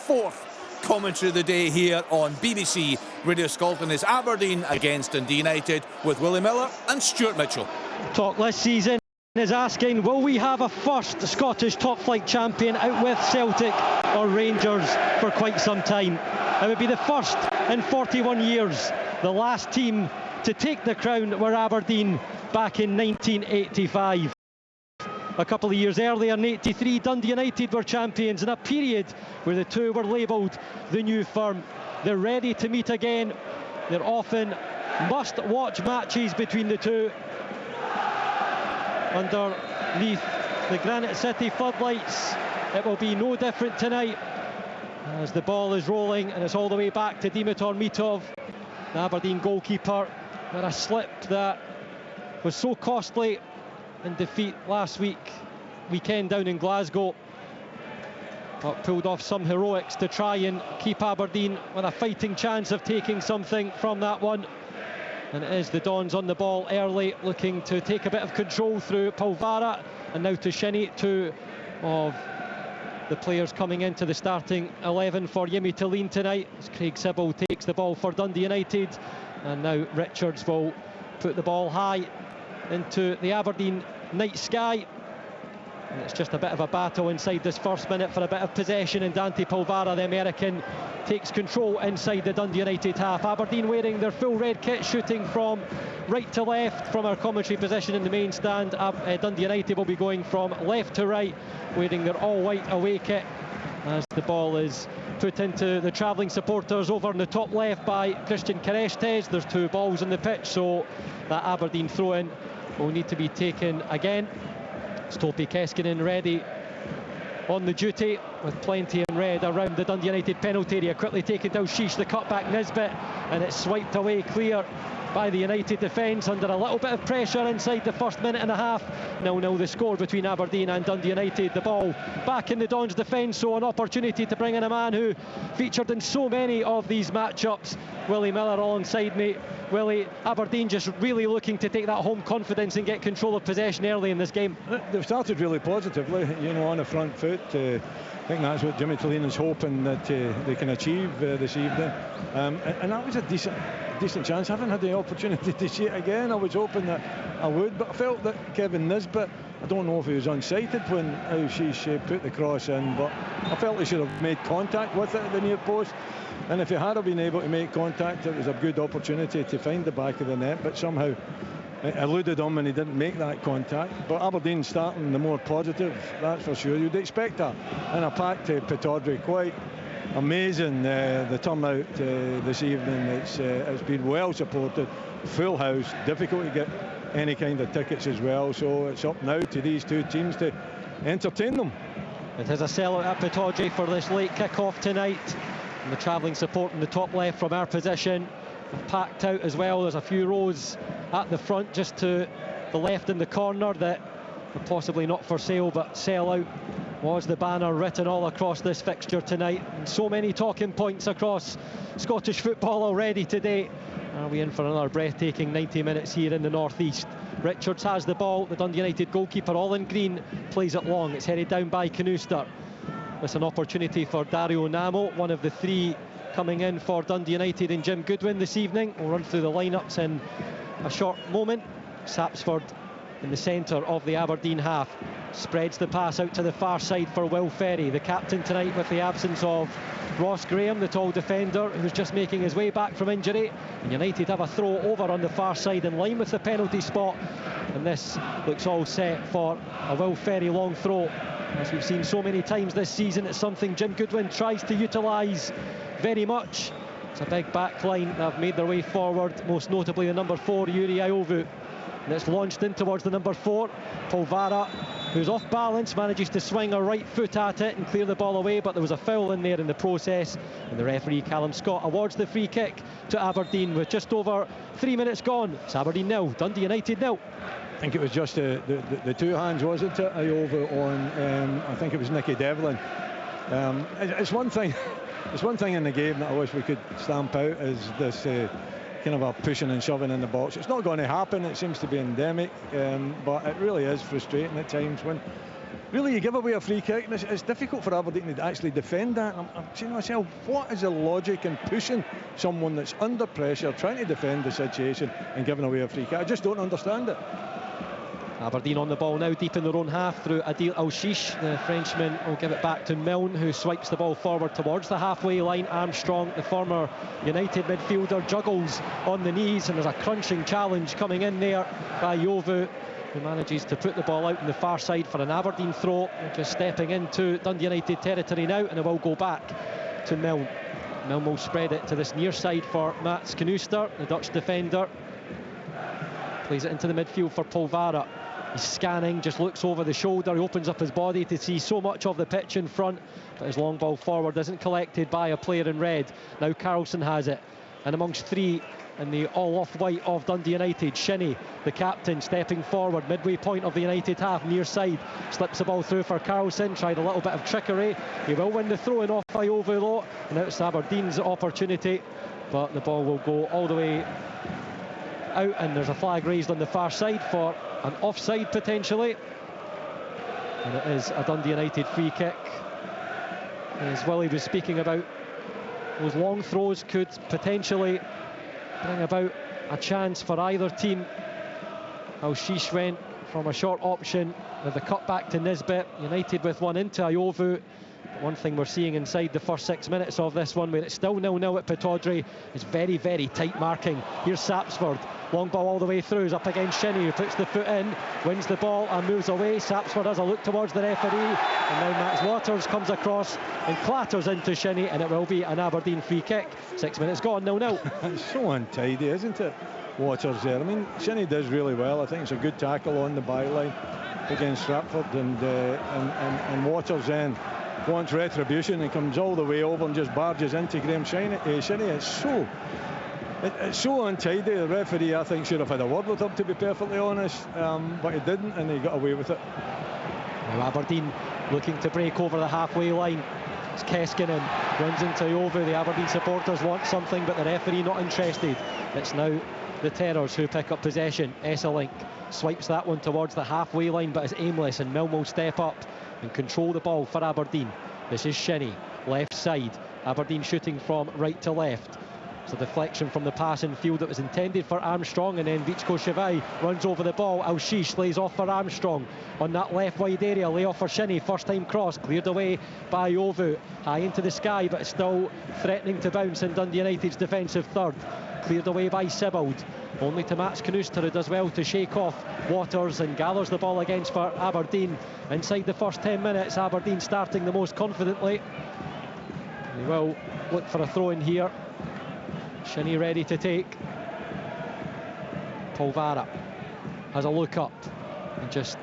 fourth commentary of the day here on BBC Radio Scotland is Aberdeen against Dundee United with Willie Miller and Stuart Mitchell. Talk this season is asking, will we have a first Scottish top flight champion out with Celtic or Rangers for quite some time? It would be the first in 41 years. The last team to take the crown were Aberdeen back in 1985. A couple of years earlier in 83, Dundee United were champions in a period where the two were labelled the new firm. They're ready to meet again. They're often must-watch matches between the two. Underneath the Granite City floodlights, it will be no different tonight as the ball is rolling and it's all the way back to Dimitar Mitov, the Aberdeen goalkeeper, with a slip that was so costly in defeat last weekend down in Glasgow, but pulled off some heroics to try and keep Aberdeen with a fighting chance of taking something from that one. And it is the Dons on the ball early, looking to take a bit of control through Polvara, and now to Shinnie, two of the players coming into the starting 11 for Jimmy Tillene tonight, as Craig Sibbald takes the ball for Dundee United, and now Richards will put the ball high into the Aberdeen night sky. And it's just a bit of a battle inside this first minute for a bit of possession, and Dante Polvara, the American, takes control inside the Dundee United half. Aberdeen wearing their full red kit, shooting from right to left from our commentary position in the main stand. Dundee United will be going from left to right, wearing their all-white away kit, as the ball is put into the travelling supporters over in the top left by Christian Carestes. There's two balls on the pitch, so that Aberdeen throw-in will need to be taken again. Stopi Keskinen ready on the duty, with plenty in red around the Dundee United penalty area. Quickly taken down Sheesh, the cutback Nisbet, and it's swiped away clear by the United defence under a little bit of pressure inside the first minute and a half. 0-0 the score between Aberdeen and Dundee United. The ball back in the Dons defence, so an opportunity to bring in a man who featured in so many of these matchups, Willie Miller alongside me. Willie, Aberdeen just really looking to take that home confidence and get control of possession early in this game. They've started really positively, on the front foot. I think that's what Jimmy Tillene is hoping that they can achieve this evening. And that was a decent chance. I haven't had the opportunity to see it again. I was hoping that I would, but I felt that Kevin Nisbet, I don't know if he was unsighted when she put the cross in, but I felt he should have made contact with it at the near post. And if he had been able to make contact, it was a good opportunity to find the back of the net, but somehow it eluded him and he didn't make that contact. But Aberdeen starting the more positive, that's for sure. You'd expect that in a packed Pittodrie. Quite amazing, the turnout this evening. It's been well supported, full house, difficult to get any kind of tickets as well, so it's up now to these two teams to entertain them. It is a sellout at Pittodrie for this late kick-off tonight, and the travelling support in the top left from our position have packed out as well. There's a few rows at the front just to the left in the corner that are possibly not for sale, but sell out was the banner written all across this fixture tonight. And so many talking points across Scottish football already today. Are we in for another breathtaking 90 minutes here in the northeast? Richards has the ball, the Dundee United goalkeeper, all in green, plays it long. It's headed down by Canuster. It's an opportunity for Dario Namo, one of the three coming in for Dundee United, and Jim Goodwin this evening. We'll run through the lineups in a short moment. Sapsford in the centre of the Aberdeen half, spreads the pass out to the far side for Will Ferry, the captain tonight, with the absence of Ross Graham, the tall defender, who's just making his way back from injury. And United have a throw over on the far side in line with the penalty spot, and this looks all set for a Will Ferry long throw. As we've seen so many times this season, it's something Jim Goodwin tries to utilise very much. It's a big back line that have made their way forward, most notably the number 4, Yuri Iovu. And it's launched in towards the number 4, Polvara, who's off balance, manages to swing a right foot at it and clear the ball away, but there was a foul in there in the process, and the referee Callum Scott awards the free kick to Aberdeen with just over 3 minutes gone. It's Aberdeen 0, Dundee United 0. I think it was just the two hands, wasn't it, Iovu on, I think it was Nicky Devlin. It's one thing in the game that I wish we could stamp out, is this kind of a pushing and shoving in the box. It's not going to happen, it seems to be endemic, but it really is frustrating at times when really, you give away a free kick, and it's difficult for Aberdeen to actually defend that. I'm saying to myself, what is the logic in pushing someone that's under pressure, trying to defend the situation, and giving away a free kick? I just don't understand it. Aberdeen on the ball now, deep in their own half through Adil Al-Shish. The Frenchman will give it back to Milne, who swipes the ball forward towards the halfway line. Armstrong, the former United midfielder, juggles on the knees, and there's a crunching challenge coming in there by Yovu, who manages to put the ball out on the far side for an Aberdeen throw. Just stepping into Dundee United territory now, and it will go back to Milne. Milne will spread it to this near side for Mats Knooster, the Dutch defender. Plays it into the midfield for Polvara. He's scanning, just looks over the shoulder. He opens up his body to see so much of the pitch in front, but his long ball forward isn't collected by a player in red. Now Carlson has it, and amongst three in the all-off-white of Dundee United, Shinnie, the captain, stepping forward, midway point of the United half, near side, slips the ball through for Carlson, tried a little bit of trickery. He will win the throw-in off by Ovulo, and now it's Aberdeen's opportunity, but the ball will go all the way out, and there's a flag raised on the far side for an offside potentially, and it is a Dundee United free kick. As Willie was speaking about, those long throws could potentially bring about a chance for either team. Al-Shish went from a short option with a cut back to Nisbet. United with one into Ayovu. But one thing we're seeing inside the first 6 minutes of this one, where it's still 0-0 at Pittodrie, is very, very tight marking. Here's Sapsford, long ball all the way through, is up against Shinnie, who puts the foot in, wins the ball and moves away. Sapsford has a look towards the referee, and now Max Waters comes across and clatters into Shinnie, and it will be an Aberdeen free kick. 6 minutes gone, 0-0. It's so untidy, isn't it, Waters there? I mean, Shinnie does really well. I think it's a good tackle on the byline against Stratford, and Waters then wants retribution and comes all the way over and just barges into Graham Shinnie. It's so untidy. The referee, I think, should have had a word with him, to be perfectly honest, but he didn't, and he got away with it. Now Aberdeen looking to break over the halfway line. It's Keskinen, runs into Yovu. The Aberdeen supporters want something, but the referee not interested. It's now the Terrors who pick up possession. Esselink swipes that one towards the halfway line, but is aimless, and Milne will step up and control the ball for Aberdeen. This is Shinnie, left side. Aberdeen shooting from right to left. It's a deflection from the pass in field that was intended for Armstrong, and then Vichko Shivai runs over the ball. Al-Shish lays off for Armstrong on that left wide area. Lay off for Shinnie, first time cross, cleared away by Yovu. High into the sky, but it's still threatening to bounce in Dundee United's defensive third. Cleared away by Sibbald. Only to Mats Knooster, who does well to shake off Waters and gathers the ball against for Aberdeen. Inside the first 10 minutes, Aberdeen starting the most confidently. They will look for a throw in here. Shinnie ready to take. Polvara has a look up and just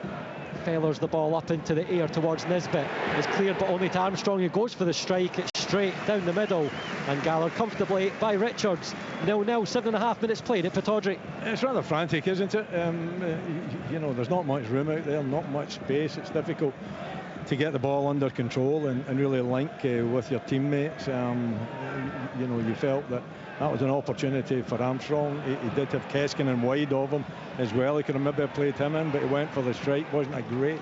fellers the ball up into the air towards Nisbet. It's cleared, but only to Armstrong, who goes for the strike. It's straight down the middle and gathered comfortably by Richards. 0-0, 7.5 minutes played at Pittodrie. It's rather frantic, isn't it? You know, there's not much room out there, not much space. It's difficult to get the ball under control and really link with your teammates. You know, you felt that was an opportunity for Armstrong. He did have Keskinen wide of him as well. He could have maybe played him in, but he went for the strike. Wasn't a great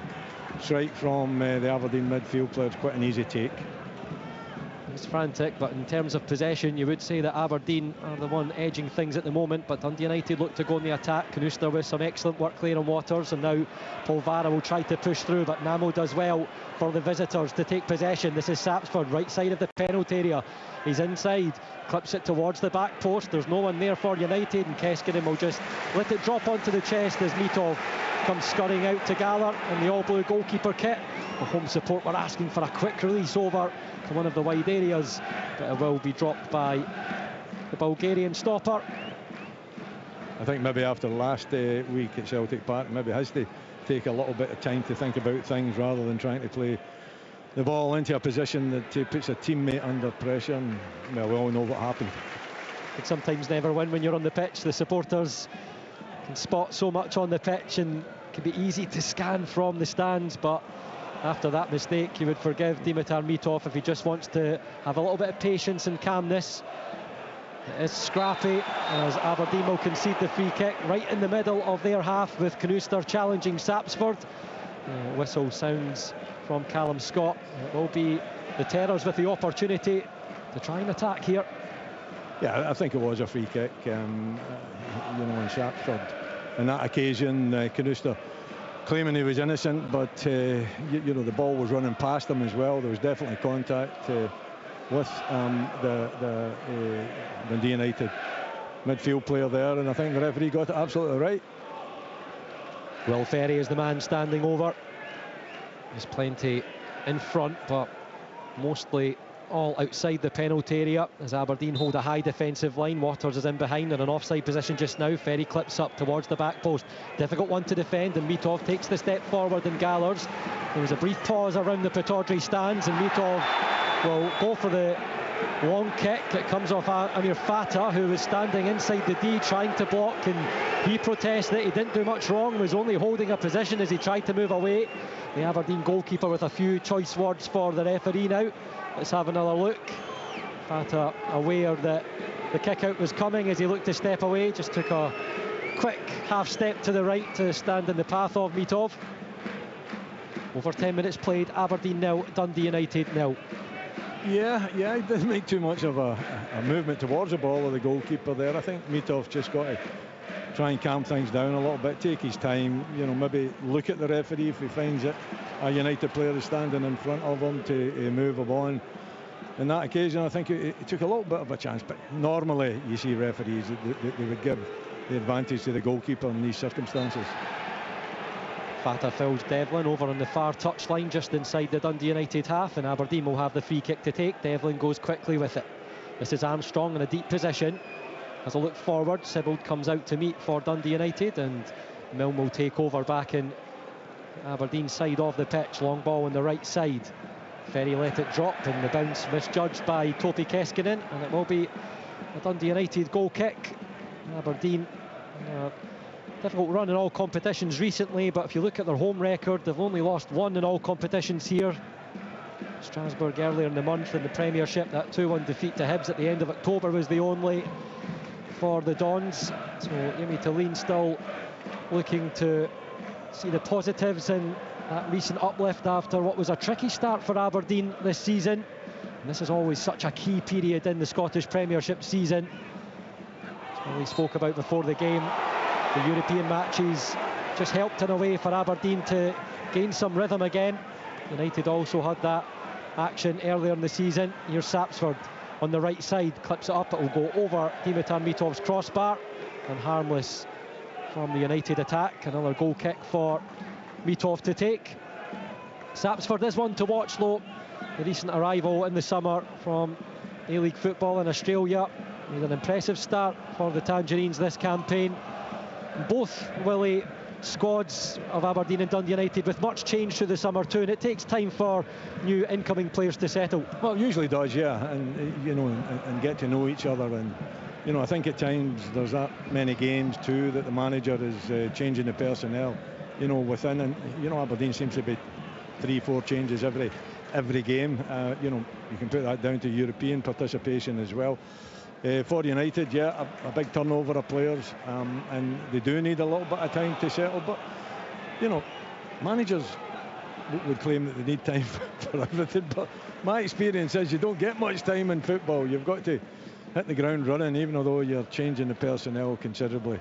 strike from the Aberdeen midfield player. It's quite an easy take. It's frantic, but in terms of possession, you would say that Aberdeen are the one edging things at the moment, but Dundee United look to go on the attack. Knooster with some excellent work there on Waters, and now Polvara will try to push through, but Namo does well for the visitors to take possession. This is Sapsford, right side of the penalty area. He's inside, clips it towards the back post. There's no one there for United, and Keskinen will just let it drop onto the chest as Mitov comes scurrying out to gather in the all-blue goalkeeper kit. The home support were asking for a quick release over to one of the wide areas, but it will be dropped by the Bulgarian stopper. I think maybe after last week at Celtic Park, maybe has to take a little bit of time to think about things rather than trying to play the ball into a position that puts a teammate under pressure. And well, we all know what happened. It sometimes never win when you're on the pitch. The supporters can spot so much on the pitch and it can be easy to scan from the stands, but after that mistake, you would forgive Dimitar Mitov if he just wants to have a little bit of patience and calmness. It is scrappy as Aberdeen will concede the free kick right in the middle of their half, with Knooster challenging Sapsford. Whistle sounds from Callum Scott. It will be the Terrors with the opportunity to try and attack here. Yeah, I think it was a free kick, you know, on Shapford. On that occasion, Canuster claiming he was innocent, but you know, the ball was running past him as well. There was definitely contact with the Dundee United midfield player there, and I think the referee got it absolutely right. Will Ferry is the man standing over. There's plenty in front, but mostly all outside the penalty area as Aberdeen hold a high defensive line. Waters is in behind in an offside position just now. Ferry clips up towards the back post. Difficult one to defend, and Mitov takes the step forward in Gallers. There was a brief pause around the Pittodrie stands, and Mitov will go for the long kick. It comes off Amir Fatah, who was standing inside the D trying to block, and he protests that he didn't do much wrong, was only holding a position as he tried to move away. The Aberdeen goalkeeper with a few choice words for the referee now. Let's have another look. Fatah aware that the kick out was coming as he looked to step away, just took a quick half step to the right to stand in the path of Mitov. Over 10 minutes played, Aberdeen 0, Dundee United 0. Yeah, he didn't make too much of a movement towards the ball of the goalkeeper there. I think Mitov just got to try and calm things down a little bit, take his time, you know, maybe look at the referee if he finds that a United player is standing in front of him to move him on. In that occasion, I think he took a little bit of a chance, but normally you see referees, they would give the advantage to the goalkeeper in these circumstances. Fatah fills Devlin over on the far touchline just inside the Dundee United half, and Aberdeen will have the free kick to take. Devlin goes quickly with it. This is Armstrong in a deep position. As a look forward, Sibbald comes out to meet for Dundee United, and Milne will take over back in Aberdeen side of the pitch. Long ball on the right side. Ferry let it drop, and the bounce misjudged by Topi Keskinen, and it will be a Dundee United goal kick. Aberdeen, difficult run in all competitions recently, but if you look at their home record, they've only lost one in all competitions here. Strasbourg earlier in the month in the Premiership, that 2-1 defeat to Hibs at the end of October was the only for the Dons. So Jimmy Tillene still looking to see the positives in that recent uplift after what was a tricky start for Aberdeen this season. And this is always such a key period in the Scottish Premiership season. As we spoke about before the game, the European matches just helped in a way for Aberdeen to gain some rhythm again. United also had that action earlier in the season. Here's Sapsford on the right side, clips it up, it will go over Dimitar Mitov's crossbar and harmless from the United attack. Another goal kick for Mitov to take. Sapsford is one to watch though. The recent arrival in the summer from A-League football in Australia made an impressive start for the Tangerines this campaign. Both Willie squads of Aberdeen and Dundee United with much change through the summer too, and it takes time for new incoming players to settle. Well, it usually does, yeah, and you know, and get to know each other, and you know, I think at times there's that many games too that the manager is changing the personnel, you know, within, and you know, Aberdeen seems to be 3-4 changes every game. You know, you can put that down to European participation as well. For United, yeah, a big turnover of players, and they do need a little bit of time to settle, but you know, managers would claim that they need time for everything, but my experience is you don't get much time in football. You've got to hit the ground running, even though you're changing the personnel considerably.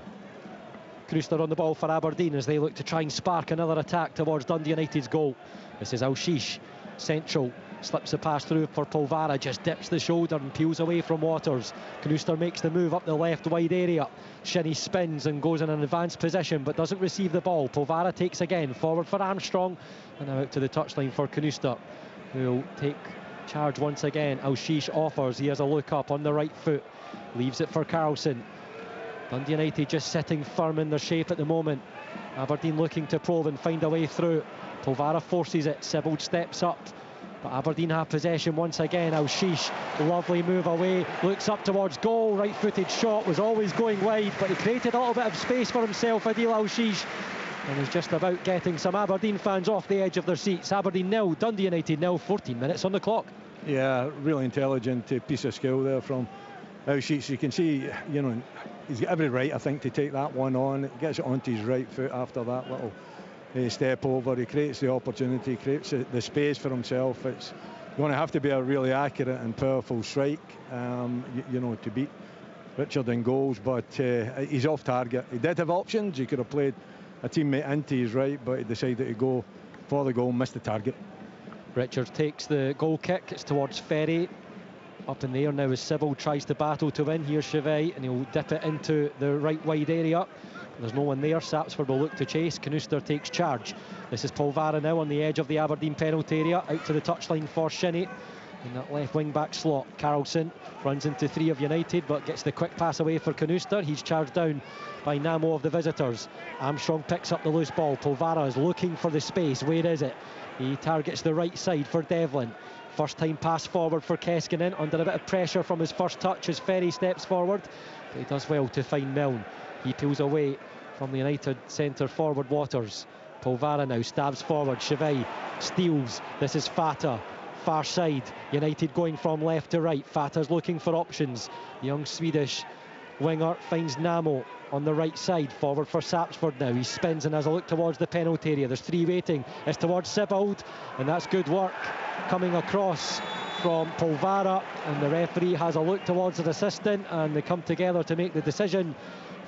Crewster on the ball for Aberdeen as they look to try and spark another attack towards Dundee United's goal. This is Al-Shish, central, slips the pass through for Polvara, just dips the shoulder and peels away from Waters. Crewster makes the move up the left wide area. Shinnie spins and goes in an advanced position but doesn't receive the ball. Polvara takes again, forward for Armstrong, and now out to the touchline for Crewster, who will take charge once again. Al-Shish offers, he has a look up on the right foot, leaves it for Carlson. Dundee United just sitting firm in their shape at the moment. Aberdeen looking to probe and find a way through. Polvara forces it, Sibbald steps up, but Aberdeen have possession once again. Al-Shish, lovely move away, looks up towards goal, right-footed shot, was always going wide, but he created a little bit of space for himself, Adil Al-Shish, and was just about getting some Aberdeen fans off the edge of their seats. Aberdeen 0, Dundee United 0, 14 minutes on the clock. Yeah, really intelligent piece of skill there from Al-Shish. You can see, you know, he's got every right, I think, to take that one on. Gets it onto his right foot after that little step over. He creates the opportunity, creates the space for himself. It's going to have to be a really accurate and powerful strike, to beat Richard in goals, but he's off target. He did have options. He could have played a teammate into his right, but he decided to go for the goal, missed the target. Richards takes the goal kick. It's towards Ferry. Up in the air now as Sybil tries to battle to win. Here's Chevet, and he'll dip it into the right wide area. There's no one there. Sapsford will look to chase. Canuster takes charge. This is Polvara now on the edge of the Aberdeen penalty area. Out to the touchline for Shinnie in that left wing back slot. Carlson runs into three of United, but gets the quick pass away for Canuster. He's charged down by Namo of the visitors. Armstrong picks up the loose ball. Polvara is looking for the space. Where is it? He targets the right side for Devlin. First time pass forward for Keskinen, under a bit of pressure from his first touch as Ferry steps forward, but he does well to find Milne. He peels away from the United centre forward Waters. Polvara now stabs forward. Chevet steals. This is Fata. Far side. United going from left to right. Fata's looking for options. The young Swedish winger finds Namo on the right side. Forward for Sapsford now. He spins and has a look towards the penalty area. There's three waiting. It's towards Sibbald, and that's good work coming across from Polvara, and the referee has a look towards the assistant, and they come together to make the decision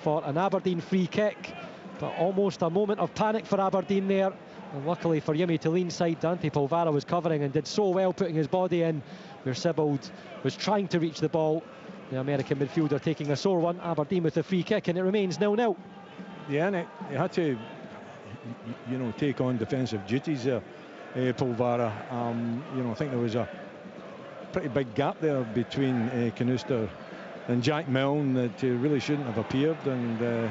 for an Aberdeen free kick. But almost a moment of panic for Aberdeen there, and luckily for Jimmy Tillene's side, Dante Polvara was covering and did so well putting his body in where Sibbald was trying to reach the ball. The American midfielder taking a sore one. Aberdeen with the free kick, and it remains 0-0. Yeah, and he had to take on defensive duties there, Polvara. I think there was a pretty big gap there between Canuster and Jack Milne that really shouldn't have appeared, and the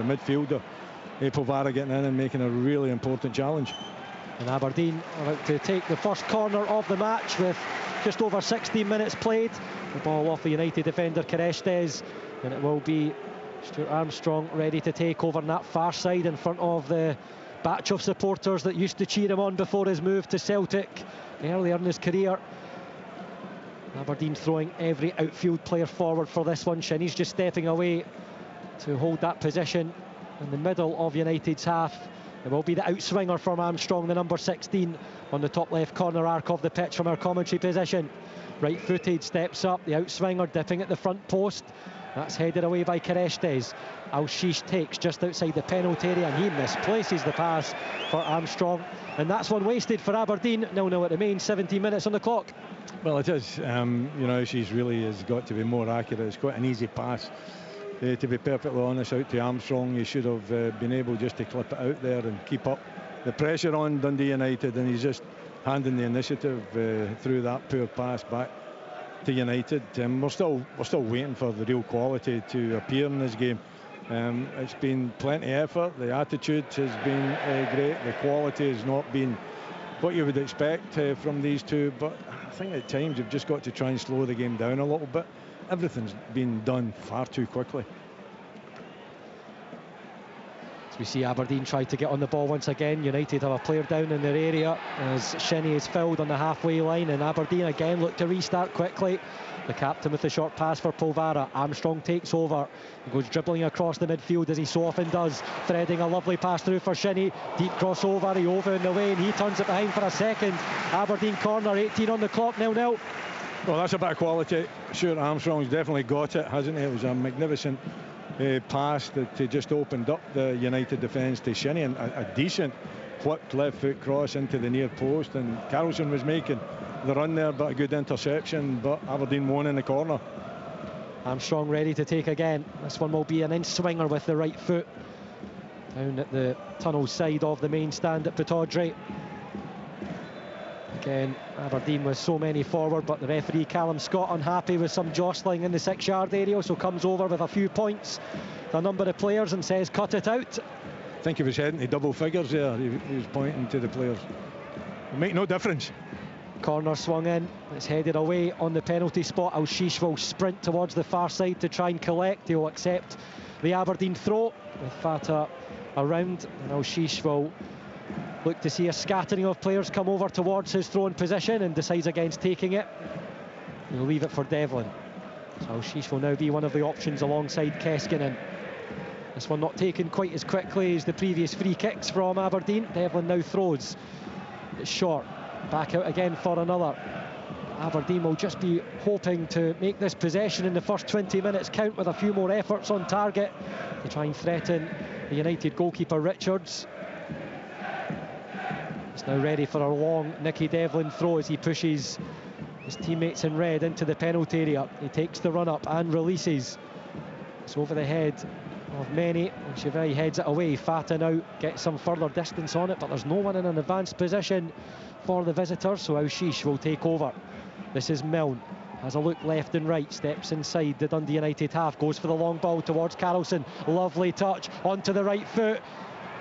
midfielder Polvara getting in and making a really important challenge. And Aberdeen are about to take the first corner of the match with just over 16 minutes played. The ball off the United defender Kerestes, and it will be Stuart Armstrong ready to take over on that far side in front of the batch of supporters that used to cheer him on before his move to Celtic earlier in his career. Aberdeen throwing every outfield player forward for this one. Shinnie's just stepping away to hold that position in the middle of United's half. It will be the outswinger from Armstrong, the number 16, on the top left corner arc of the pitch from our commentary position. Right-footed, steps up, the outswinger dipping at the front post. That's headed away by Kerestes. Al-Shish takes just outside the penalty area, and he misplaces the pass for Armstrong. And that's one wasted for Aberdeen. 0-0 it remains, 17 minutes on the clock. Well, it is. She's really has got to be more accurate. It's quite an easy pass. To be perfectly honest, out to Armstrong, he should have been able just to clip it out there and keep up the pressure on Dundee United, and he's just handing the initiative through that poor pass back to United. We're still waiting for the real quality to appear in this game. It's been plenty of effort. The attitude has been great. The quality has not been what you would expect from these two, but I think at times you've just got to try and slow the game down a little bit. Everything's been done far too quickly. As we see Aberdeen try to get on the ball once again. United have a player down in their area as Shinnie is filled on the halfway line, and Aberdeen again look to restart quickly. The captain with the short pass for Polvara. Armstrong takes over and goes dribbling across the midfield as he so often does, threading a lovely pass through for Shinnie. Deep crossover, Iova in the way, and he turns it behind for a second. Aberdeen corner, 18 on the clock, 0-0. Well, that's a bit of quality. Stuart Armstrong's definitely got it, hasn't he? It was a magnificent pass that just opened up the United defence to Shinnie, and a decent whipped left foot cross into the near post, and Carlson was making the run there, but a good interception, but Aberdeen won in the corner. Armstrong ready to take again. This one will be an in-swinger with the right foot down at the tunnel side of the main stand at Pittodrie. Again, Aberdeen with so many forward, but the referee Callum Scott unhappy with some jostling in the 6-yard area, so comes over with a few points to a number of players and says cut it out. I think he was heading to double figures there. He was pointing to the players. It'll make no difference. Corner swung in, it's headed away on the penalty spot. Al-Shish will sprint towards the far side to try and collect. He'll accept the Aberdeen throw with Fata around, and Al-Shish will look to see a scattering of players come over towards his thrown position and decides against taking it. He'll leave it for Devlin. So Al-Shish will now be one of the options alongside Keskinen. This one not taken quite as quickly as the previous free kicks from Aberdeen. Devlin now throws. It's short. Back out again for another. Aberdeen will just be hoping to make this possession in the first 20 minutes count with a few more efforts on target to try and threaten the United goalkeeper Richards. He's now ready for a long Nicky Devlin throw as he pushes his teammates in red into the penalty area. He takes the run up and releases. It's over the head of many, and Chevy heads it away. Fata now gets some further distance on it, but there's no one in an advanced position for the visitors, so Al-Shish will take over. This is Milne, has a look left and right, steps inside the Dundee United half, goes for the long ball towards Carlson. Lovely touch onto the right foot.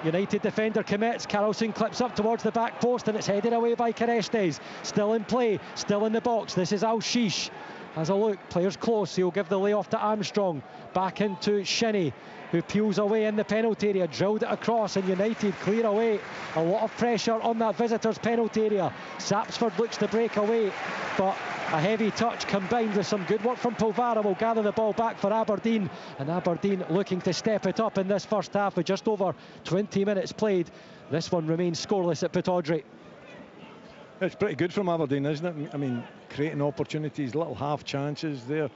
United defender commits. Carlson clips up towards the back post, and it's headed away by Carestes. Still in play, still in the box. This is Al-Shish. Has a look, players close, he'll give the layoff to Armstrong. Back into Shinnie, who peels away in the penalty area, drilled it across, and United clear away. A lot of pressure on that visitors' penalty area. Sapsford looks to break away, but a heavy touch combined with some good work from Polvara will gather the ball back for Aberdeen, and Aberdeen looking to step it up in this first half with just over 20 minutes played. This one remains scoreless at Pittodrie. It's pretty good from Aberdeen, isn't it? I mean, creating opportunities, little half chances there.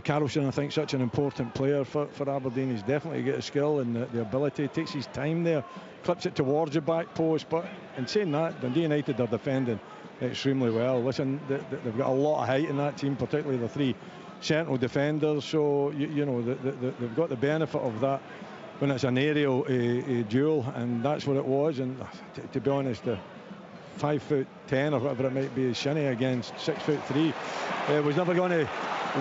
Carlson, I think, such an important player for Aberdeen. He's definitely got a skill and the ability. Takes his time there, clips it towards the back post. But in saying that, Dundee United are defending extremely well. Listen, they've got a lot of height in that team, particularly the three central defenders. So you know they've got the benefit of that when it's an aerial duel, and that's what it was. And to be honest, 5'10" or whatever it might be, Shinnie against 6'3", was never going to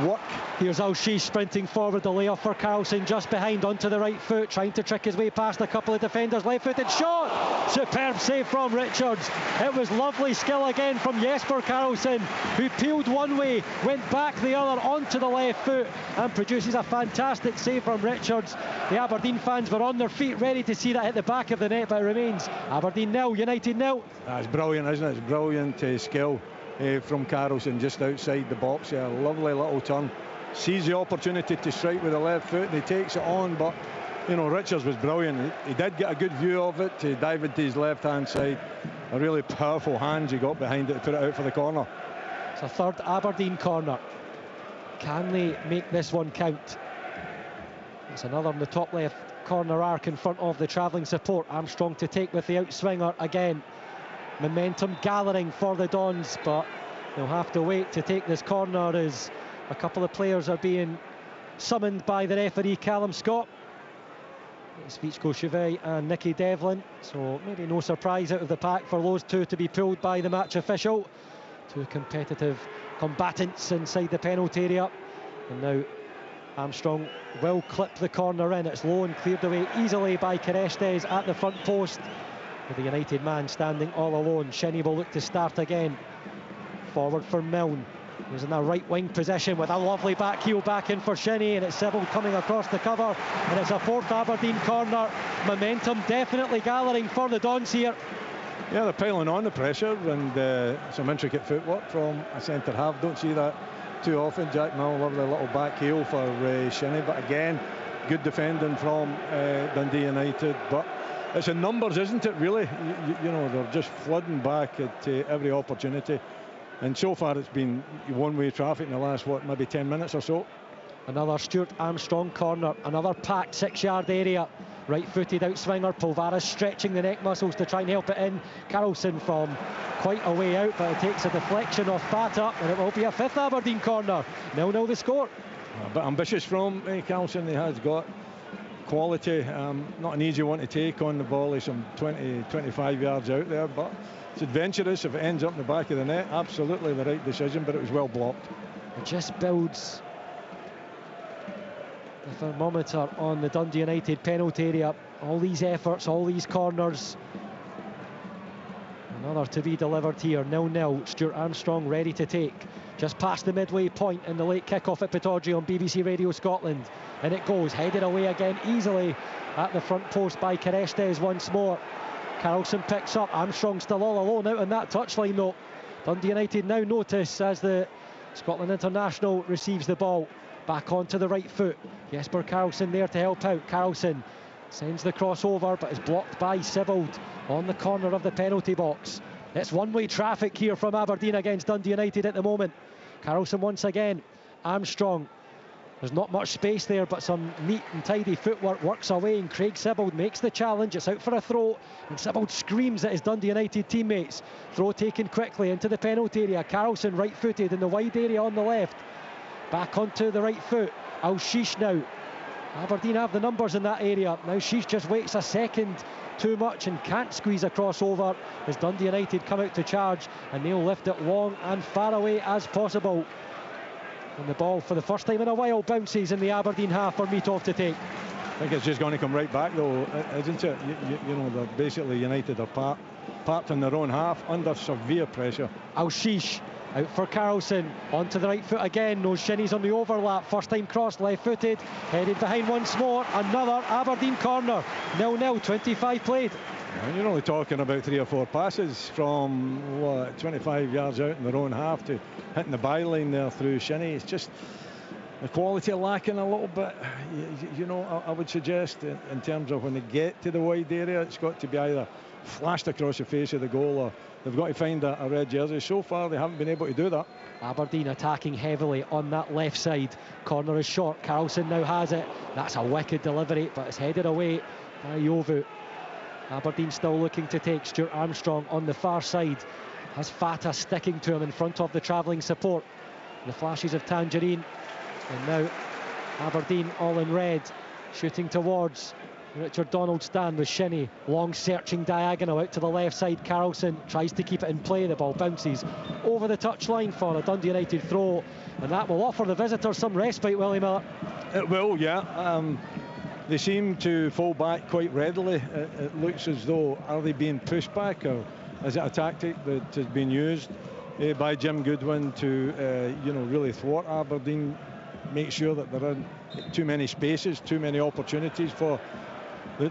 work. Here's Al-Shish sprinting forward, the layoff for Carlson just behind onto the right foot, trying to trick his way past a couple of defenders. Left-footed shot, superb save from Richards. It was lovely skill again from Jesper Carlson, who peeled one way, went back the other onto the left foot, and produces a fantastic save from Richards. The Aberdeen fans were on their feet ready to see that hit the back of the net, but it remains Aberdeen 0, United 0. That's brilliant, isn't it? It's brilliant skill from Carlson just outside the box. A lovely little turn, sees the opportunity to strike with the left foot, and he takes it on. But you know, Richards was brilliant. He did get a good view of it, to dive into his left hand side. A really powerful hand he got behind it to put it out for the corner. It's a third Aberdeen corner. Can they make this one count? It's another in the top left corner arc in front of the travelling support. Armstrong to take with the outswinger again. Momentum gathering for the Dons, but they'll have to wait to take this corner as a couple of players are being summoned by the referee, Callum Scott. It's Vichko Chevy and Nicky Devlin, so maybe no surprise out of the pack for those two to be pulled by the match official. Two competitive combatants inside the penalty area, and now Armstrong will clip the corner in. It's low and cleared away easily by Carestes at the front post, with the United man standing all alone. Shinnie will look to start again. Forward for Milne, who's in that right wing position with a lovely back heel back in for Shinnie, and it's Sybil coming across the cover, and it's a fourth Aberdeen corner. Momentum definitely gathering for the Dons here. Yeah, they're piling on the pressure, and some intricate footwork from a centre half. Don't see that too often. Jack Milne, lovely little back heel for Shinnie, but again, good defending from Dundee United. But it's in numbers, isn't it, really? You know, they're just flooding back at every opportunity. And so far it's been one-way traffic in the last, maybe 10 minutes or so. Another Stuart Armstrong corner, another packed 6-yard area. Right-footed outswinger, Polvara stretching the neck muscles to try and help it in. Carlson from quite a way out, but it takes a deflection off Fata, and it will be a fifth Aberdeen corner. 0-0 the score. A bit ambitious from Carlson. He has got quality, not an easy one to take on the volley, some 20-25 yards out there, but it's adventurous. If it ends up in the back of the net, absolutely the right decision, but it was well blocked. It just builds the thermometer on the Dundee United penalty area. All these efforts, all these corners. Another to be delivered here. 0-0. Stuart Armstrong ready to take. Just past the midway point in the late kick-off at Pittodrie on BBC Radio Scotland. And it goes, headed away again easily at the front post by Carestes once more. Carlson picks up. Armstrong still all alone out on that touchline though. Dundee United now notice as the Scotland international receives the ball. back onto the right foot. Jesper Karlsson there to help out. Karlsson sends the crossover, but is blocked by Sibbald on the corner of the penalty box. It's one-way traffic here from Aberdeen against Dundee United at the moment. Karlsson once again. Armstrong. There's not much space there, but some neat and tidy footwork works away, and Craig Sibbald makes the challenge. It's out for a throw, and Sibbald screams at his Dundee United teammates. Throw taken quickly into the penalty area. Karlsson right-footed in the wide area on the left. Back onto the right foot. Al-Shish now. Aberdeen have the numbers in that area. Now Shish just waits a second too much and can't squeeze a crossover as Dundee United come out to charge, and they'll lift it long and far away as possible. And the ball, for the first time in a while, bounces in the Aberdeen half for Mitov to take. I think it's just going to come right back, though, isn't it? You know, they're basically United are parked in their own half under severe pressure. Al-Shish out for Karlsson, onto the right foot again. No Shinnie's on the overlap. First time cross, left-footed, headed behind once more. Another Aberdeen corner. 0-0, 25 played. And you're only talking about 3 or 4 passes from 25 yards out in their own half to hitting the byline there through Shinnie. It's just the quality lacking a little bit. You know, I would suggest in terms of when they get to the wide area, it's got to be either flashed across the face of the goal or they've got to find a red jersey. So far they haven't been able to do that. Aberdeen attacking heavily on that left side. Corner is short. Karlsson now has it. That's a wicked delivery, but it's headed away by Jovu. Aberdeen still looking to take. Stuart Armstrong on the far side has Fata sticking to him in front of the travelling support. The flashes of Tangerine, and now Aberdeen all in red, shooting towards Richard Donald's stand with Shinnie. Long searching diagonal out to the left side. Karlsson tries to keep it in play. The ball bounces over the touchline for a Dundee United throw, and that will offer the visitors some respite, Willie Miller. It will, yeah. They seem to fall back quite readily. It looks as though, are they being pushed back, or is it a tactic that has been used by Jim Goodwin to really thwart Aberdeen, make sure that there aren't too many spaces, too many opportunities for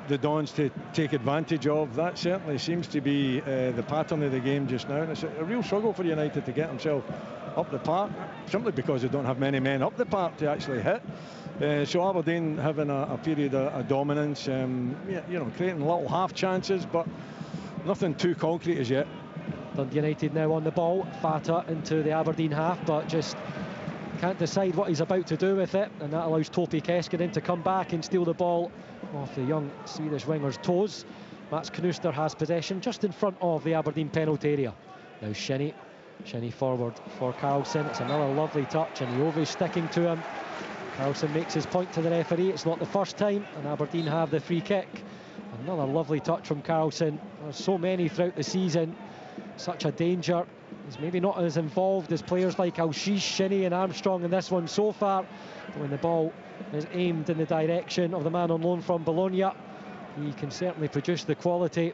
the Dons to take advantage of? That certainly seems to be the pattern of the game just now, and it's a real struggle for United to get themselves up the park, simply because they don't have many men up the park to actually hit. So Aberdeen having a period of dominance, creating little half chances, but nothing too concrete as yet. Dundee United now on the ball. Fata into the Aberdeen half, but just can't decide what he's about to do with it, and that allows Topi Keskinen to come back and steal the ball off the young Swedish winger's toes. Mats Knuster has possession just in front of the Aberdeen penalty area. Now Shinnie forward for Karlsson. It's another lovely touch, and Jovu sticking to him. Karlsson makes his point to the referee. It's not the first time, and Aberdeen have the free kick. Another lovely touch from Karlsson. There's so many throughout the season. Such a danger. He's maybe not as involved as players like Al-Shish, Shinnie and Armstrong in this one so far. But when the ball is aimed in the direction of the man on loan from Bologna, he can certainly produce the quality.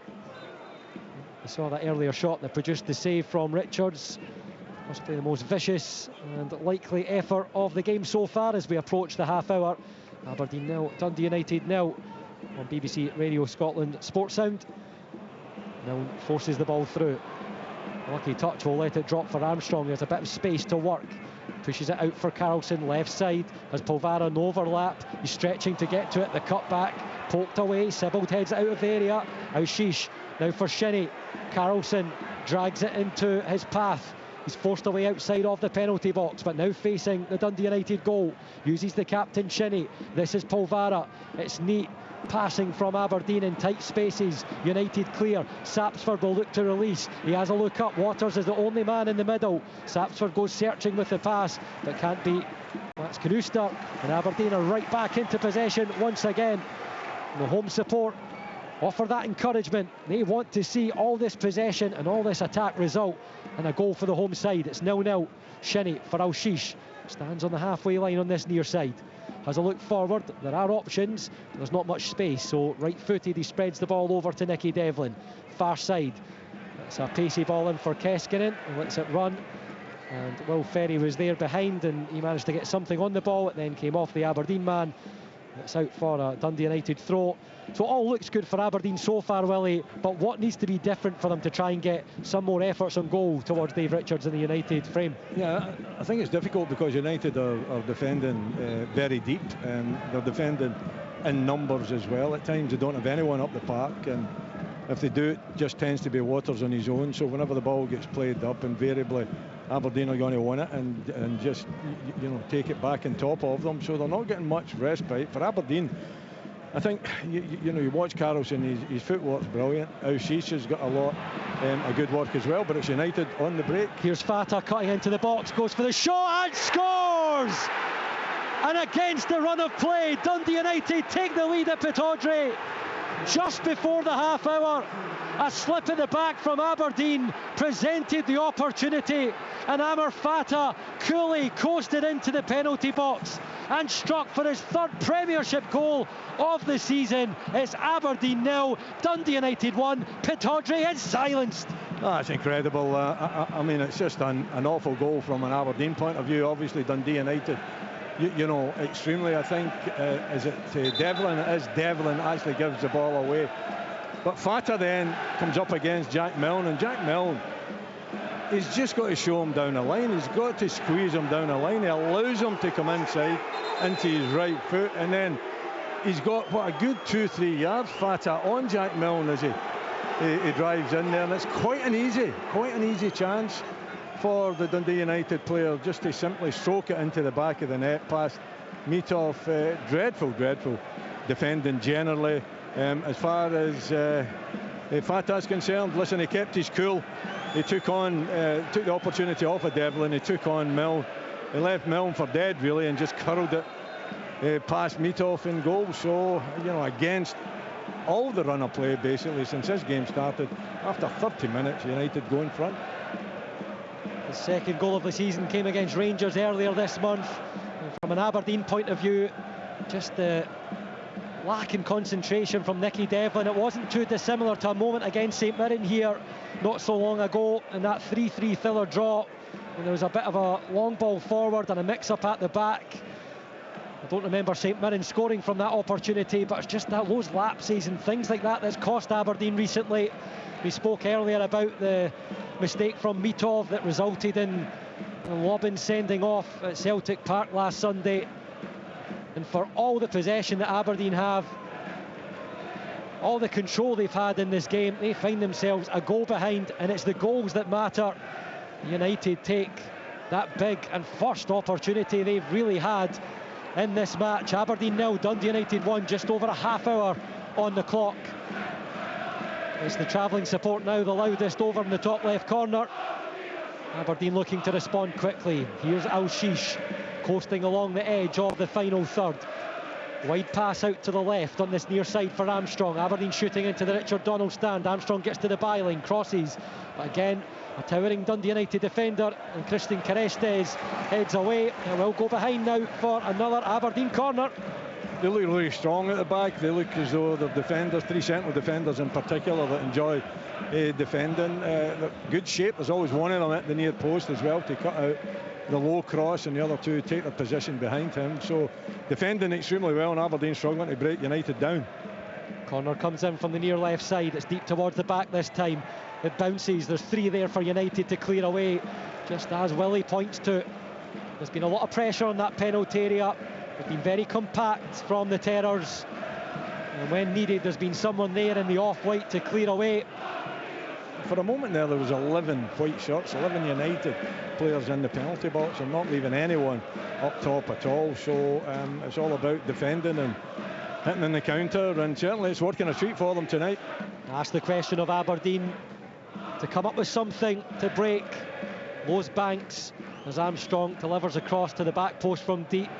We saw that earlier shot that produced the save from Richards. Possibly the most vicious and likely effort of the game so far as we approach the half hour. Aberdeen 0, Dundee United 0 on BBC Radio Scotland Sports Sound. Now forces the ball through. Lucky touch, will let it drop for Armstrong. There's a bit of space to work. Pushes it out for Karlsson, left side. Has Polvara an overlap. He's stretching to get to it. The cut back, poked away. Sibbald heads it out of the area. Al-Shish now for Shinnie. Karlsson drags it into his path. He's forced away outside of the penalty box, but now facing the Dundee United goal. Uses the captain Shinnie. This is Polvara. It's neat passing from Aberdeen in tight spaces. United clear. Sapsford will look to release. He has a look up. Waters is the only man in the middle. Sapsford goes searching with the pass, but can't beat Mats Knuster. And Aberdeen are right back into possession once again. The home support offer that encouragement. They want to see all this possession and all this attack result in a goal for the home side. It's 0-0. Shinnie for Al-Shish. Stands on the halfway line on this near side. Has a look forward. There are options. There's not much space, so right-footed he spreads the ball over to Nicky Devlin. Far side. It's a pacey ball in for Keskinen. He lets it run. And Will Ferry was there behind, and he managed to get something on the ball. It then came off the Aberdeen man. It's out for a Dundee United throw. So it all looks good for Aberdeen so far, Willie, but what needs to be different for them to try and get some more efforts on goal towards Dave Richards in the United frame? Yeah, I think it's difficult because United are defending very deep, and they're defending in numbers as well. At times they don't have anyone up the park, and if they do, it just tends to be Waters on his own. So whenever the ball gets played up, invariably Aberdeen are going to win it and just, you know, take it back on top of them. So they're not getting much respite. For Aberdeen, I think, you know, you watch Carlson, his footwork's brilliant. Aushish has got a lot of good work as well, but it's United on the break. Here's Fata cutting into the box, goes for the shot and scores! And against the run of play, Dundee United take the lead at Pittodrie just before the half hour. A slip at the back from Aberdeen presented the opportunity, and Amr Fata coolly coasted into the penalty box and struck for his third Premiership goal of the season. It's Aberdeen 0, Dundee United 1, Pittodrie is silenced. Oh, that's incredible. I mean, it's just an awful goal from an Aberdeen point of view. Obviously Dundee United, you know, extremely, I think, is it Devlin? It is Devlin actually gives the ball away. But Fata then comes up against Jack Milne, and Jack Milne, he's just got to show him down the line. He's got to squeeze him down the line. He allows him to come inside into his right foot, and then he's got, what, a good 2-3 yards, Fata, on Jack Milne as he drives in there, and it's quite an easy chance for the Dundee United player just to simply stroke it into the back of the net past Mitov. Dreadful defending generally. As far as Fata's concerned, listen, he kept his cool. He took the opportunity off of Devlin. He took on Milne. He left Milne for dead, really, and just curled it past Mitov in goal. So, you know, against all the run of play, basically, since this game started, after 30 minutes, United go in front. The second goal of the season came against Rangers earlier this month. And from an Aberdeen point of view, just the lack in concentration from Nicky Devlin. It wasn't too dissimilar to a moment against St Mirren here not so long ago in that 3-3 Thiller draw, when there was a bit of a long ball forward and a mix-up at the back. I don't remember St Mirren scoring from that opportunity, but it's just that those lapses and things like that that's cost Aberdeen recently. We spoke earlier about the mistake from Mitov that resulted in Lobbin sending off at Celtic Park last Sunday. And for all the possession that Aberdeen have, all the control they've had in this game, they find themselves a goal behind, and it's the goals that matter. United take that big and first opportunity they've really had in this match. Aberdeen 0, Dundee United 1, just over a half hour on the clock. It's the travelling support now, the loudest over in the top left corner. Aberdeen looking to respond quickly. Here's Aushish coasting along the edge of the final third. Wide pass out to the left on this near side for Armstrong. Aberdeen shooting into the Richard Donald stand. Armstrong gets to the byline, crosses, but again a towering Dundee United defender, and Christian Carestes heads away. It will go behind now for another Aberdeen corner. They look really strong at the back. They look as though they're defenders, three central defenders in particular, that enjoy defending. Good shape. There's always one of them at the near post as well to cut out the low cross, and the other two take their position behind him. So defending extremely well, and Aberdeen struggling to break United down. Corner comes in from the near left side. It's deep towards the back this time. It bounces. There's three there for United to clear away, just as Willie points to. There's been a lot of pressure on that penalty area. They've been very compact from the Terrors, and when needed there's been someone there in the off-white to clear away. For a moment there was 11 white shirts, 11 United players in the penalty box, and not leaving anyone up top at all. So it's all about defending and hitting in the counter, and certainly it's working a treat for them tonight. That's the question of Aberdeen, to come up with something to break those banks, as Armstrong delivers across to the back post from deep.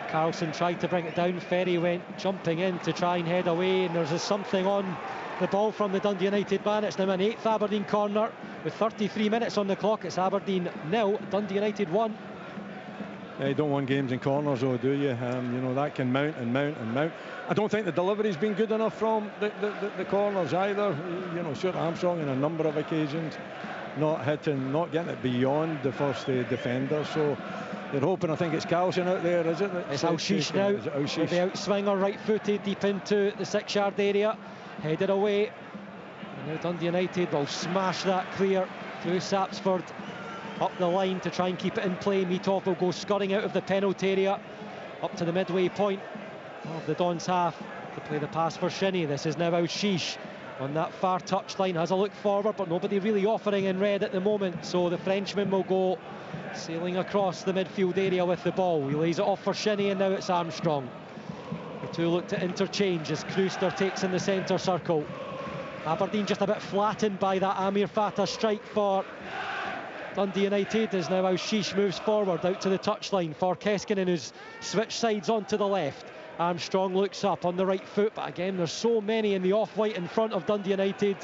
Carlson tried to bring it down. Ferry went jumping in to try and head away, and there's something on the ball from the Dundee United man. It's now an 8th Aberdeen corner with 33 minutes on the clock. It's Aberdeen 0, Dundee United 1. You don't want games in corners, though, do you? You know, that can mount and mount and mount. I don't think the delivery's been good enough from the corners either. You know, Stuart Armstrong on a number of occasions not hitting, not getting it beyond the first defender. So They're hoping, I think it's Carlson out there, is it? It's Al-Shish now, with the outswinger right-footed deep into the 6-yard area, headed away. And now Dundee United will smash that clear through Sapsford, up the line to try and keep it in play. Mitov will go scurrying out of the penalty area, up to the midway point of the Dons half to play the pass for Shinnie. This is now Al-Shish on that far touchline, has a look forward, but nobody really offering in red at the moment, so the Frenchman will go sailing across the midfield area with the ball. He lays it off for Shinnie, and now it's Armstrong. The two look to interchange as Kreuster takes in the centre circle. Aberdeen just a bit flattened by that Amir Fatah strike for Dundee United, as now Al-Shish moves forward out to the touchline for Keskinen, who's switched sides onto the left. Armstrong looks up on the right foot, but again there's so many in the off-white in front of Dundee United.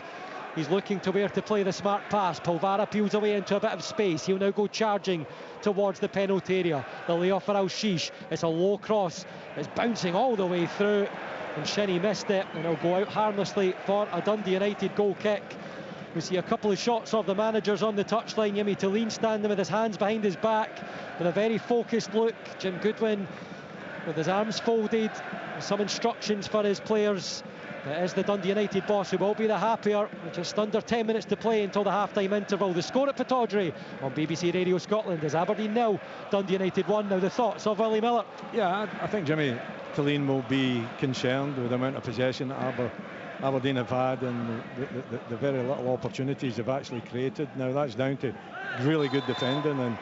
He's looking to where to play the smart pass. Polvara peels away into a bit of space. He'll now go charging towards the penalty area. The layoff for Al-Shish. It's a low cross. It's bouncing all the way through, and Shinnie missed it, and he'll go out harmlessly for a Dundee United goal kick. We see a couple of shots of the managers on the touchline. Jimmy Tillene standing with his hands behind his back with a very focused look. Jim Goodwin with his arms folded, with some instructions for his players. It is the Dundee United boss who will be the happier, with just under 10 minutes to play until the half-time interval. The score at Pittodrie on BBC Radio Scotland is Aberdeen 0, Dundee United 1. Now the thoughts of Willie Miller. Yeah, I think Jimmy Tillene will be concerned with the amount of possession that Aberdeen have had and the very little opportunities they've actually created. Now that's down to really good defending and,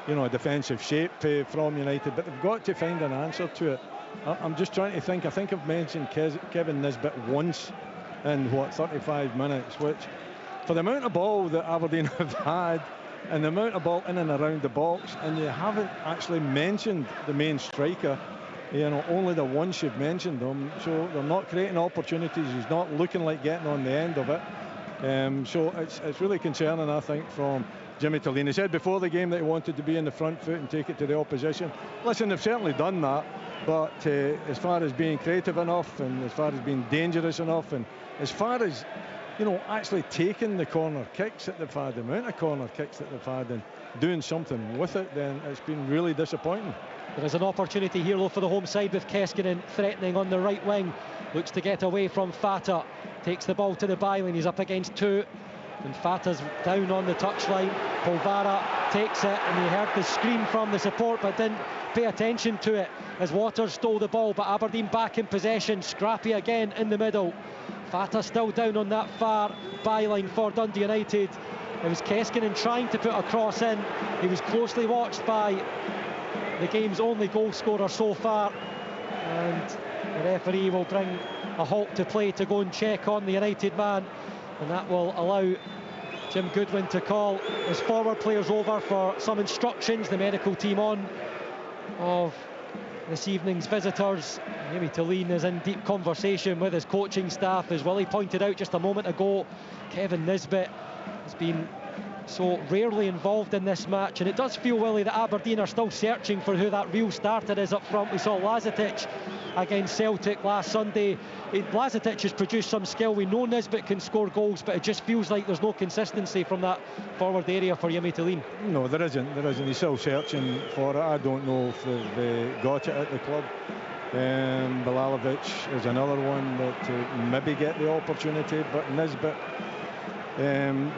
you know, a defensive shape from United, but they've got to find an answer to it. I'm just trying to think. I think I've mentioned Kevin Nisbet once in 35 minutes, which for the amount of ball that Aberdeen have had and the amount of ball in and around the box, and you haven't actually mentioned the main striker. You know, only the once you've mentioned them, so they're not creating opportunities. He's not looking like getting on the end of it. So it's really concerning, I think, from Jimmy Tillene. He said before the game that he wanted to be in the front foot and take it to the opposition. Listen, they've certainly done that, but as far as being creative enough, and as far as being dangerous enough, and as far as, you know, actually taking the corner kicks that they've had, the amount of corner kicks that they've had, and doing something with it, then it's been really disappointing. There is an opportunity here though for the home side, with Keskinen threatening on the right wing. Looks to get away from Fatah. Takes the ball to the byline. He's up against two, and Fatah's down on the touchline. Polvara takes it, and he heard the scream from the support but didn't pay attention to it as Waters stole the ball. But Aberdeen back in possession. Scrappy again in the middle. Fatah still down on that far byline for Dundee United. It was Keskinen trying to put a cross in. He was closely watched by the game's only goal scorer so far, and the referee will bring a halt to play to go and check on the United man, and that will allow Jim Goodwin to call his forward players over for some instructions. The medical team on of this evening's visitors. Jimmy Tillene is in deep conversation with his coaching staff. As Willie pointed out just a moment ago, Kevin Nisbet has been so rarely involved in this match, and it does feel, Willie, that Aberdeen are still searching for who that real starter is up front. We saw Lazetic against Celtic last Sunday. Lazetic has produced some skill. We know Nisbet can score goals, but it just feels like there's no consistency from that forward area for Jimmy Tillene. No, there isn't. He's still searching for it. I don't know if they've got it at the club. Bilalovic is another one that maybe get the opportunity, but Nisbet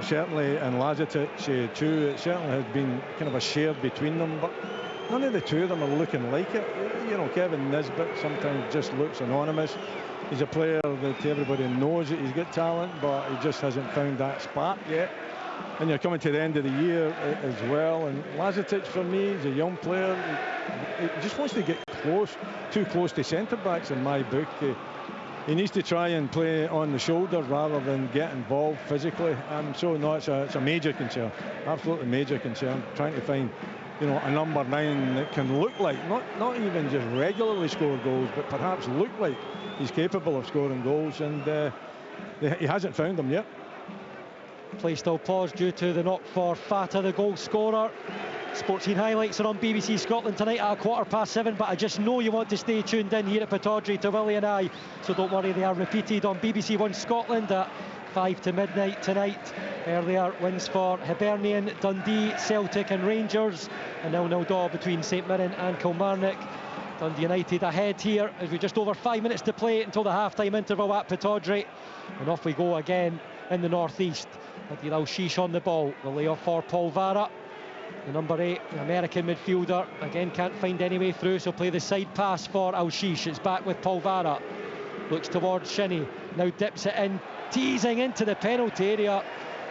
certainly, and Lazetic too, it certainly has been kind of a share between them, but none of the two of them are looking like it. You know, Kevin Nisbet sometimes just looks anonymous. He's a player that everybody knows that he's got talent, but he just hasn't found that spark yet. And you're coming to the end of the year as well, and Lazetic for me, he's a young player. He just wants to get too close to centre-backs in my book. He needs to try and play on the shoulder rather than get involved physically. So no, it's a major concern, absolutely major concern. Trying to find, you know, a number 9 that can look like, not even just regularly score goals, but perhaps look like he's capable of scoring goals, and he hasn't found them yet. Play still paused due to the knock for Fatah, the goal scorer. Sports Scene highlights are on BBC Scotland tonight at 7:15, but I just know you want to stay tuned in here at Pittodrie to Willie and I, so don't worry, they are repeated on BBC One Scotland at 5 to midnight tonight. Earlier wins for Hibernian, Dundee, Celtic and Rangers. A 0-0 draw between St Mirren and Kilmarnock. Dundee United ahead here as we just over 5 minutes to play until the half-time interval at Pittodrie. And off we go again in the northeast. Adil Al-Shish on the ball. The layoff for Paul Vara. The number 8, the American midfielder, again can't find any way through, so play the side pass for Al-Shish. It's back with Paul Vara. Looks towards Shinnie. Now dips it in, teasing into the penalty area.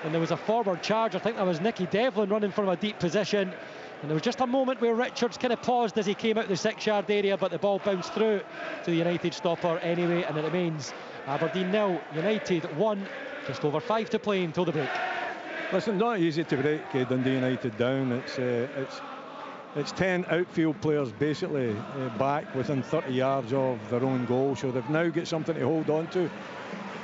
And there was a forward charge. I think that was Nicky Devlin running from a deep position. And there was just a moment where Richards kind of paused as he came out the 6-yard area, but the ball bounced through to the United stopper anyway, and it remains Aberdeen 0, United 1. Just over 5 to play until the break. Listen, not easy to break Dundee United down. It's 10 outfield players basically back within 30 yards of their own goal, so they've now got something to hold on to.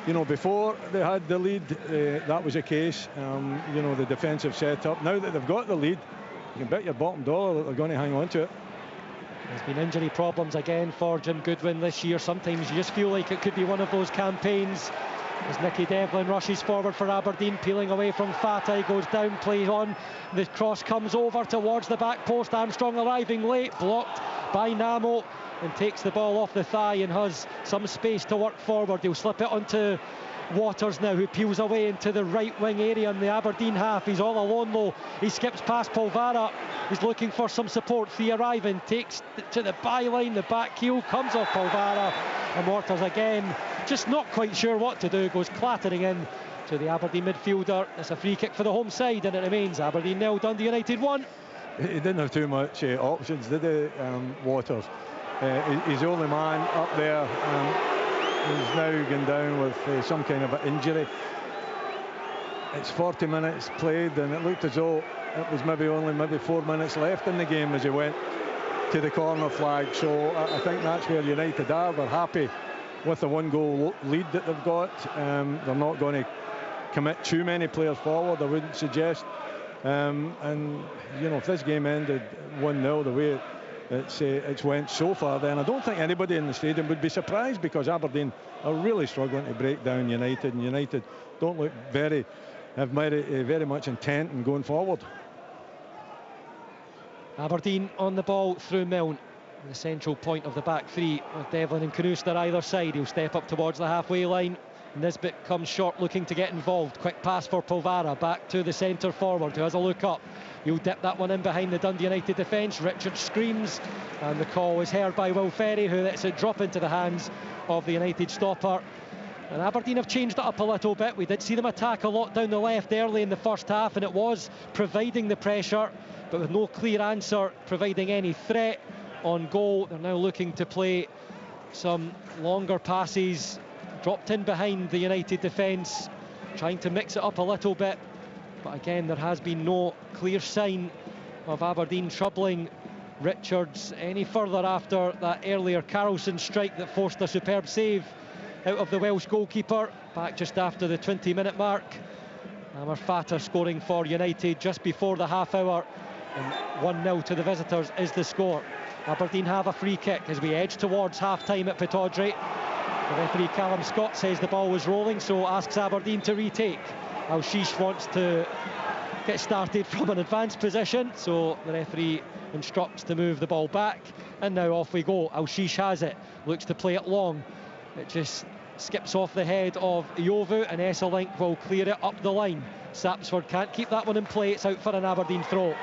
You know, before they had the lead, that was the case. You know, the defensive setup. Now that they've got the lead, you can bet your bottom dollar that they're going to hang on to it. There's been injury problems again for Jim Goodwin this year. Sometimes you just feel like it could be one of those campaigns. As Nicky Devlin rushes forward for Aberdeen, peeling away from Fata, he goes down, play on. The cross comes over towards the back post. Armstrong arriving late, blocked by Namo, and takes the ball off the thigh and has some space to work forward. He'll slip it onto Waters now, who peels away into the right wing area in the Aberdeen half. He's all alone though. He skips past Paul Vara. He's looking for some support. Thea Ivan takes to the byline. The back heel comes off Paul Vara, and Waters again just not quite sure what to do. Goes clattering in to the Aberdeen midfielder. It's a free kick for the home side, and it remains Aberdeen 0, Dundee United 1. He didn't have too much options, did he, Waters? He's the only man up there. He's now gone down with some kind of an injury. It's 40 minutes played, and it looked as though it was maybe 4 minutes left in the game as he went to the corner flag. So I think that's where United are. They're happy with the 1-goal lead that they've got. They're not going to commit too many players forward, I wouldn't suggest. And you know, if this game ended 1-0 the way it's went so far, then I don't think anybody in the stadium would be surprised, because Aberdeen are really struggling to break down United, and United don't look very much intent in going forward. Aberdeen on the ball through Milne, the central point of the back three, with Devlin and Knust either side. He'll step up towards the halfway line. Nisbet comes short, looking to get involved. Quick pass for Polvara, back to the centre forward, who has a look up. He'll dip that one in behind the Dundee United defence. Richard screams, and the call is heard by Will Ferry, who lets it drop into the hands of the United stopper. And Aberdeen have changed it up a little bit. We did see them attack a lot down the left early in the first half, and it was providing the pressure, but with no clear answer providing any threat on goal. They're now looking to play some longer passes, dropped in behind the United defence, trying to mix it up a little bit. But again, there has been no clear sign of Aberdeen troubling Richards any further after that earlier Carlson strike that forced a superb save out of the Welsh goalkeeper back just after the 20-minute mark. Amar Fata scoring for United just before the half hour, and 1-0 to the visitors is the score. Aberdeen have a free kick as we edge towards half-time at Pittodrie. The referee Callum Scott says the ball was rolling, so asks Aberdeen to retake. Al-Shish wants to get started from an advanced position, so the referee instructs to move the ball back, and now off we go. Al-Shish has it, looks to play it long. It just skips off the head of Iovu, and Esselink will clear it up the line. Sapsford can't keep that one in play. It's out for an Aberdeen throw.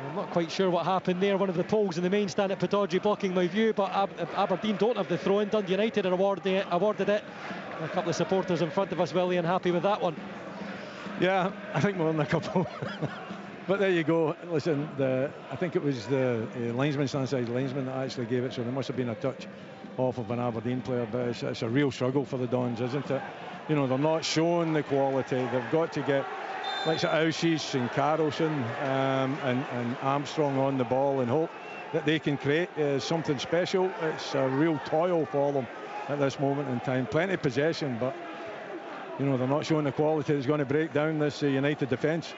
I'm not quite sure what happened there. One of the poles in the main stand at Pittodrie blocking my view, but Aberdeen don't have the throw in. Dundee United are awarded it. A couple of supporters in front of us, Willie, unhappy with that one. Yeah, I think more than a couple. But there you go. Listen, I think it was the linesman, standside linesman, that actually gave it, so there must have been a touch off of an Aberdeen player. But it's a real struggle for the Dons, isn't it? You know, they're not showing the quality. They've got to get like Auschis and Carlson and Armstrong on the ball and hope that they can create something special. It's a real toil for them at this moment in time. Plenty of possession, but you know, they're not showing the quality that's going to break down this United defence.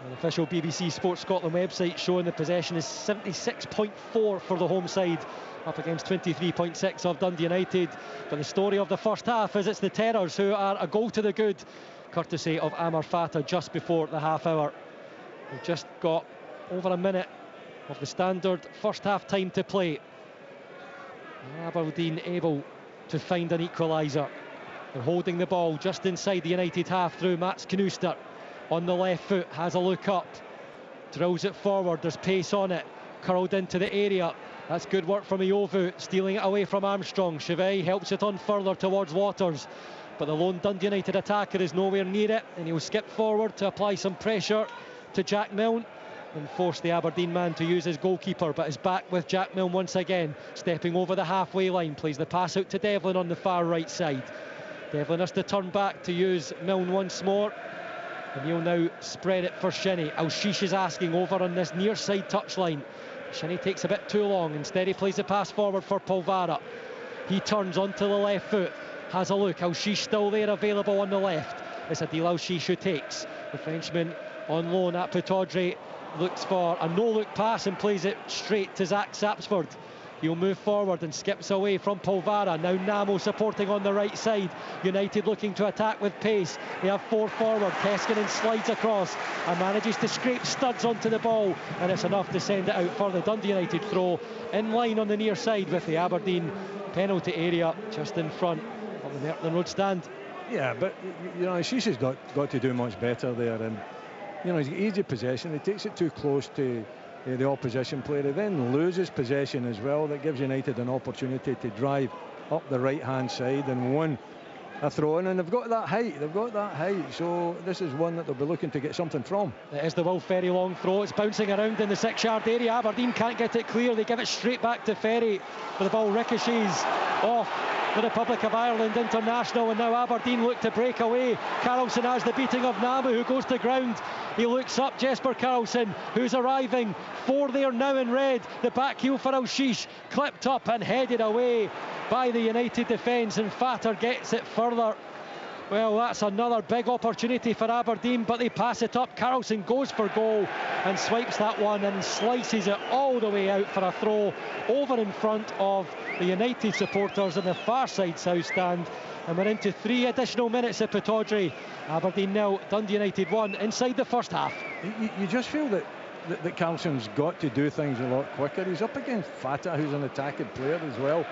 The official BBC Sports Scotland website showing the possession is 76.4 for the home side, up against 23.6 of Dundee United. But the story of the first half is it's the Terrors who are a goal to the good, courtesy of Amar Fata just before the half hour. We've just got over a minute of the standard first half time to play. Aberdeen able to find an equaliser. They're holding the ball just inside the United half through Mats Knuster. On the left foot, has a look up, drills it forward, there's pace on it, curled into the area. That's good work from Iovu, stealing it away from Armstrong. Chevy helps it on further towards Waters, but the lone Dundee United attacker is nowhere near it, and he'll skip forward to apply some pressure to Jack Milne and force the Aberdeen man to use his goalkeeper, but is back with Jack Milne once again, stepping over the halfway line, plays the pass out to Devlin on the far right side. Devlin has to turn back to use Milne once more, and he'll now spread it for Shinnie. Al-Shish is asking over on this near side touchline. Shinnie takes a bit too long. Instead he plays the pass forward for Polvara. He turns onto the left foot, has a look. Al-Shish still there, available on the left. It's Adil Al-Shish who takes. The Frenchman on loan at Pataudry looks for a no-look pass and plays it straight to Zach Sapsford. He'll move forward and skips away from Polvara. Now Namo supporting on the right side. United looking to attack with pace. They have four forward. Keskinen slides across and manages to scrape studs onto the ball, and it's enough to send it out for the Dundee United throw, in line on the near side with the Aberdeen penalty area just in front of the Merton Road stand. Yeah, but you know, Sheesh has got to do much better there, and you know, he's got easy possession. He takes it too close to the opposition player. He then loses possession as well. That gives United an opportunity to drive up the right hand side and win a throw in, and they've got that height, so this is one that they'll be looking to get something from. It is the Will Ferry long throw. It's bouncing around in the 6-yard area. Aberdeen can't get it clear. They give it straight back to Ferry, but the ball ricochets off the Republic of Ireland international, and now Aberdeen look to break away. Carlson has the beating of Namu, who goes to ground. He looks up, Jesper Carlson, who's arriving. 4 there now in red. The back heel for Al-Shish, clipped up and headed away by the United defence, and Fatter gets it further. Well, that's another big opportunity for Aberdeen, but they pass it up. Carlson goes for goal and swipes that one and slices it all the way out for a throw over in front of the United supporters in the far side south stand. And we're into 3 additional minutes at Pataudry. Aberdeen 0, Dundee United 1 inside the first half. You just feel that Carlson's got to do things a lot quicker. He's up against Fata, who's an attacking player as well,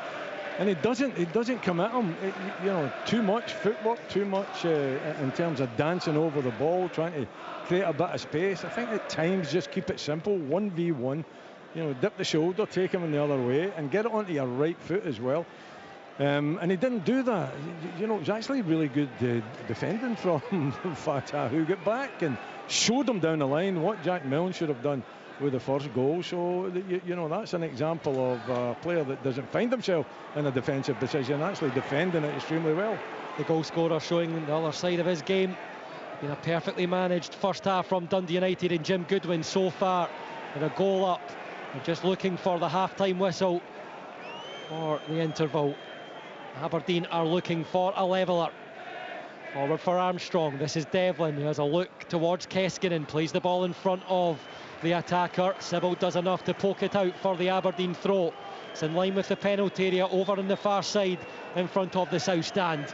and he doesn't come at him. You know, too much footwork, too much in terms of dancing over the ball, trying to create a bit of space. I think at times just keep it simple, 1v1. You know, dip the shoulder, take him in the other way, and get it onto your right foot as well. And he didn't do that. You know, it was actually really good defending from Fatah, who got back and showed him down the line what Jack Milne should have done with the first goal. So, you know, that's an example of a player that doesn't find himself in a defensive position, actually defending it extremely well. The goal scorer showing the other side of his game. Been a perfectly managed first half from Dundee United, and Jim Goodwin so far with a goal up. They're just looking for the half-time whistle for the interval. Aberdeen are looking for a leveller. Forward for Armstrong. This is Devlin, who has a look towards Keskinen, plays the ball in front of the attacker. Sybil does enough to poke it out for the Aberdeen throw. It's in line with the penalty area over on the far side in front of the south stand.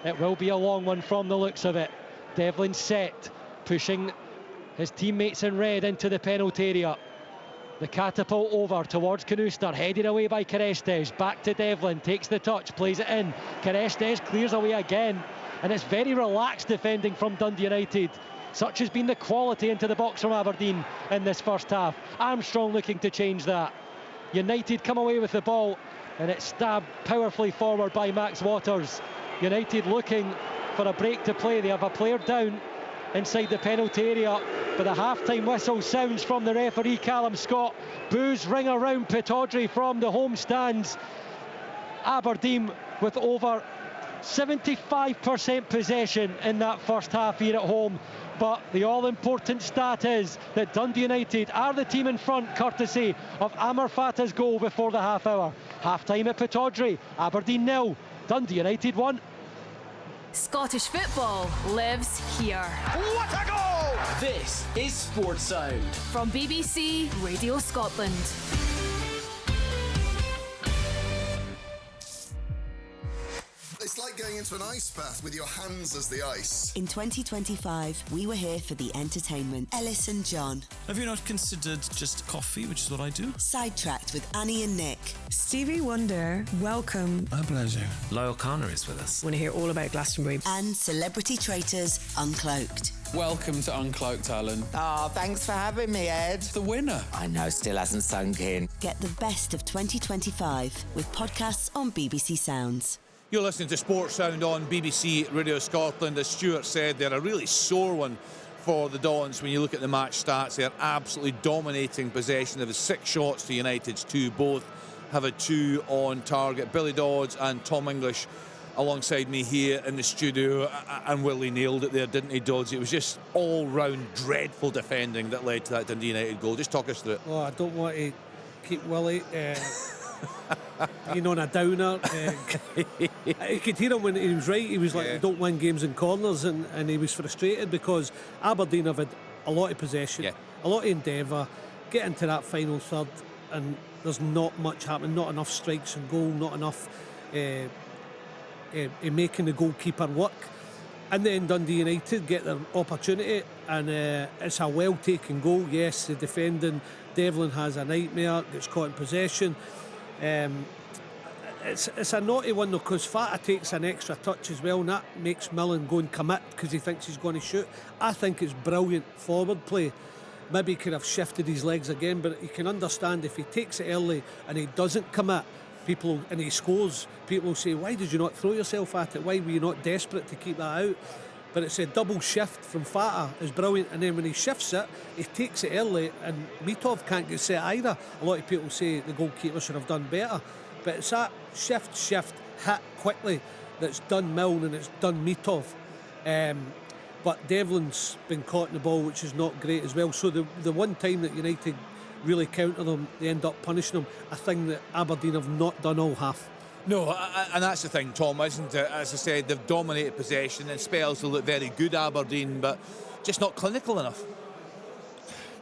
It will be a long one from the looks of it. Devlin set, pushing his teammates in red into the penalty area. The catapult over towards Knuster, headed away by Carestes. Back to Devlin, takes the touch, plays it in. Carestes clears away again, and it's very relaxed defending from Dundee United. Such has been the quality into the box from Aberdeen in this first half. Armstrong looking to change that. United come away with the ball, and it's stabbed powerfully forward by Max Waters. United looking for a break to play. They have a player down inside the penalty area, but the half-time whistle sounds from the referee, Callum Scott. Boos ring around Pataudry from the home stands. Aberdeen with over 75% possession in that first half here at home, but the all-important stat is that Dundee United are the team in front, courtesy of Amar Fata's goal before the half hour. Half-time at Pataudry, Aberdeen 0, Dundee United 1. Scottish football lives here. What a goal This is Sports Sound from BBC Radio Scotland. It's like going into an ice bath with your hands as the ice. In 2025, we were here for the entertainment. Ellis and John. Have you not considered just coffee, which is what I do? Sidetracked with Annie and Nick. Stevie Wonder, welcome. My pleasure. Lyle Connor is with us. Want to hear all about Glastonbury. And Celebrity Traitors Uncloaked. Welcome to Uncloaked, Alan. Thanks for having me, Ed. The winner. I know, still hasn't sunk in. Get the best of 2025 with podcasts on BBC Sounds. You're listening to Sports Sound on BBC Radio Scotland. As Stuart said, they're a really sore one for the Dons. When you look at the match stats, they're absolutely dominating possession. There was 6 shots to United's 2. Both have had 2 on target. Billy Dodds and Tom English alongside me here in the studio, and Willie nailed it there, didn't he, Dodds? It was just all-round dreadful defending that led to that Dundee United goal. Just talk us through it. Oh, I don't want to keep Willie being on a downer. I could hear him when he was right. He was like, we don't win games in corners, and he was frustrated because Aberdeen have had a lot of possession, a lot of endeavour, get into that final third, and there's not much happening, not enough strikes and goal, not enough making the goalkeeper work. And then Dundee United get their opportunity, and it's a well-taken goal. Yes, the defending, Devlin has a nightmare, gets caught in possession. It's a naughty one though, because Fata takes an extra touch as well, and that makes Millen go and commit because he thinks he's going to shoot. I think it's brilliant forward play. Maybe he could have shifted his legs again, but you can understand if he takes it early and he doesn't commit, and he scores, people will say, why did you not throw yourself at it? Why were you not desperate to keep that out? But it's a double shift from Fata is brilliant, and then when he shifts it, he takes it early, and Mitov can't get set either. A lot of people say the goalkeeper should have done better, but it's that shift, hit quickly that's done Milne and it's done Mitov. But Devlin's been caught in the ball, which is not great as well. So the one time that United really counter them, they end up punishing them, a thing that Aberdeen have not done all half. No, and that's the thing, Tom, isn't it? As I said, they've dominated possession, and spells will look very good, Aberdeen, but just not clinical enough.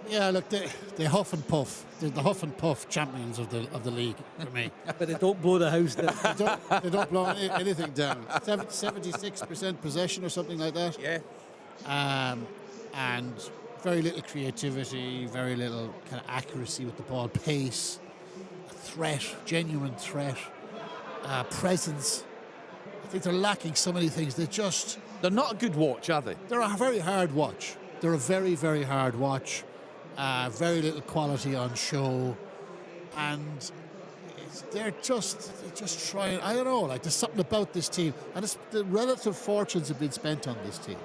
Yeah, look, they huff and puff. They're the huff and puff champions of the league for me. But they don't blow the house down. they don't blow anything down. 76% possession or something like that. Yeah. And very little creativity, very little kind of accuracy with the ball, pace, threat, genuine threat. Presence. I think they're lacking so many things. They're not a good watch, are they? They're a very hard watch. They're a very, very hard watch. Very little quality on show, and they're just trying. I don't know. Like, there's something about this team, and it's the relative fortunes have been spent on this team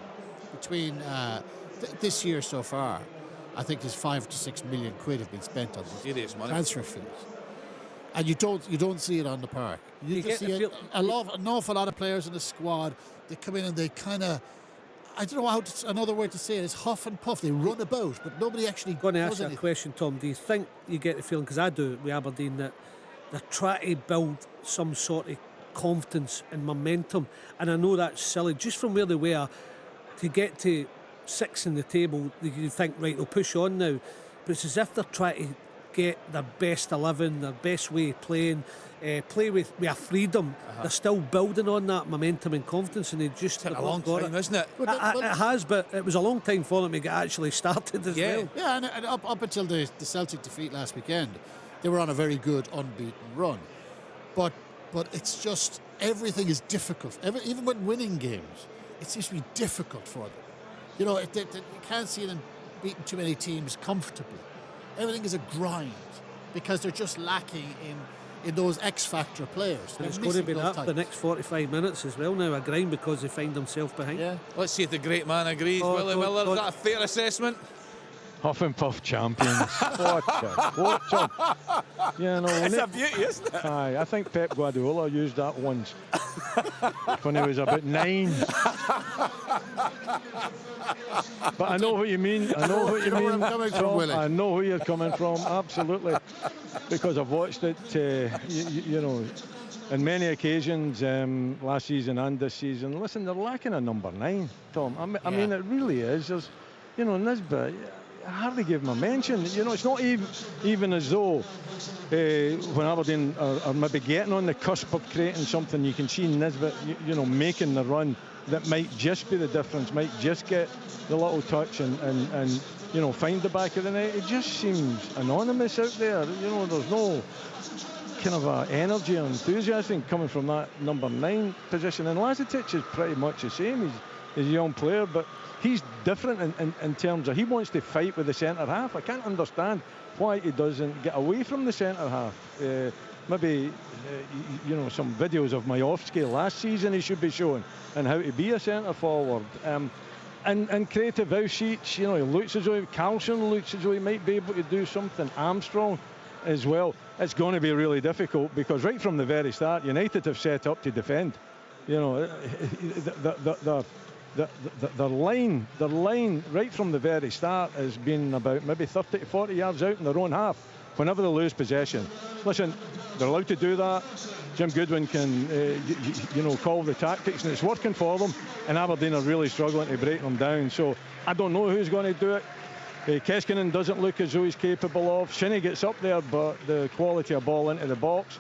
between this year so far. I think there's 5 to 6 million quid have been spent on this transfer fees. And you don't see it on the park. You just see an awful lot of players in the squad. They come in and they kind of, I don't know another word to say it is huff and puff. They run about, but nobody actually. I'm going to ask you a question, Tom. Do you think you get the feeling, because I do with Aberdeen, that they're trying to build some sort of confidence and momentum? And I know that's silly, just from where they were to get to 6 in the table. You think, right, they'll push on now, but it's as if they're trying to get their best 11, their best way of playing, play with a freedom. They're still building on that momentum and confidence, and they just took a long time, isn't it? It has, but it was a long time for them to get actually started as well. Yeah, and up until the Celtic defeat last weekend, they were on a very good unbeaten run. But it's just, everything is difficult. Even when winning games, it seems to be difficult for them. You know, you can't see them beating too many teams comfortably. Everything is a grind because they're just lacking in those X-factor players. And it's going to be that for the next 45 minutes as well now, a grind, because they find themselves behind. Yeah. Let's see if the great man agrees. Willie Miller, is that a fair assessment? Huff and puff champions. Watch them. Yeah, no, it's a beauty, isn't it? Aye, I think Pep Guardiola used that once when he was about 9. But I know what you mean. I know what you mean. Where I'm coming from, Willie. I know where you're coming from. Absolutely, because I've watched it. You know, on many occasions last season and this season. Listen, they're lacking a number 9, Tom. I mean, it really is. you know, Nisbet, I hardly give him a mention. You know, it's not even as though when Aberdeen are maybe getting on the cusp of creating something, you can see Nisbet, you know, making the run that might just be the difference, might just get the little touch and you know, find the back of the net. It just seems anonymous out there. You know, there's no kind of energy or enthusiasm coming from that number 9 position. And Lazetic is pretty much the same. He's a young player, but he's different in terms of he wants to fight with the centre half. I can't understand why he doesn't get away from the centre half. Maybe you know, some videos of Majowski last season he should be showing, and how to be a centre forward. And creative outreach, you know, he looks as though Carlson looks as though he might be able to do something. Armstrong as well. It's going to be really difficult because right from the very start, United have set up to defend. You know, their line right from the very start has been about maybe 30 to 40 yards out in their own half whenever they lose possession. Listen, they're allowed to do that. Jim Goodwin can, you know, call the tactics, and it's working for them. And Aberdeen are really struggling to break them down. So I don't know who's going to do it. Keskinen doesn't look as though he's capable of. Shinnie gets up there, but the quality of ball into the box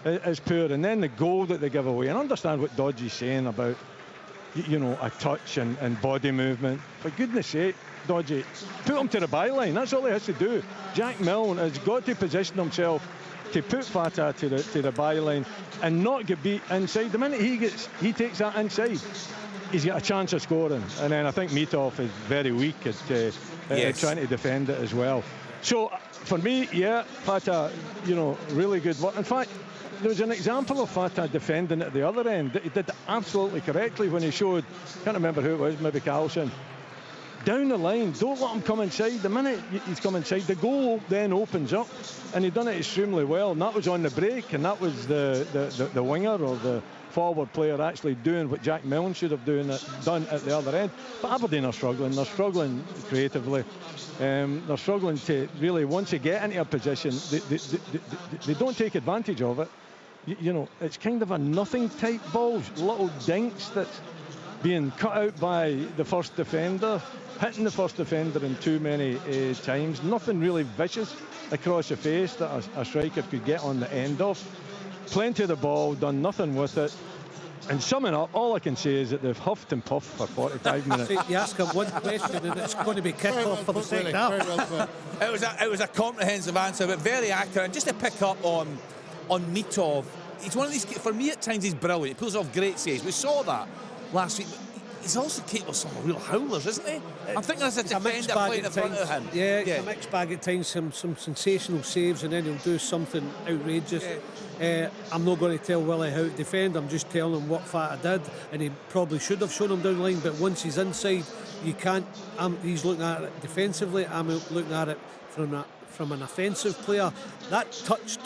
is poor. And then the goal that they give away. And I understand what Dodgy's saying about, you know, a touch and body movement. For goodness sake, Dodgy, put him to the byline. That's all he has to do. Jack Milne has got to position himself to put Fatah to the byline and not get beat inside. The minute he takes that inside, he's got a chance of scoring. And then I think Mitov is very weak at trying to defend it as well. So for me, yeah, Fatah, you know, really good work. In fact, there was an example of Fatah defending at the other end. He did it absolutely correctly when he showed, can't remember who it was, maybe Carlson, down the line. Don't let him come inside. The minute he's come inside, the goal then opens up, and he done it extremely well. And that was on the break, and that was the winger or the forward player actually doing what Jack Milne should have done at the other end. But Aberdeen are struggling. They're struggling creatively. They're struggling to really, once they get into a position, they don't take advantage of it. You know, it's kind of a nothing type balls, little dinks that's being cut out by the first defender, hitting the first defender in too many times. Nothing really vicious across the face that a striker could get on the end of. Plenty of the ball, done nothing with it. And summing up, all I can say is that they've huffed and puffed for 45 minutes. You ask him one question and it's going to be kick-off for the second half. It was a comprehensive answer, but very accurate. And just to pick up on Mitov, he's one of these, for me at times he's brilliant. He pulls off great saves. We saw that last week. He's also capable of some real howlers, isn't he? I'm thinking as a defender playing in front of him. Yeah, it's a mixed bag at times, some sensational saves, and then he'll do something outrageous. I'm not going to tell Willie how to defend. I'm just telling him what Fatah did, and he probably should have shown him down the line, but once he's inside, you can't. He's looking at it defensively, I'm looking at it from an offensive player. That touch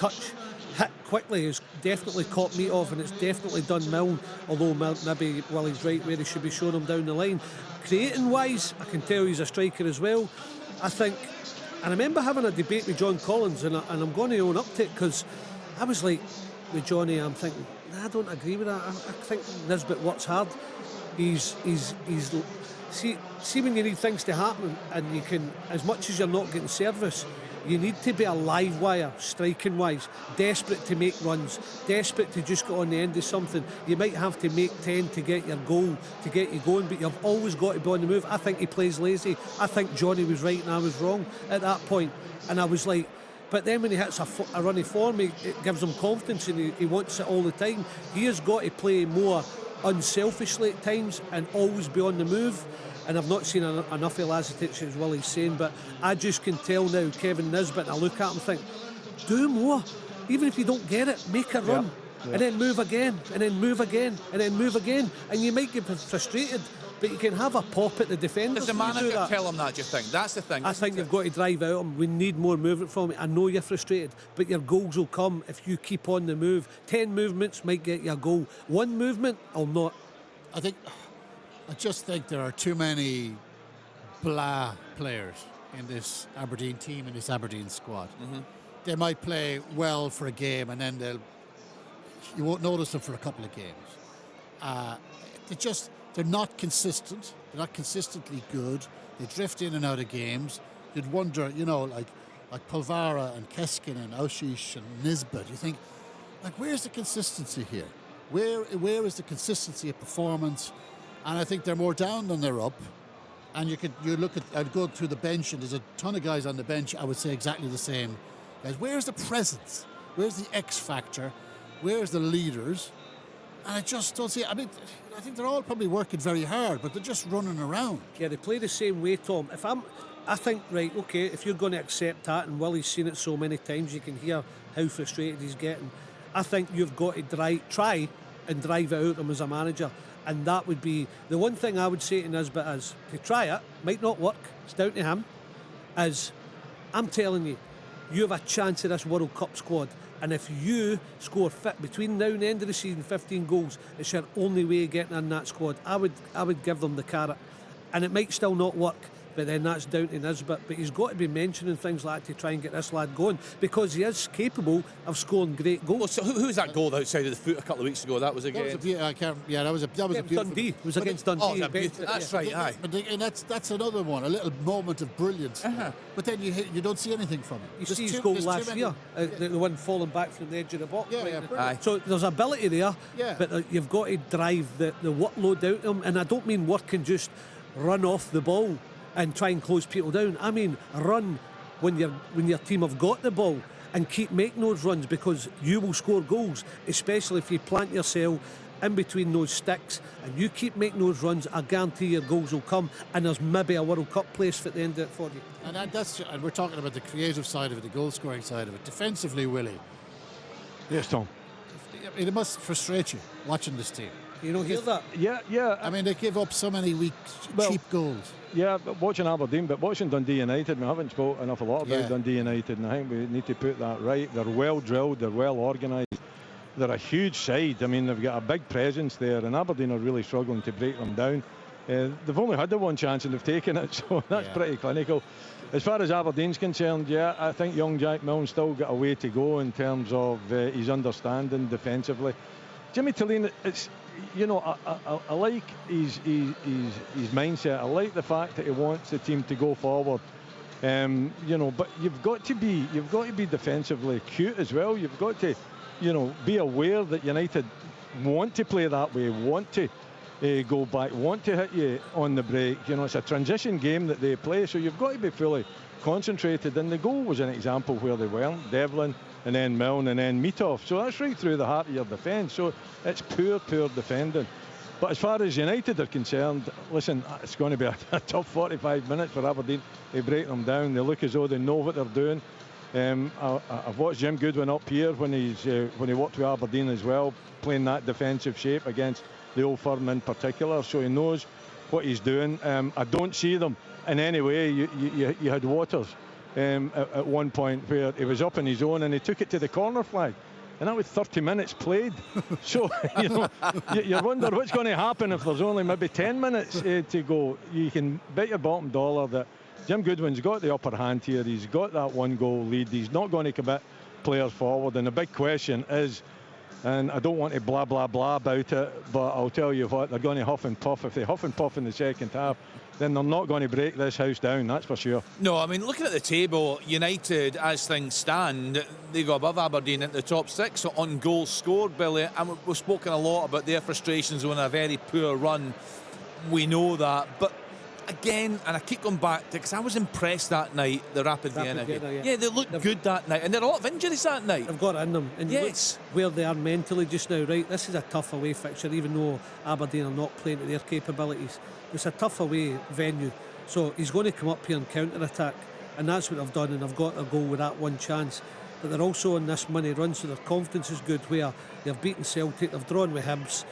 hit quickly has definitely caught Mitov, and it's definitely done Milne, although maybe Willie's right where he should be showing him down the line. Creating wise, I can tell he's a striker as well. I think, I remember having a debate with John Collins, and I'm going to own up to it, because I was like, with Johnny, I'm thinking, I don't agree with that. I think Nisbet works hard. He's see when you need things to happen, and you can, as much as you're not getting service, you need to be a live wire, striking wise, desperate to make runs, desperate to just get on the end of something. You might have to make 10 to get your goal, to get you going, but you've always got to be on the move. I think he plays lazy. I think Johnny was right and I was wrong at that point. And I was like, but then when he hits a running form, it gives him confidence, and he wants it all the time. He has got to play more unselfishly at times and always be on the move. And I've not seen enough of Lazetic, as Willie's saying, but I just can tell now, Kevin Nisbet, I look at him and think, do more. Even if you don't get it, make a run. And then move again, and then move again, and then move again. And you might get frustrated, but you can have a pop at the defenders. Does the manager tell him that, do you think? That's the thing. I think you've got to drive out him. We need more movement from you. I know you're frustrated, but your goals will come if you keep on the move. 10 movements might get you a goal. One movement, I'll not. I just think there are too many blah players in this Aberdeen team, in this Aberdeen squad. Mm-hmm. They might play well for a game, and then you won't notice them for a couple of games. they're not consistent. They're not consistently good. They drift in and out of games. You'd wonder, you know, like Polvara and Keskin and Aushish and Nisbet. You think, like, where's the consistency here? Where is the consistency of performance? And I think they're more down than they're up. And I'd go through the bench, and there's a ton of guys on the bench. I would say exactly the same. Guys, where's the presence? Where's the X factor? Where's the leaders? And I just don't see. I mean, I think they're all probably working very hard, but they're just running around. Yeah, they play the same way, Tom. I think, right, okay, if you're going to accept that, and Willie's seen it so many times, you can hear how frustrated he's getting. I think you've got to try and drive it out of him as a manager. And that would be the one thing I would say to Nisbet is to try it, might not work, it's down to him, is I'm telling you, you have a chance of this World Cup squad. And if you score fit between now and the end of the season 15 goals, it's your only way of getting in that squad. I would give them the carrot. And it might still not work, but then that's down to Nisbet. But he's got to be mentioning things like that to try and get this lad going, because he is capable of scoring great goals. So who was that goal outside of the foot a couple of weeks ago? That was against that was a beautiful Dundee. It was against Dundee. That's right, aye. And that's another one, a little moment of brilliance. But then you don't see anything from it. You see his goal last year, the one falling back from the edge of the box. So there's ability there, but you've got to drive the workload out of him. And I don't mean working just run off the ball and try and close people down. I mean, run when your team have got the ball and keep making those runs, because you will score goals, especially if you plant yourself in between those sticks and you keep making those runs. I guarantee your goals will come, and there's maybe a World Cup place at the end of it for you. And we're talking about the creative side of it, the goal-scoring side of it. Defensively, Willie. Yes, Tom. It must frustrate you watching this team. You don't hear that? Yeah. I mean, they give up so many weak, cheap goals. Yeah, but watching Aberdeen, but watching Dundee United, we haven't spoken an awful lot about Dundee United, and I think we need to put that right. They're well drilled, they're well organised, they're a huge side. I mean, they've got a big presence there, and Aberdeen are really struggling to break them down. They've only had the one chance and they've taken it, so that's pretty clinical. As far as Aberdeen's concerned, I think young Jack Milne's still got a way to go in terms of his understanding defensively. Jimmy Tillene, it's, you know, I like his mindset. I like the fact that he wants the team to go forward. You know, but you've got to be defensively acute as well. You've got to, you know, be aware that United want to play that way, want to go back, want to hit you on the break. You know, it's a transition game that they play, so you've got to be fully concentrated. And the goal was an example where they weren't. Devlin, and then Milne, and then Mitov. So that's right through the heart of your defence. So it's poor defending. But as far as United are concerned, listen, it's going to be a tough 45 minutes for Aberdeen to break them down. They look as though they know what they're doing. I've watched Jim Goodwin up here when he worked with Aberdeen as well, playing that defensive shape against the Old Firm in particular. So he knows what he's doing. I don't see them in any way. You had Waters at one point where he was up on his own and he took it to the corner flag, and that was 30 minutes played. So you know, you wonder what's going to happen if there's only maybe 10 minutes to go. You can bet your bottom dollar that Jim Goodwin's got the upper hand here. He's got that one goal lead. He's not going to commit players forward, and the big question is, and I don't want to blah blah blah about it, but I'll tell you what, they're going to huff and puff. If they huff and puff in the second half, then they're not going to break this house down, that's for sure. No, I mean, looking at the table, United, as things stand, they go above Aberdeen into the top six. So on goals scored, Billy, and we've spoken a lot about their frustrations on a very poor run. We know that, but again, and I keep going back to, because I was impressed that night, the Rapid Vienna. Yeah, they looked good that night, and there are a lot of injuries that night. They've got it in them, and yes, where they are mentally just now. Right, this is a tough away fixture, even though Aberdeen are not playing to their capabilities. It's a tough away venue, so he's going to come up here and counter-attack, and that's what they've done, and they've got a goal with that one chance. But they're also on this money run, so their confidence is good, where they've beaten Celtic, they've drawn with Hibs,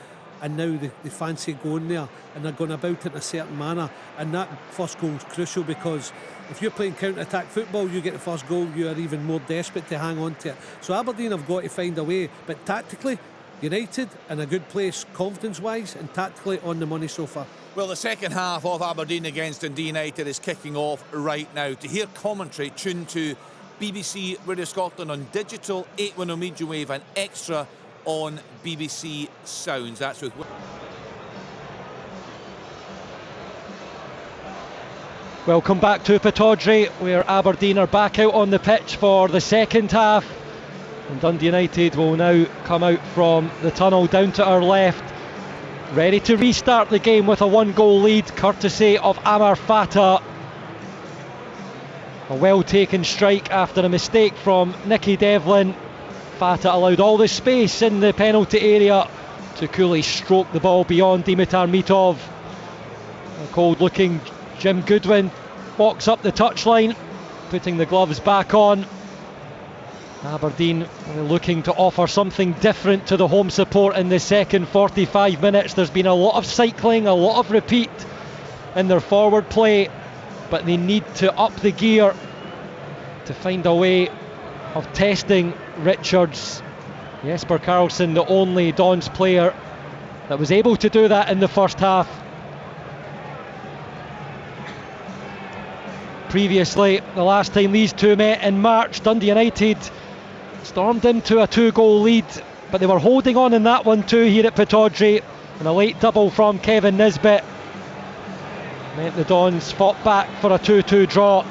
and now they fancy going there, and they're going about it in a certain manner. And that first goal is crucial, because if you're playing counter-attack football, you get the first goal, you are even more desperate to hang on to it. So Aberdeen have got to find a way, but tactically, United in a good place, confidence-wise, and tactically on the money so far. Well, the second half of Aberdeen against Dundee United is kicking off right now. To hear commentary, tune to BBC Radio Scotland on digital, 810 medium wave, and extra on BBC Sounds. That's with... Welcome back to Pittodrie, where Aberdeen are back out on the pitch for the second half. And Dundee United will now come out from the tunnel down to our left, ready to restart the game with a 1-goal lead, courtesy of Amar Fatah. A well-taken strike after a mistake from Nicky Devlin. Fatah allowed all the space in the penalty area to coolly stroke the ball beyond Dimitar Mitov. A cold-looking Jim Goodwin walks up the touchline, putting the gloves back on. Aberdeen looking to offer something different to the home support in the second 45 minutes. There's been a lot of cycling, a lot of repeat in their forward play, but they need to up the gear to find a way of testing Richards. Jesper Karlsson, the only Dons player that was able to do that in the first half. Previously, the last time these two met in March, Dundee United stormed into a 2-goal lead, but they were holding on in that one too here at Pittodrie, and a late double from Kevin Nisbet meant the Dons fought back for a 2-2 draw.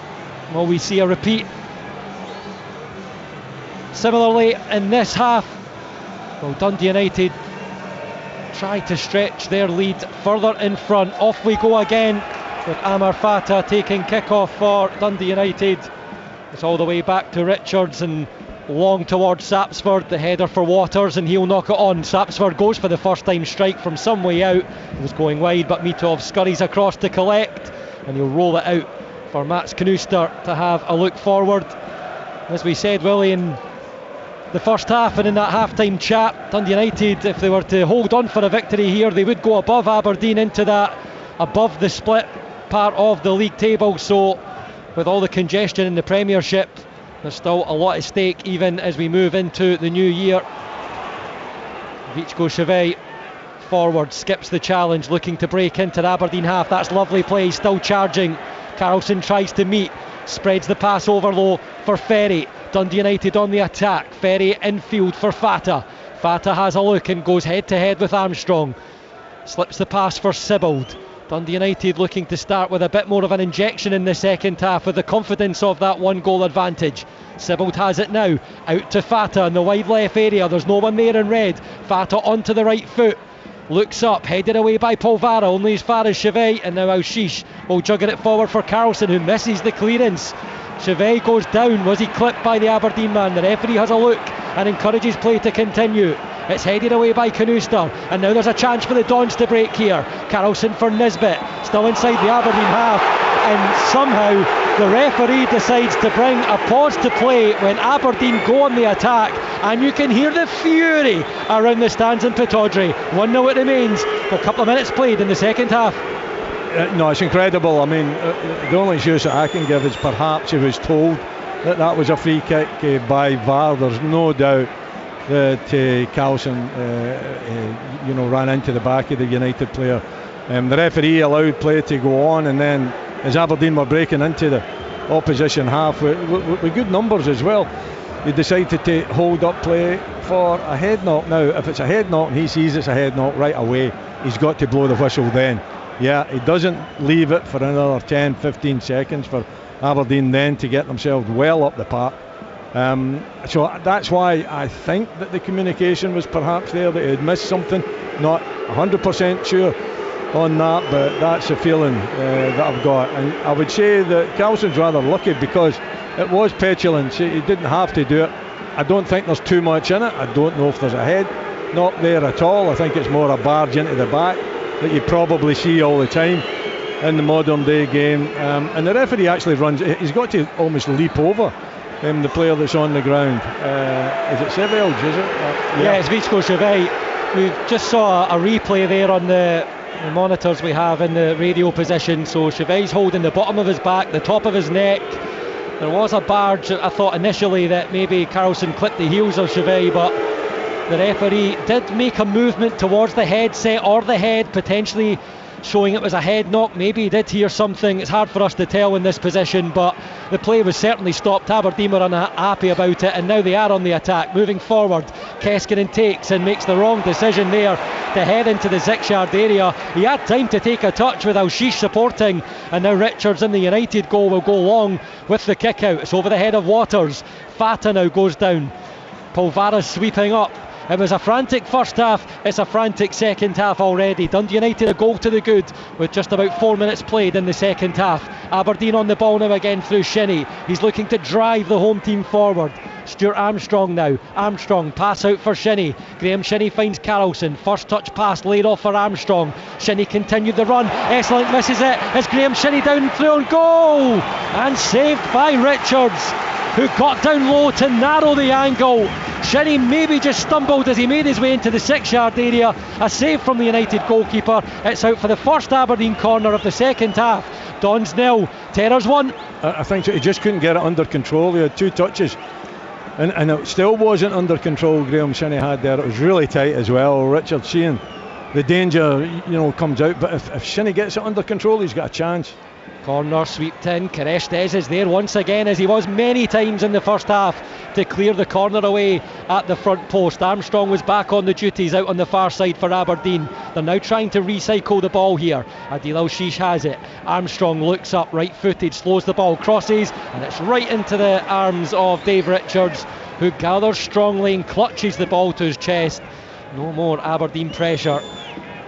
Will we see a repeat? Similarly, in this half, well, Dundee United try to stretch their lead further in front. Off we go again, with Amar Fatah taking kick-off for Dundee United. It's all the way back to Richards and long towards Sapsford, the header for Waters, and he'll knock it on. Sapsford goes for the first time strike from some way out. It was going wide, but Mitov scurries across to collect, and he'll roll it out for Mats Knuster to have a look forward. As we said, Willie, in the first half and in that half-time chat, Dundee United, if they were to hold on for a victory here, they would go above Aberdeen into that above the split part of the league table. So with all the congestion in the Premiership, there's still a lot at stake even as we move into the new year. Vichko Chevet forward, skips the challenge, looking to break into the Aberdeen half. That's lovely play, still charging. Karlsson tries to meet, spreads the pass over low for Ferry. Dundee United on the attack. Ferry infield for Fatah. Fatah has a look and goes head to head with Armstrong. Slips the pass for Sibbald. Dundee United looking to start with a bit more of an injection in the second half with the confidence of that 1-goal advantage. Sibbald has it now, out to Fatah in the wide left area. There's no one there in red. Fatah onto the right foot, looks up, headed away by Polvara, only as far as Chevet, and now Alshish will juggle it forward for Karlsson, who misses the clearance. Chevet goes down. Was he clipped by the Aberdeen man? The referee has a look and encourages play to continue. It's headed away by Knuster, and now there's a chance for the Dons to break here. Karlsson for Nisbet, still inside the Aberdeen half, and somehow the referee decides to bring a pause to play when Aberdeen go on the attack, and you can hear the fury around the stands in Pittodrie. 1-0 it remains, a couple of minutes played in the second half. No, it's incredible. I mean, the only excuse that I can give is perhaps he was told that that was a free kick by VAR. There's no doubt that Karlsson ran into the back of the United player. The referee allowed play to go on, and then as Aberdeen were breaking into the opposition half with good numbers as well, he decided to hold up play for a head knock. Now, if it's a head knock and he sees it's a head knock right away, he's got to blow the whistle then. Yeah, he doesn't leave it for another 10-15 seconds for Aberdeen then to get themselves well up the park. So that's why I think that the communication was perhaps there, that he had missed something. Not 100% sure on that, but that's the feeling that I've got. And I would say that Karlsson's rather lucky because it was petulance. He didn't have to do it. I don't think there's too much in it. I don't know if there's a head not there at all. I think it's more a barge into the back that you probably see all the time in the modern day game. And the referee actually runs, he's got to almost leap over the player that's on the ground. Is it Sevelj, is it? Yeah, it's Vichko Chevet. We just saw a replay there on the monitors we have in the radio position. So Chevet's holding the bottom of his back, the top of his neck. There was a barge. I thought initially that maybe Karlsson clipped the heels of Chevet, but the referee did make a movement towards the headset or the head, potentially showing it was a head knock. Maybe he did hear something. It's hard for us to tell in this position, but the play was certainly stopped. Aberdeen were unhappy about it, and now they are on the attack, moving forward. Keskinen takes and makes the wrong decision there to head into the 6-yard area. He had time to take a touch with Al-Shish supporting, and now Richards in the United goal will go long with the kick out. It's over the head of Waters. Fata now goes down. Polvara's sweeping up. It was a frantic first half, it's a frantic second half already. Dundee United a goal to the good with just about 4 minutes played in the second half. Aberdeen on the ball now again through Shinnie. He's looking to drive the home team forward. Stuart Armstrong now. Armstrong pass out for Shinnie. Graham Shinnie finds Carlson. First touch pass laid off for Armstrong. Shinnie continued the run. Esselink misses it. It's Graham Shinnie down through on goal and saved by Richards, who got down low to narrow the angle. Shinnie maybe just stumbled as he made his way into the 6-yard area. A save from the United goalkeeper. It's out for the first Aberdeen corner of the second half. Dons 0, Terrors 1. I think he just couldn't get it under control. He had 2 touches and it still wasn't under control. Graham Shinnie had there. It was really tight as well. Richard seeing the danger, comes out, but if Shinnie gets it under control, he's got a chance. Corner sweeped in. Kerestes is there once again, as he was many times in the first half, to clear the corner away at the front post. Armstrong was back on the duties out on the far side for Aberdeen. They're now trying to recycle the ball here. Adil Al-Shish has it. Armstrong looks up, right footed, slows the ball, crosses, and it's right into the arms of Dave Richards, who gathers strongly and clutches the ball to his chest. No more Aberdeen pressure.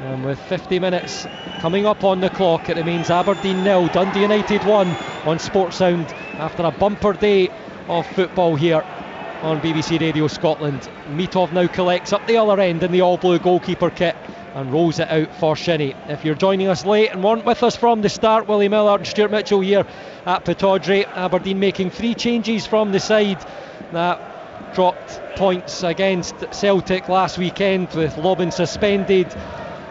And with 50 minutes coming up on the clock, it remains Aberdeen 0, Dundee United 1 on Sports Sound after a bumper day of football here on BBC Radio Scotland. Mitov now collects up the other end in the all-blue goalkeeper kit and rolls it out for Shinnie. If you're joining us late and weren't with us from the start, Willie Miller and Stuart Mitchell here at Pittodrie. Aberdeen making 3 changes from the side that dropped points against Celtic last weekend, with Lobben suspended,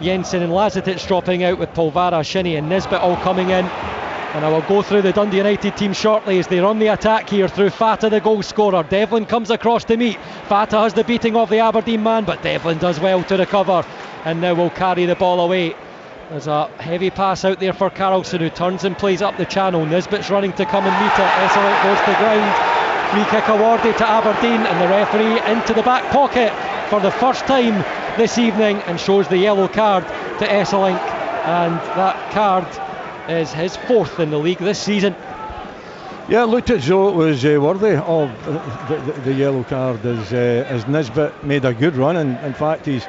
Jensen and Lazetic dropping out, with Polvara, Shinnie and Nisbet all coming in. And I will go through the Dundee United team shortly as they run the attack here through Fata, the goal scorer. Devlin comes across to meet. Fata has the beating of the Aberdeen man, but Devlin does well to recover and now will carry the ball away. There's a heavy pass out there for Carlson, who turns and plays up the channel. Nisbet's running to come and meet it. Esselink goes to ground. Free kick awarded to Aberdeen, and the referee into the back pocket for the first time this evening and shows the yellow card to Esselink, and that card is his 4th in the league this season. Yeah, it looked as though it was worthy of the yellow card, as Nisbet made a good run, and in fact he's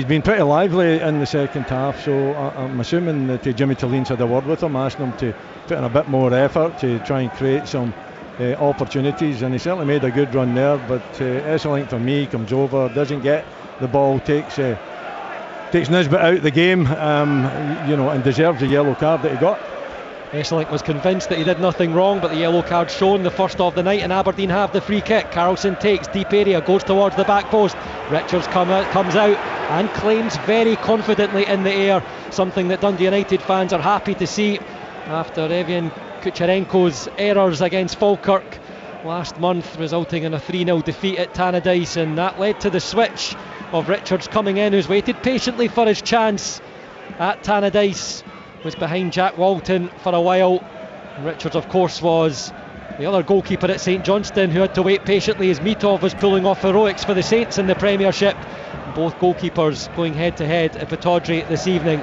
been pretty lively in the second half, so I'm assuming that Jimmy Tilleen's had a word with him, asking him to put in a bit more effort to try and create some opportunities, and he certainly made a good run there. But Esselink, for me, comes over, doesn't get the ball, takes Nisbet out of the game, and deserves the yellow card that he got. Esselink was convinced that he did nothing wrong, but the yellow card shown, the first of the night, and Aberdeen have the free kick. Carlson takes deep area, goes towards the back post. Richards comes out and claims very confidently in the air, something that Dundee United fans are happy to see after Evian Kucherenko's errors against Falkirk last month, resulting in a 3-0 defeat at Tannadice, and that led to the switch of Richards coming in, who's waited patiently for his chance at Tannadice, was behind Jack Walton for a while. Richards, of course, was the other goalkeeper at St Johnstone who had to wait patiently as Mitov was pulling off heroics for the Saints in the Premiership. Both goalkeepers going head to head at Pittodrie this evening.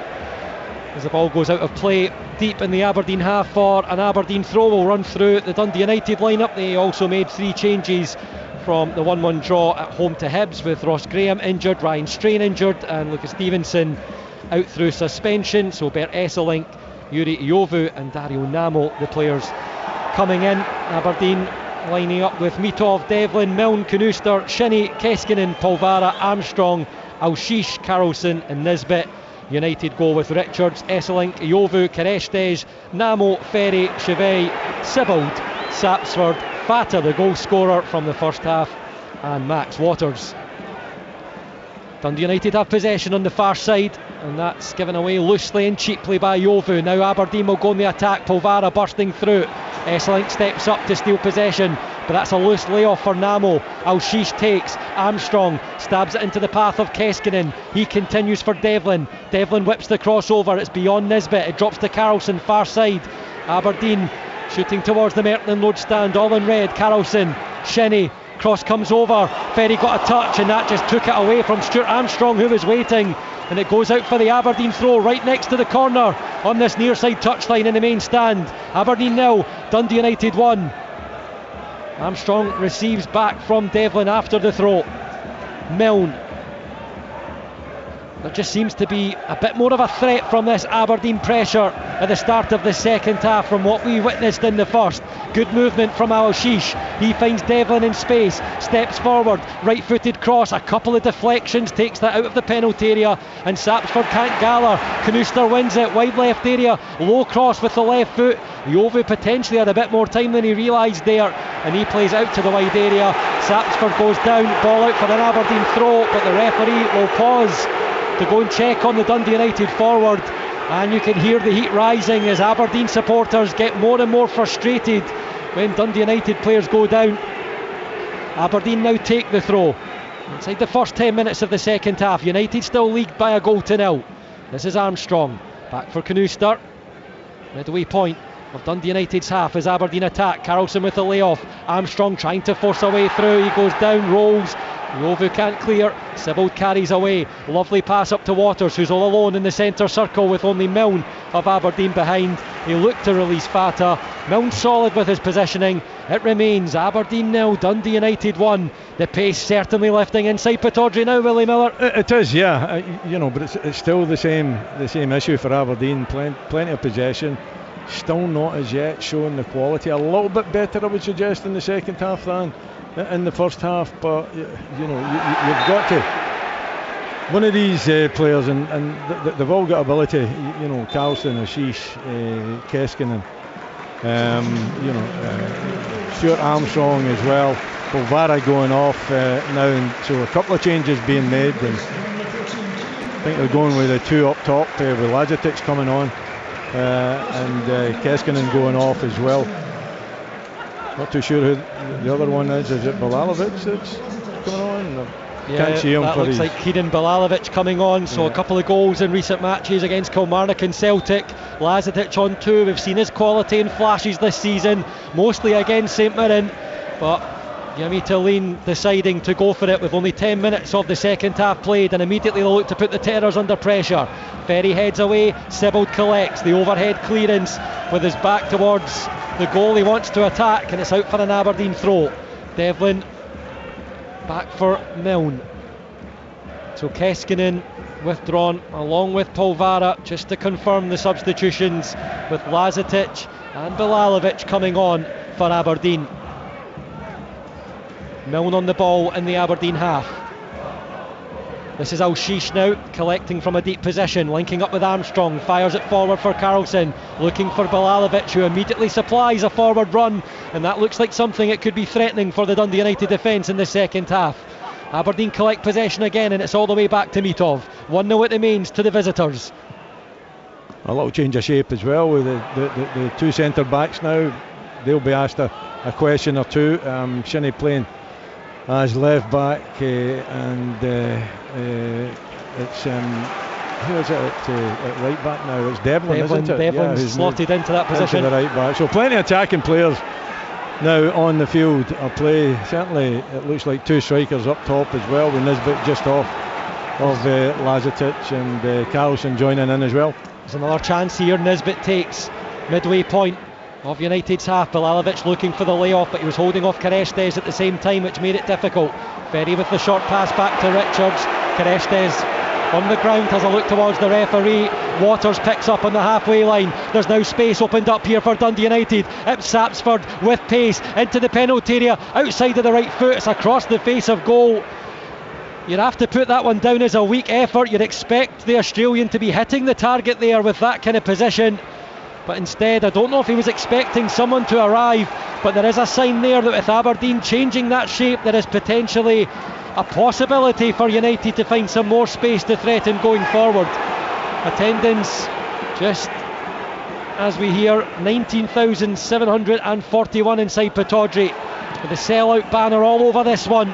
As the ball goes out of play deep in the Aberdeen half for an Aberdeen throw, will run through the Dundee United lineup. They also made 3 changes from the 1-1 draw at home to Hibs, with Ross Graham injured, Ryan Strain injured, and Lucas Stevenson out through suspension. So Bert Esselink, Yuri Iovu and Dario Namo, the players coming in. Aberdeen lining up with Mitov, Devlin, Milne, Knooster, Shinnie, Keskinen, Polvara, Armstrong, Al-Shish, Carlson and Nisbet. United go with Richards, Esselink, Iovu, Kerestes, Namo, Ferry, Chevey, Sibbald, Sapsford, Fata, the goal scorer from the first half, and Max Waters. Dundee United have possession on the far side and that's given away loosely and cheaply by Jovu. Now Aberdeen will go on the attack. Polvara bursting through. Esselink steps up to steal possession, but that's a loose layoff for Namo. Al-Shish takes. Armstrong stabs it into the path of Keskinen. He continues for Devlin. Devlin whips the crossover. It's beyond Nisbet. It drops to Carlson, far side. Aberdeen shooting towards the Merton Road stand, all in red. Carlson, Shinnie, cross comes over. Ferry got a touch, and that just took it away from Stuart Armstrong, who was waiting. And it goes out for the Aberdeen throw right next to the corner on this near side touchline in the main stand. Aberdeen 0, Dundee United 1. Armstrong receives back from Devlin after the throw. Milne. There just seems to be a bit more of a threat from this Aberdeen pressure at the start of the second half from what we witnessed in the first. Good movement from Al-Shish. He finds Devlin in space, steps forward, right-footed cross, a couple of deflections, takes that out of the penalty area, and Sapsford can't gather. Knooster wins it, wide left area, low cross with the left foot. Jovu potentially had a bit more time than he realised there, and he plays out to the wide area. Sapsford goes down, ball out for an Aberdeen throw, but the referee will pause to go and check on the Dundee United forward, and you can hear the heat rising as Aberdeen supporters get more and more frustrated when Dundee United players go down. Aberdeen now take the throw inside the first 10 minutes of the second half. United still leagued by a goal to nil. This is Armstrong back for Knooster. Midway point of Dundee United's half as Aberdeen attack. Carlson with the layoff. Armstrong trying to force a way through. He goes down, rolls. Jovu can't clear. Sibbald carries away. Lovely pass up to Waters, who's all alone in the centre circle with only Milne of Aberdeen behind. He looked to release Fata. Milne solid with his positioning. It remains Aberdeen 0, Dundee United 1. The pace certainly lifting inside Pittodrie now, Willie Miller. It is, yeah. But it's still the same issue for Aberdeen. Plenty of possession. Still not as yet showing the quality. A little bit better, I would suggest, in the second half than in the first half, but you've got to. One of these players, and they've all got ability. Carlson, Ashish, Keskinen, Stuart Armstrong as well. Polvara going off now, and so a couple of changes being made. And I think they're going with the two up top with Lazatic coming on, and Keskinen going off as well. Not too sure who the other one is. Is it Bilalovic that's coming on? Can't see him. That looks like Kieran Bilalovic coming on. So a couple of goals in recent matches against Kilmarnock and Celtic. Lazatic on 2. We've seen his quality in flashes this season, mostly against St Mirren, but Yemi Talene deciding to go for it with only 10 minutes of the second half played, and immediately they'll look to put the Terrors under pressure. Ferry heads away, Sibbald collects the overhead clearance with his back towards the goal. He wants to attack, and it's out for an Aberdeen throw. Devlin back for Milne. So Keskinen withdrawn along with Polvara, just to confirm the substitutions, with Lazatic and Bilalovic coming on for Aberdeen. Milne on the ball in the Aberdeen half. This is Al-Shish now, collecting from a deep position, linking up with Armstrong, fires it forward for Carlson, looking for Bilalovic, who immediately supplies a forward run, and that looks like something that could be threatening for the Dundee United defence in the second half. Aberdeen collect possession again, and it's all the way back to Mitov. 1-0 it remains to the visitors. A little change of shape as well with the two centre backs now. They'll be asked a question or two. Shinnie playing as left back, and it's who is it at right back now? It's Devlin, isn't it? Devlin's who's slotted into that position. Into the right back. So plenty of attacking players now on the field. I'll play, certainly it looks like two strikers up top as well, with Nisbet just off of Lazatic, and Carlson joining in as well. There's another chance here. Nisbet takes midway point of United's half. Bilalovic looking for the layoff, but he was holding off Carestes at the same time, which made it difficult. Ferry with the short pass back to Richards. Carestes on the ground has a look towards the referee. Waters picks up on the halfway line. There's now space opened up here for Dundee United. It's Sapsford with pace into the penalty area, outside of the right foot. It's across the face of goal. You'd have to put that one down as a weak effort. You'd expect the Australian to be hitting the target there with that kind of position, but instead I don't know if he was expecting someone to arrive, but there is a sign there that with Aberdeen changing that shape, there is potentially a possibility for United to find some more space to threaten going forward. Attendance, just as we hear, 19,741 inside Pittodrie, with the sellout banner all over this one,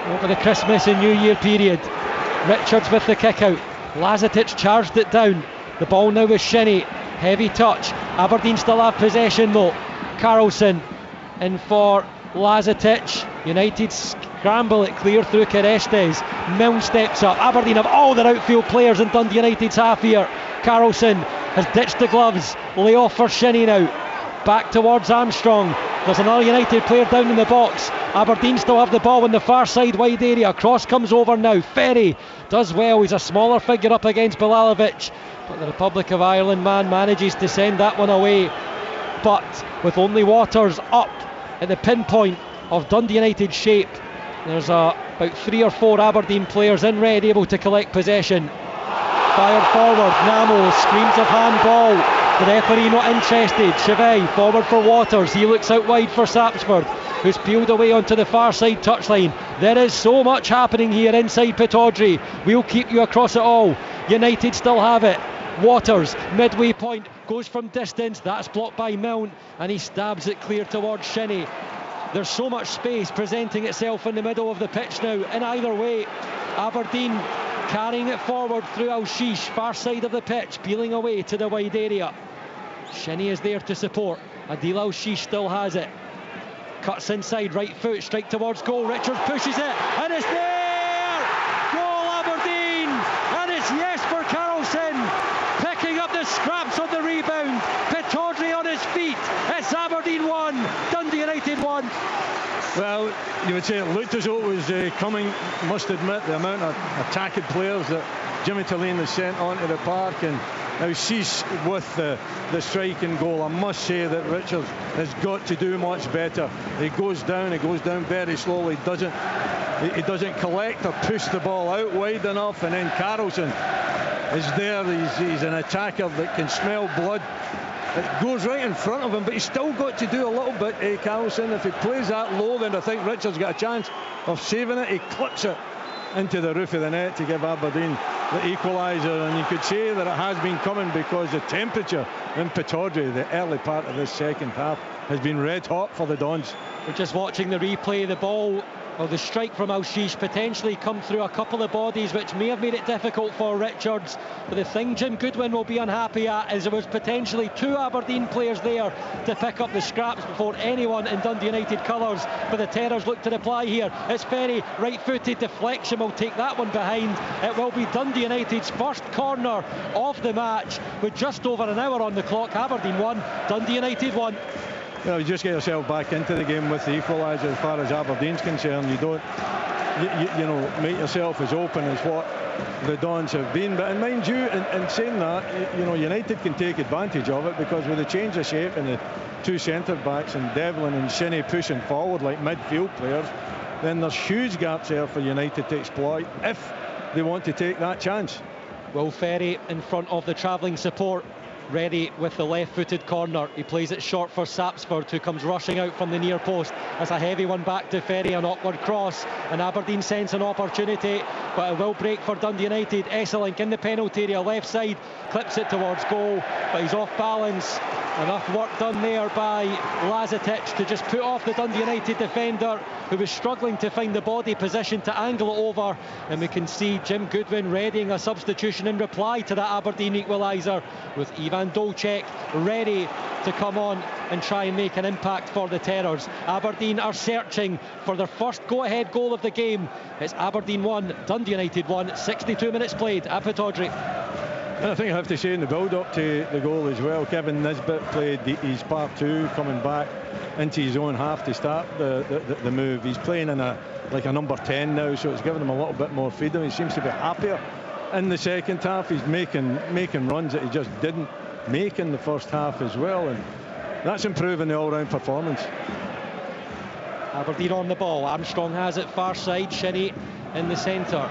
over the Christmas and New Year period. Richards with the kick out. Lazetic charged it down. The ball now with Shinnie. Heavy touch. Aberdeen still have possession though. Carlson in for Lazetic. United scramble it clear through Carestes. Milne steps up. Aberdeen have all their outfield players in Dundee United's half here. Carlson has ditched the gloves. Lay off for Shinnie now. Back towards Armstrong. There's another United player down in the box. Aberdeen still have the ball in the far side wide area. Cross comes over now. Ferry does well. He's a smaller figure up against Bilalovic, but the Republic of Ireland man manages to send that one away. But with only Waters up at the pinpoint of Dundee United shape, there's about 3 or 4 Aberdeen players in red able to collect possession. Fired forward. Namo screams of handball. The referee not interested. Chevey forward for Waters. He looks out wide for Sapsford, who's peeled away onto the far side touchline. There is so much happening here inside Pittodrie. We'll keep you across it all. United still have it. Waters, midway point, goes from distance. That's blocked by Milne, and he stabs it clear towards Shinnie. There's so much space presenting itself in the middle of the pitch now. In either way, Aberdeen carrying it forward through Al-Shish, far side of the pitch, peeling away to the wide area. Shinnie is there to support. Adil Al-Shish still has it. Cuts inside, right foot, strike towards goal. Richards pushes it, and it's there! Goal Aberdeen! And it's Jesper Karlsson picking up the scraps on the rebound. Pittodrie on his feet. It's Aberdeen 1, Dundee United 1. Well, you would say it looked as though it was coming. Must admit the amount of attacking players that Jimmy Tulane has sent onto the park, and now Sheesh with the striking goal. I must say that Richards has got to do much better. He goes down very slowly. He doesn't collect or push the ball out wide enough, and then Carlson is there. He's an attacker that can smell blood. It goes right in front of him, but he's still got to do a little bit, Carlson. If he plays that low, then I think Richards got a chance of saving it. He clips it into the roof of the net to give Aberdeen the equaliser, and you could say that it has been coming because the temperature in Pittodrie, the early part of this second half, has been red hot for the Dons. We're just watching the replay. The ball, or the strike from Al-Shish, potentially come through a couple of bodies, which may have made it difficult for Richards. But the thing Jim Goodwin will be unhappy at is there was potentially 2 Aberdeen players there to pick up the scraps before anyone in Dundee United colours. But the Terrors look to reply here. It's Ferry, right-footed deflection, will take that one behind. It will be Dundee United's first corner of the match with just over an hour on the clock. Aberdeen 1, Dundee United 1. You just get yourself back into the game with the equaliser as far as Aberdeen's concerned. You don't, you know, make yourself as open as what the Dons have been. But and mind you, in saying that, you know, United can take advantage of it, because with the change of shape and the 2 centre-backs and Devlin and Shinnie pushing forward like midfield players, then there's huge gaps there for United to exploit if they want to take that chance. Will Ferry in front of the travelling support, ready with the left-footed corner. He plays it short for Sapsford, who comes rushing out from the near post. That's a heavy one back to Ferry, an awkward cross, and Aberdeen sense an opportunity, but it will break for Dundee United. Esselink in the penalty area, left side, clips it towards goal, but he's off balance. Enough work done there by Lazetic to just put off the Dundee United defender, who was struggling to find the body position to angle it over. And we can see Jim Goodwin readying a substitution in reply to that Aberdeen equaliser, with Ivan Dolcek ready to come on and try and make an impact for the Terrors. Aberdeen are searching for their first go-ahead goal of the game. It's Aberdeen 1, Dundee United 1, 62 minutes played at Pittodrie. And I think I have to say, in the build-up to the goal as well, Kevin Nisbet played his part 2, coming back into his own half to start the move. He's playing in a number 10 now, so it's given him a little bit more freedom. He seems to be happier in the second half. He's making runs that he just didn't make in the first half as well, and that's improving the all-round performance. Aberdeen on the ball. Armstrong has it far side. Shinnie in the centre.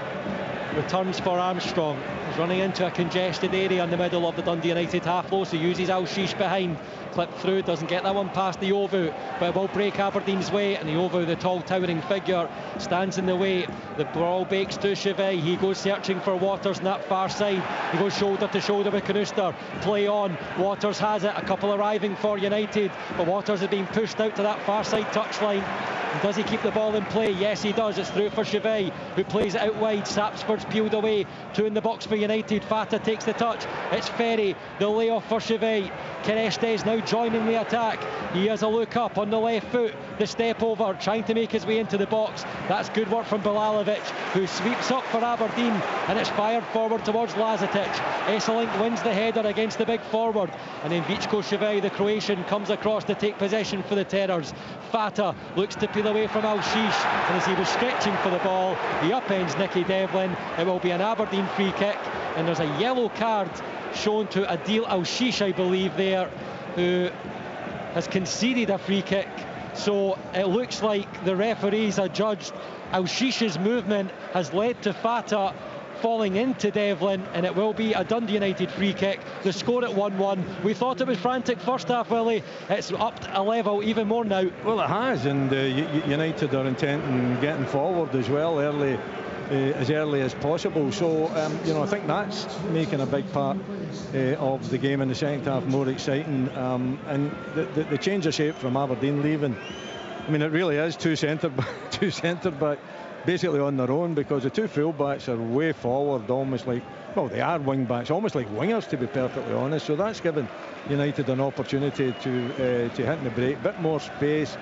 Returns for Armstrong. He's running into a congested area in the middle of the Dundee United half low, so uses Al-Shish behind. Clip through, doesn't get that one past the Ovu, but it will break Aberdeen's way, and the Ovu, the tall towering figure, stands in the way. The ball bakes to Chevy. He goes searching for Waters on that far side. He goes shoulder to shoulder with Knooster. Play on. Waters has it. A couple arriving for United, but Waters is being pushed out to that far side touchline. And does he keep the ball in play? Yes, he does. It's through for Chevy, who plays it out wide. Sapsford's peeled away. Two in the box for United. Fata takes the touch. It's Ferry. The layoff for Chevy. Kerestes now joining the attack. He has a look up on the left foot. The step over, trying to make his way into the box. That's good work from Bilalovic, who sweeps up for Aberdeen, and it's fired forward towards Lazetic. Esselink wins the header against the big forward, and then Vichko Chevy, the Croatian, comes across to take possession for the Terrors. Fata looks to peel away from Al-Shish, and as he was stretching for the ball, he upends Nicky Devlin. It will be an Aberdeen free kick, and there's a yellow card shown to Adil Al-Shish, I believe, there, who has conceded a free kick. So it looks like the referees adjudged Al-Shish's movement has led to Fata falling into Devlin, and it will be a Dundee United free kick. The score at 1-1. We thought it was frantic first half, Willie. It's up a level even more now. Well, it has, and United are intent on getting forward as well early. As early as possible, so I think that's making a big part of the game in the second half more exciting, and the change of shape from Aberdeen leaving, I mean, it really is two centre back basically on their own, because the two full backs are way forward, almost like, well, they are wing backs, almost like wingers, to be perfectly honest. So that's given United an opportunity to hit the break, bit more space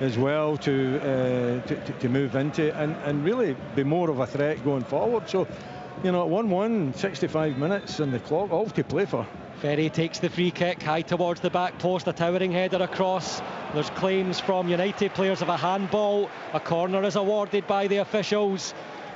as well to move into, and really be more of a threat going forward. So, at 1-1, 65 minutes and the clock, all to play for. Ferry takes the free kick high towards the back post, a towering header across. There's claims from United players of a handball. A corner is awarded by the officials.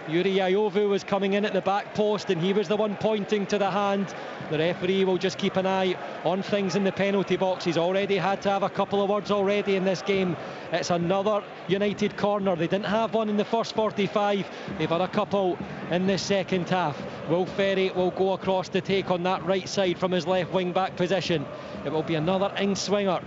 Yuri Ayovu was coming in at the back post, and he was the one pointing to the hand. The referee will just keep an eye on things in the penalty box. He's already had to have a couple of words already in this game. It's another United corner. They didn't have one in the first 45. They've had a couple in the second half. Will Ferry will go across to take on that right side from his left wing back position. It will be another in-swinger.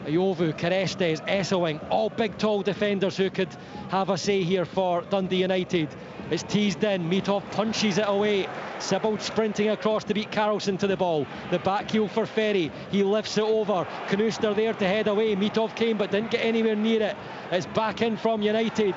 Ayovu, Kerestes, Esselink, all big tall defenders who could have a say here for Dundee United. It's teased in, Mitov punches it away. Sibbald sprinting across to beat Carlson to the ball. The back heel for Ferry, he lifts it over. Knooster there to head away. Mitov came but didn't get anywhere near it. It's back in from United.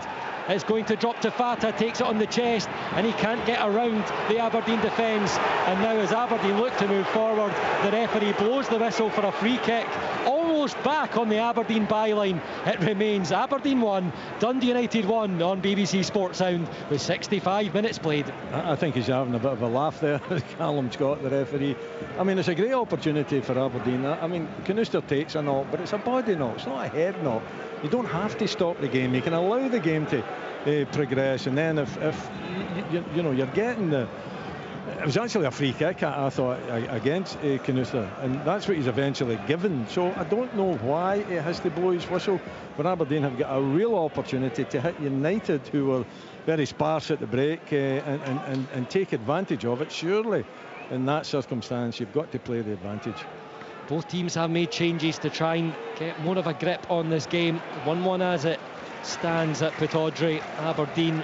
It's going to drop to Fata, takes it on the chest, and he can't get around the Aberdeen defence. And now as Aberdeen look to move forward, the referee blows the whistle for a free kick, almost back on the Aberdeen byline. It remains Aberdeen 1, Dundee United 1 on BBC Sports Sound with 65 minutes played. I think he's having a bit of a laugh there, Callum Scott, the referee. I mean, it's a great opportunity for Aberdeen. I mean, Knooster takes a knock, but it's a body knock, it's not a head knock. You don't have to stop the game. You can allow the game to progress, and then if you're getting the... It was actually a free kick, I thought, against Knooster, and that's what he's eventually given. So I don't know why he has to blow his whistle, but Aberdeen have got a real opportunity to hit United, who were very sparse at the break, and take advantage of it. Surely, in that circumstance, you've got to play the advantage. Both teams have made changes to try and get more of a grip on this game. 1-1 as it stands at Pittodrie. Aberdeen,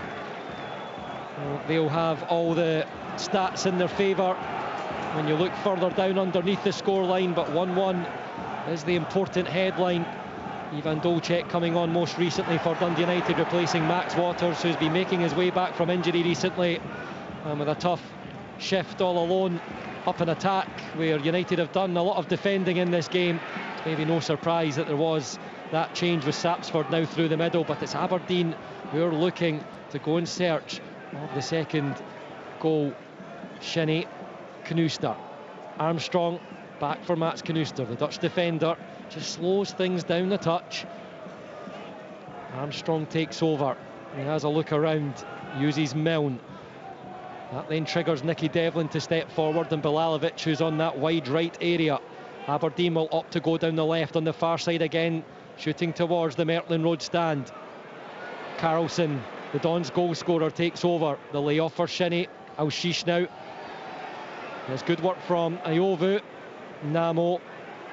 they'll have all the stats in their favour when you look further down underneath the scoreline, but 1-1 is the important headline. Ivan Dolcek coming on most recently for Dundee United, replacing Max Waters, who's been making his way back from injury recently, and with a tough shift all alone up in attack, where United have done a lot of defending in this game. It's maybe no surprise that there was that change with Sapsford now through the middle, but it's Aberdeen who are looking to go in search of the second goal. Shinnie, Knooster, Armstrong back for Mats Knooster. The Dutch defender just slows things down a touch. Armstrong takes over. He has a look around, uses Milne. That then triggers Nicky Devlin to step forward, and Bilalovic, who's on that wide right area. Aberdeen will opt to go down the left on the far side again, shooting towards the Mertlin Road stand. Carlson, the Dons goal scorer, takes over. The layoff for Shinnie. Al-Shish now. There's good work from Iovu. Namo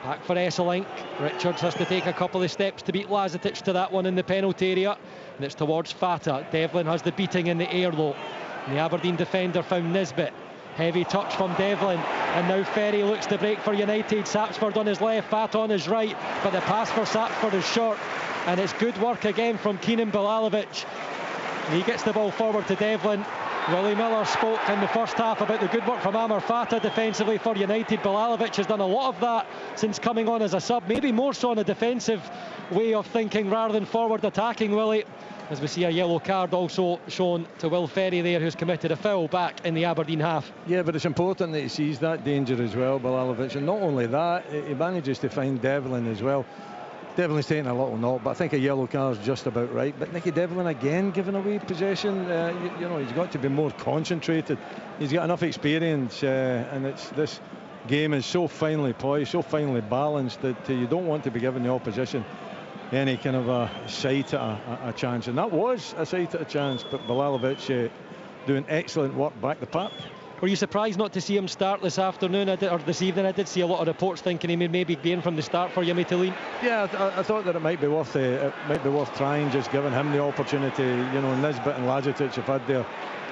back for Esselink. Richards has to take a couple of steps to beat Lazetic to that one in the penalty area, and it's towards Fata. Devlin has the beating in the air low, and the Aberdeen defender found Nisbet. Heavy touch from Devlin, and now Ferry looks to break for United. Sapsford on his left, Fata on his right, but the pass for Sapsford is short, and it's good work again from Kenan Bilalovic. He gets the ball forward to Devlin. Willie Miller spoke in the first half about the good work from Amar Fata defensively for United. Bilalovic has done a lot of that since coming on as a sub, maybe more so on a defensive way of thinking rather than forward attacking, Willie, as we see a yellow card also shown to Will Ferry there, who's committed a foul back in the Aberdeen half. Yeah, but it's important that he sees that danger as well, Bilalovic, and not only that, he manages to find Devlin as well. Devlin's taking a little knock, but I think a yellow card's just about right. But Nicky Devlin again giving away possession. You know, he's got to be more concentrated. He's got enough experience, and this game is so finely poised, so finely balanced that you don't want to be giving the opposition any kind of a sight at a chance. And that was a sight at a chance, but Bilalovic doing excellent work back the park. Were you surprised not to see him start this afternoon or this evening? I did see a lot of reports thinking he may maybe be in from the start for Yemi Talin. Yeah, I thought that it might be worth trying, just giving him the opportunity. You know, Nisbet and Lazetic have had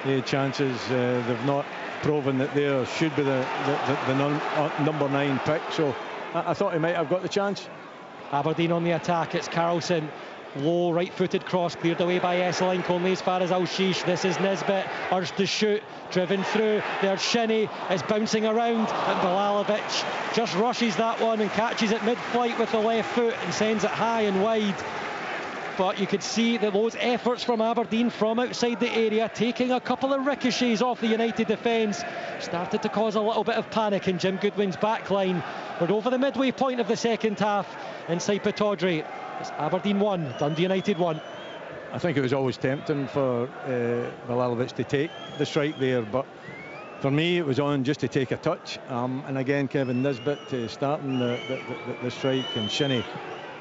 their chances. They've not proven that they should be the number 9 pick. So I thought he might have got the chance. Aberdeen on the attack. It's Carlson. Low right-footed cross cleared away by Esselink, only as far as Al-Shish. This is Nisbet, urged to shoot, driven through. There's Shinnie, it's bouncing around, and Bilalovic just rushes that one and catches it mid-flight with the left foot and sends it high and wide. But you could see that those efforts from Aberdeen from outside the area, taking a couple of ricochets off the United defence, started to cause a little bit of panic in Jim Goodwin's back line. We're over the midway point of the second half inside Pittodrie. It's Aberdeen 1, Dundee United 1. I think it was always tempting for Bilalovic to take the strike there, but for me it was on just to take a touch. And again, Kevin Nisbet starting the strike, and Shinnie,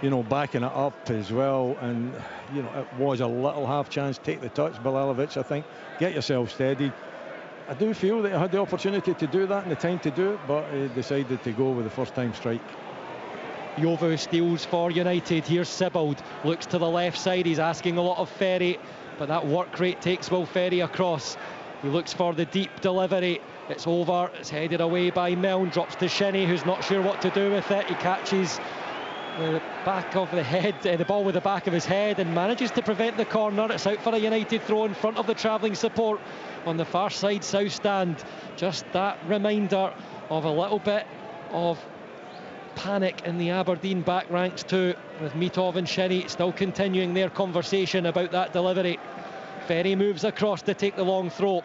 you know, backing it up as well. And you know, it was a little half chance. Take the touch, Bilalovic. I think get yourself steadied. I do feel that he had the opportunity to do that and the time to do it, but he decided to go with the first time strike. Iovu steals for United. Here's Sibbald, looks to the left side. He's asking a lot of Ferry, but that work rate takes Will Ferry across. He looks for the deep delivery. It's over, it's headed away by Milne, drops to Shinnie, who's not sure what to do with it. He catches the back of the head, the ball with the back of his head, and manages to prevent the corner. It's out for a United throw in front of the travelling support on the far side south stand. Just that reminder of a little bit of panic in the Aberdeen back ranks too, with Mitov and Shinnie still continuing their conversation about that delivery. Ferry moves across to take the long throw.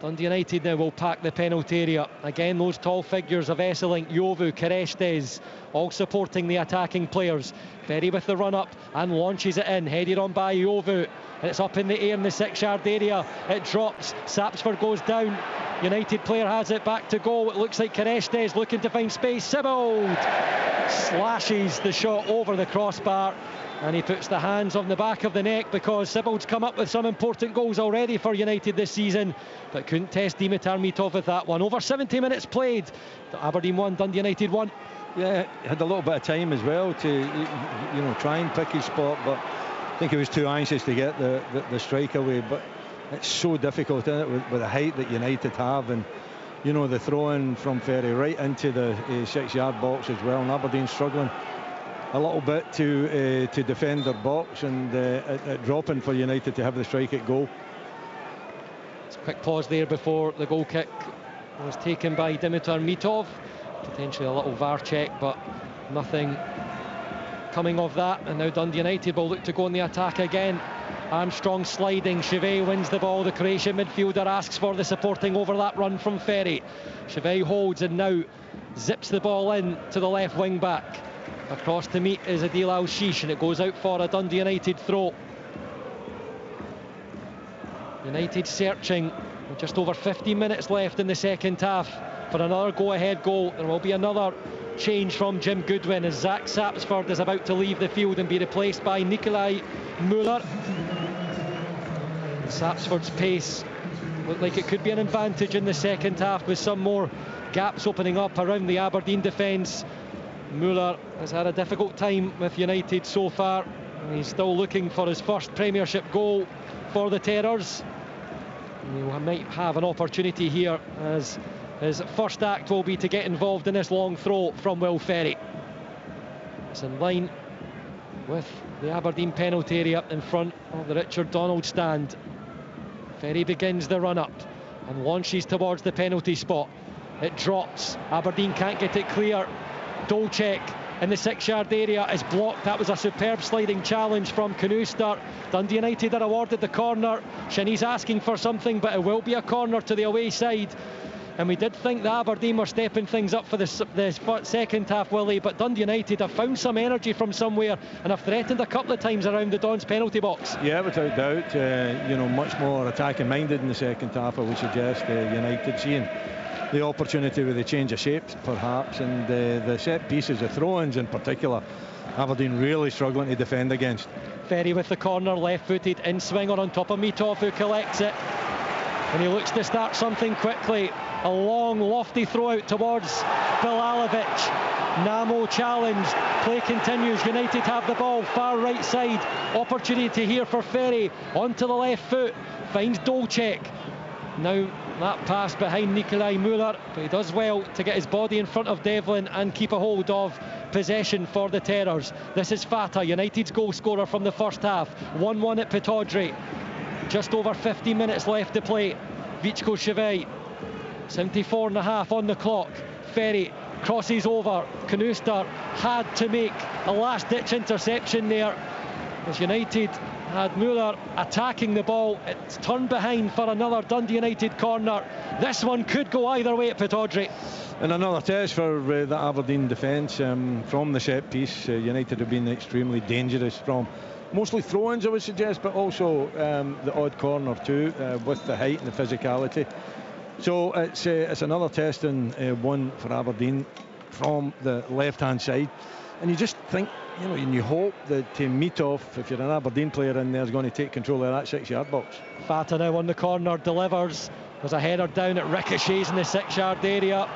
Dundee United now will pack the penalty area. Again, those tall figures of Esselink, Iovu, Kerestes, all supporting the attacking players. Ferry with the run up and launches it in, headed on by Iovu, and it's up in the air in the 6-yard area. It drops, Sapsford goes down. United player has it back to goal. It looks like Kerestes looking to find space. Sibbald slashes the shot over the crossbar, and he puts the hands on the back of the neck, because Sibbald's come up with some important goals already for United this season, but couldn't test Dimitar Mitov with that one. Over 70 minutes played. Aberdeen 1, Dundee United 1. Yeah, had a little bit of time as well to, you know, try and pick his spot, but I think he was too anxious to get the strike away. But it's so difficult, isn't it, with the height that United have, and you know, the throw-in from Ferry right into the 6-yard box as well, and Aberdeen struggling a little bit to defend their box, and dropping for United to have the strike at goal. It's a quick pause there before the goal kick was taken by Dimitar Mitov. Potentially a little VAR check, but nothing coming of that. And now Dundee United will look to go on the attack again. Armstrong sliding, Chevet wins the ball. The Croatian midfielder asks for the supporting overlap run from Ferry. Chevet holds and now zips the ball in to the left wing back. Across to meet is Adil Al-Shish, and it goes out for a Dundee United throw. United searching, with just over 15 minutes left in the second half for another go-ahead goal. There will be another change from Jim Goodwin as Zach Sapsford is about to leave the field and be replaced by Nikolai Müller. Sapsford's pace looked like it could be an advantage in the second half with some more gaps opening up around the Aberdeen defence. Muller has had a difficult time with United so far, and he's still looking for his first Premiership goal for the Terrors. He might have an opportunity here, as his first act will be to get involved in this long throw from Will Ferry. It's in line with the Aberdeen penalty area in front of the Richard Donald stand. Ferry begins the run up and launches towards the penalty spot. It drops. Aberdeen can't get it clear. Dolchek in the 6-yard area is blocked. That was a superb sliding challenge from Knust. Dundee United are awarded the corner. Shinnie's asking for something, but it will be a corner to the away side. And we did think that Aberdeen were stepping things up for the second half, Willie, but Dundee United have found some energy from somewhere and have threatened a couple of times around the Dons penalty box. Yeah, without doubt. Much more attacking minded in the second half, I would suggest. United seeing the opportunity with the change of shapes, perhaps, and the set pieces, the throw-ins in particular, Aberdeen really struggling to defend against. Ferry with the corner, left-footed in swinger on top of Mitov, who collects it, and he looks to start something quickly. A long, lofty throw out towards Bilalovic. Namo challenged. Play continues. United have the ball. Far right side. Opportunity here for Ferry. Onto the left foot. Finds Dolchek. Now that pass behind Nikolai Muller, but he does well to get his body in front of Devlin and keep a hold of possession for the Terrors. This is Fata, United's goal scorer from the first half. 1-1 at Pittodrie. Just over 50 minutes left to play. Vichko Chevy, 74 and a half on the clock. Ferry crosses over. Knust had to make a last-ditch interception there, as United had Muller attacking the ball. It's turned behind for another Dundee United corner. This one could go either way at Pittodrie. And another test for the Aberdeen defence from the set piece. United have been extremely dangerous from mostly throw-ins, I would suggest, but also the odd corner too, with the height and the physicality. So it's another test and one for Aberdeen from the left-hand side. And you just think, and you hope that Mitov, if you're an Aberdeen player in there, is going to take control of that 6-yard box. Fata now on the corner, delivers. There's a header down, at ricochets in the 6-yard area.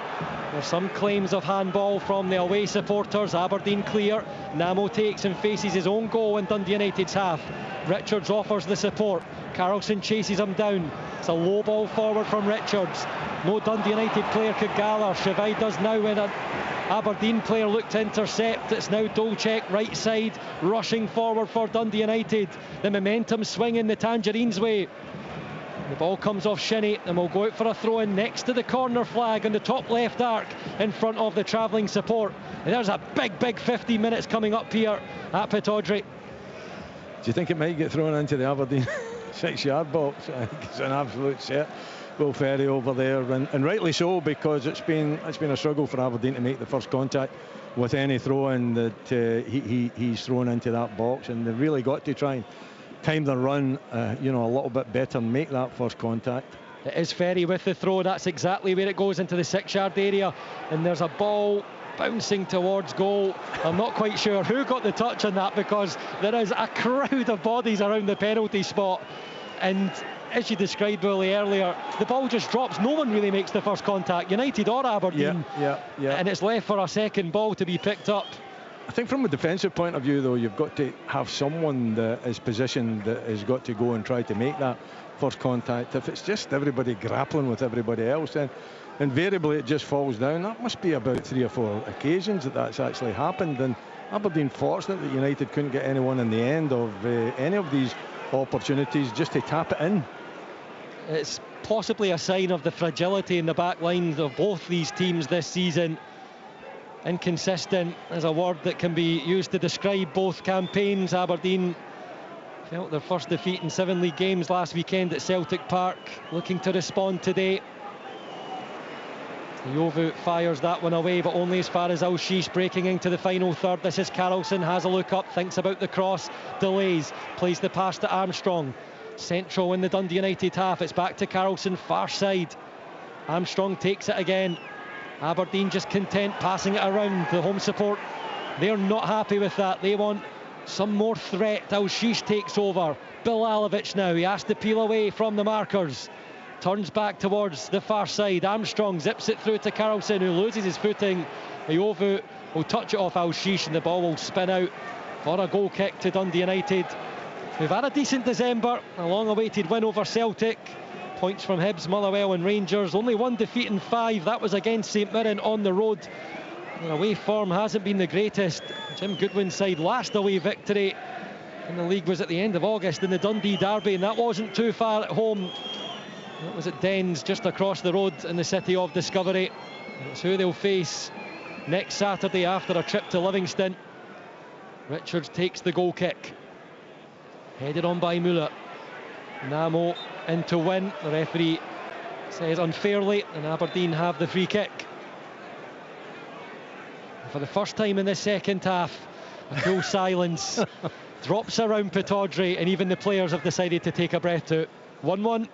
There's some claims of handball from the away supporters. Aberdeen clear. Namo takes and faces his own goal in Dundee United's half. Richards offers the support. Carlson chases him down. It's a low ball forward from Richards. No Dundee United player could gather. Chevy does now, when an Aberdeen player looked to intercept. It's now Dolchek, right side, rushing forward for Dundee United. The momentum swinging the Tangerines' way. The ball comes off Shinnie and will go out for a throw-in next to the corner flag on the top left arc in front of the travelling support. And there's a big 50 minutes coming up here at Pittodrie. Do you think it might get thrown into the Aberdeen 6-yard box? I think it's an absolute set. Will Ferry over there, and rightly so, because it's been a struggle for Aberdeen to make the first contact with any throw-in that he's thrown into that box, and they've really got to try and time the run a little bit better and make that first contact. It is Ferry with the throw. That's exactly where it goes, into the 6-yard area, and there's a ball bouncing towards goal. I'm not quite sure who got the touch on that, because there is a crowd of bodies around the penalty spot, and as you described, Willie, earlier, the ball just drops. No one really makes the first contact, United or Aberdeen. Yeah. And it's left for a second ball to be picked up. I think from a defensive point of view, though, you've got to have someone that is positioned that has got to go and try to make that first contact. If it's just everybody grappling with everybody else, then invariably it just falls down. That must be about 3 or 4 occasions that's actually happened, and Aberdeen fortunate that United couldn't get anyone in the end of any of these opportunities just to tap it in. It's possibly a sign of the fragility in the back lines of both these teams this season. Inconsistent is a word that can be used to describe both campaigns. Aberdeen felt their first defeat in 7 league games last weekend at Celtic Park, looking to respond today. Jovu fires that one away, but only as far as Al-Shish, breaking into the final third. This is Carlson, has a look up, thinks about the cross, delays, plays the pass to Armstrong. Central in the Dundee United half. It's back to Carlson, far side. Armstrong takes it again. Aberdeen just content passing it around. The home support, they're not happy with that. They want some more threat. Al-Shish takes over. Bilalovic now, he has to peel away from the markers. turns back towards the far side. Armstrong zips it through to Carlson, who loses his footing. Iovu will touch it off Al-Shish, and the ball will spin out for a goal kick to Dundee United. We've had a decent December, a long-awaited win over Celtic. Points from Hibs, Motherwell and Rangers. Only one defeat in 5. That was against St Mirren on the road. Their away form hasn't been the greatest. Jim Goodwin's side last away victory in the league was at the end of August in the Dundee derby, and that wasn't too far at home. That was at Dens, just across the road in the city of Discovery. It's who they'll face next Saturday after a trip to Livingston. Richards takes the goal kick. Headed on by Muller. Namo in to win. The referee says unfairly, and Aberdeen have the free kick. For the first time in the second half, a full silence drops around Pittodrie, and even the players have decided to take a breath to 1-1.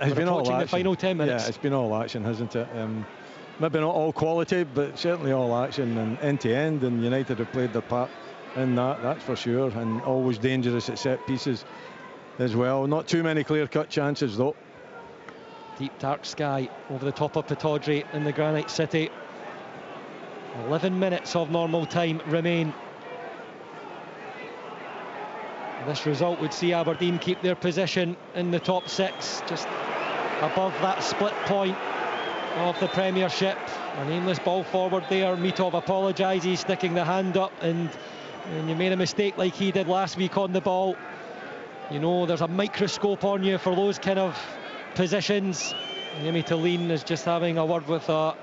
It's been all action. The final 10 minutes. Yeah, it's been all action, hasn't it? Maybe not all quality, but certainly all action and end to end, and United have played their part in that, that's for sure, and always dangerous at set pieces as well. Not too many clear-cut chances though. Deep dark sky over the top of Pittodrie in the Granite City. 11 minutes of normal time remain. This result would see Aberdeen keep their position in the top 6, just above that split point of the Premiership. An aimless ball forward there. Mitov apologises, sticking the hand up, and you made a mistake like he did last week on the ball. You know, there's a microscope on you for those kind of positions. Jimmy Tillene is just having a word with a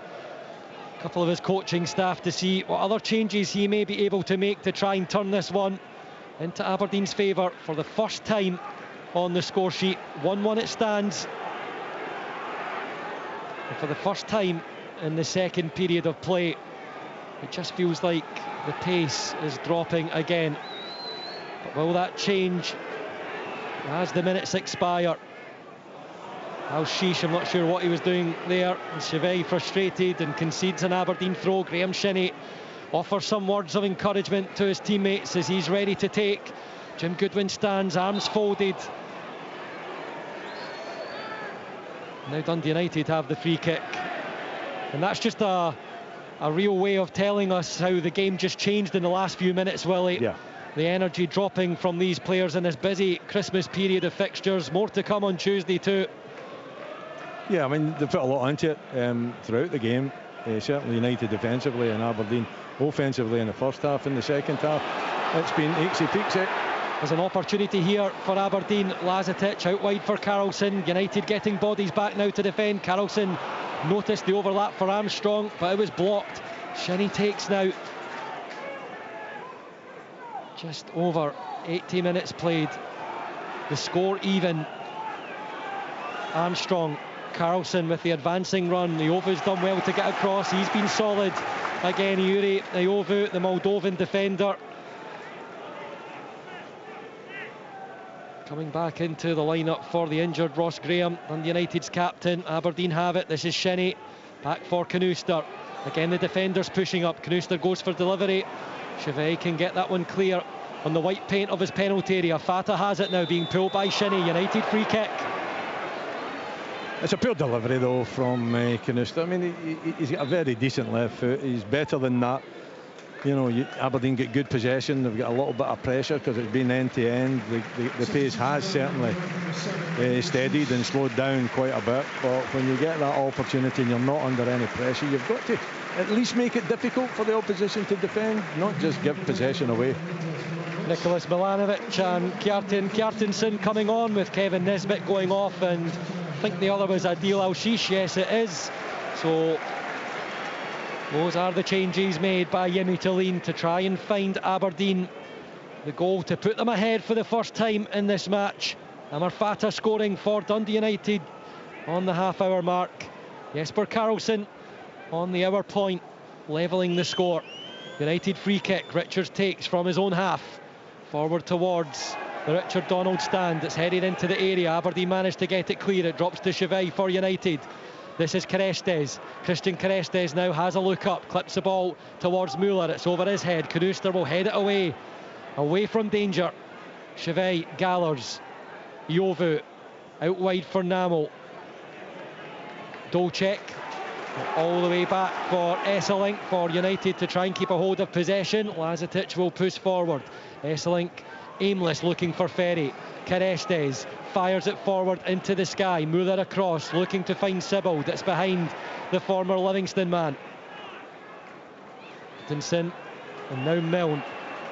couple of his coaching staff to see what other changes he may be able to make to try and turn this one into Aberdeen's favour for the first time on the score sheet. 1-1 it stands. And for the first time in the second period of play, it just feels like the pace is dropping again. But will that change as the minutes expire? Al-Shish, I'm not sure what he was doing there. And Chevey frustrated and concedes an Aberdeen throw. Graham Shinney offers some words of encouragement to his teammates as he's ready to take. Jim Goodwin stands, arms folded. Now Dundee United have the free kick. And that's just a real way of telling us how the game just changed in the last few minutes, Willie. Yeah. The energy dropping from these players in this busy Christmas period of fixtures. More to come on Tuesday too. Yeah, I mean, they put a lot into it throughout the game. Certainly United defensively and Aberdeen offensively in the first half. In the second half, it's been eeksy-peeksy. There's an opportunity here for Aberdeen. Lazetic out wide for Carlson. United getting bodies back now to defend. Carlson noticed the overlap for Armstrong, but it was blocked. Shinney takes now. Just over 80 minutes played. The score even. Armstrong, Carlson with the advancing run. Iovu's done well to get across. He's been solid. Again, Yuri Iovu, the Moldovan defender, coming back into the lineup for the injured Ross Graham, and United's captain. Aberdeen have it. This is Shinney. Back for Knuster. Again, the defenders pushing up. Knuster goes for delivery. Chevey can get that one clear on the white paint of his penalty area. Fata has it now, being pulled by Shinney. United free kick. It's a poor delivery though from Knuster. I mean, he's got a very decent left foot. He's better than that. You know, Aberdeen get good possession. They've got a little bit of pressure because it's been end to end. The pace has certainly steadied and slowed down quite a bit. But when you get that opportunity and you're not under any pressure, you've got to at least make it difficult for the opposition to defend, not just give possession away. Nicholas Milanovic and Kjartansson coming on, with Kevin Nesbitt going off, and I think the other was Adil Al-Shish. Yes, it is. So those are the changes made by Jimmy Tillene to try and find Aberdeen the goal to put them ahead for the first time in this match. Amar Fata scoring for Dundee United on the half-hour mark. Jesper Karlsson on the hour point, levelling the score. United free kick. Richards takes from his own half, forward towards the Richard Donald stand. It's headed into the area. Aberdeen managed to get it clear. It drops to Chevey for United. This is Carestes. Christian Carestes now has a look up, clips the ball towards Muller. It's over his head. Knuster will head it away from danger. Chevey, Gallers, Iovu out wide for Namo. Dolček all the way back for Esselink for United to try and keep a hold of possession. Lazetic will push forward. Esselink aimless, looking for Ferry. Carestes fires it forward into the sky. Muller across, looking to find Sibbald. It's behind the former Livingston man. Atkinson, and now Milne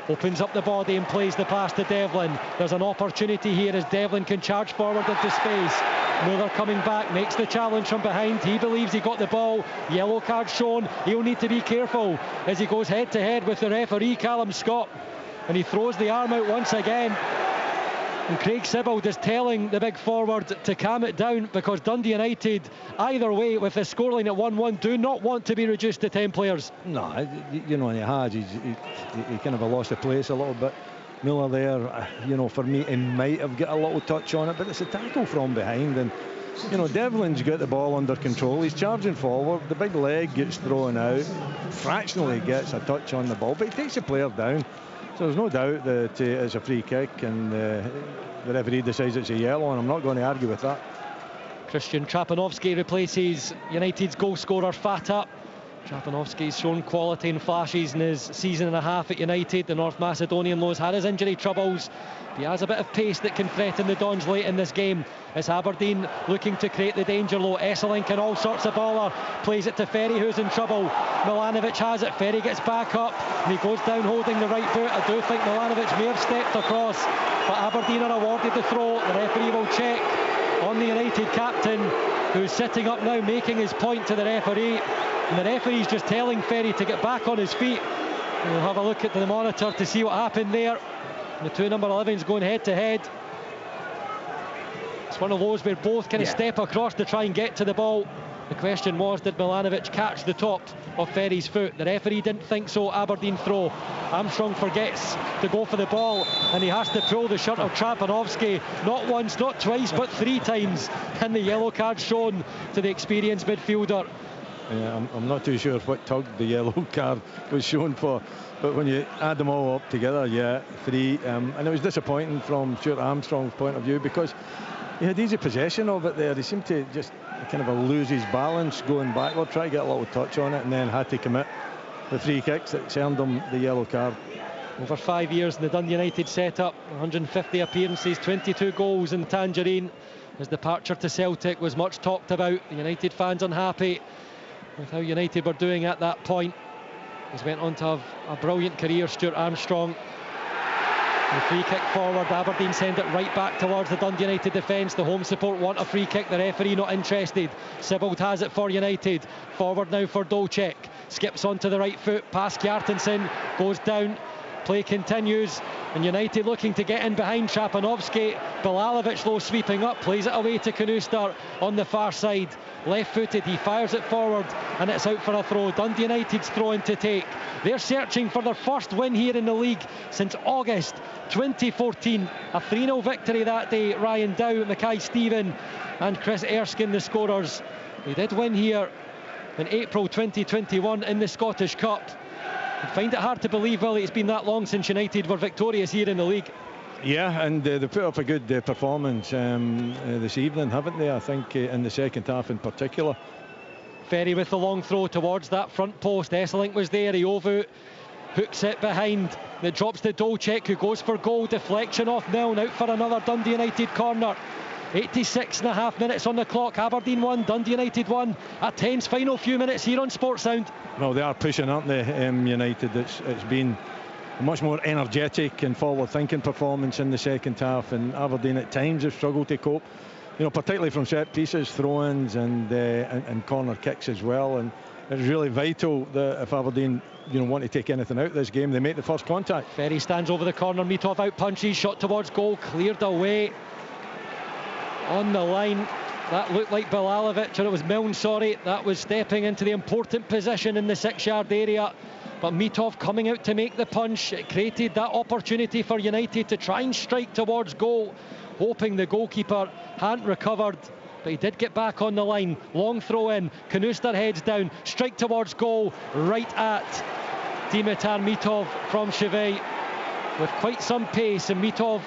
opens up the body and plays the pass to Devlin. There's an opportunity here as Devlin can charge forward into space. Muller coming back, makes the challenge from behind. He believes he got the ball. Yellow card shown. He'll need to be careful as he goes head to head with the referee, Callum Scott, and he throws the arm out once again. And Craig Sibbald is telling the big forward to calm it down, because Dundee United, either way, with the scoreline at 1-1, do not want to be reduced to 10 players. No, you know, he has. He kind of lost the place a little bit. Muller there, you know, for me, he might have got a little touch on it, but it's a tackle from behind, and you know, Devlin's got the ball under control. He's charging forward. The big leg gets thrown out. Fractionally gets a touch on the ball, but he takes the player down. So there's no doubt that it's a free kick, and the referee decides it's a yellow, and I'm not going to argue with that. Christian Trapanovsky replaces United's goal scorer Fata. Trapanovsky's shown quality and flashes in his season and a half at United. The North Macedonian has had his injury troubles. He has a bit of pace that can threaten the Dons late in this game. It's Aberdeen looking to create the danger low. Esselink and all sorts of baller. Plays it to Ferry, who's in trouble. Milanovic has it. Ferry gets back up and he goes down holding the right boot. I do think Milanovic may have stepped across, but Aberdeen are awarded the throw. The referee will check on the United captain, who's sitting up now making his point to the referee. And the referee's just telling Ferry to get back on his feet. We'll have a look at the monitor to see what happened there. The two number 11s going head to head. It's one of those where both kind of step across to try and get to the ball. The question was, did Milanovic catch the top of Ferry's foot? The referee didn't think so. Aberdeen throw. Armstrong forgets to go for the ball, and he has to pull the shirt of Trapanovsky, not once, not twice, but 3 times, and the yellow card shown to the experienced midfielder. Yeah, I'm not too sure what tug the yellow card was shown for, but when you add them all up together, 3, and it was disappointing from Stuart Armstrong's point of view, because he had easy possession of it there. He seemed to just kind of lose his balance going backward, try to get a little touch on it, and then had to commit the 3 kicks that earned him the yellow card. Over 5 years in the Dundee United setup, 150 appearances, 22 goals in Tangerine. His departure to Celtic was much talked about. The United fans unhappy with how United were doing at that point. He's went on to have a brilliant career, Stuart Armstrong. The free kick forward, Aberdeen send it right back towards the Dundee United defence. The home support want a free kick, the referee not interested. Sibbald has it for United. Forward now for Dolček. Skips onto the right foot, past Kjartansson, goes down. Play continues, and United looking to get in behind Trapanovsky. Bilalovic though sweeping up, plays it away to Knuster on the far side. Left-footed, he fires it forward, and it's out for a throw. Dundee United's throw-in to take. They're searching for their first win here in the league since August 2014. A 3-0 victory that day. Ryan Dow, Mackay Stephen and Chris Erskine the scorers. They did win here in April 2021 in the Scottish Cup. I find it hard to believe, Willie, it's been that long since United were victorious here in the league. Yeah, and they put up a good performance this evening, haven't they? I think in the second half in particular. Ferry with the long throw towards that front post. Esselink was there. Iovu hooks it behind. It drops to Dolček, who goes for goal. Deflection off Milne, out for another Dundee United corner. 86.5 minutes on the clock. Aberdeen 1, Dundee United 1. A tense final few minutes here on Sports Sound. Well, they are pushing, aren't they, United? It's been a much more energetic and forward-thinking performance in the second half, and Aberdeen at times have struggled to cope, you know, particularly from set pieces, throw-ins and corner kicks as well. And it's really vital that if Aberdeen, you know, want to take anything out of this game, they make the first contact. Ferry stands over the corner. Mitov out punches, shot towards goal, cleared away. On the line, that looked like Bilalovic, or it was Milne, sorry. That was stepping into the important position in the 6-yard area. But Mitov coming out to make the punch. It created that opportunity for United to try and strike towards goal, hoping the goalkeeper hadn't recovered. But he did get back on the line. Long throw in. Knuster heads down. Strike towards goal, right at Dimitar Mitov from Chivay. With quite some pace, and Mitov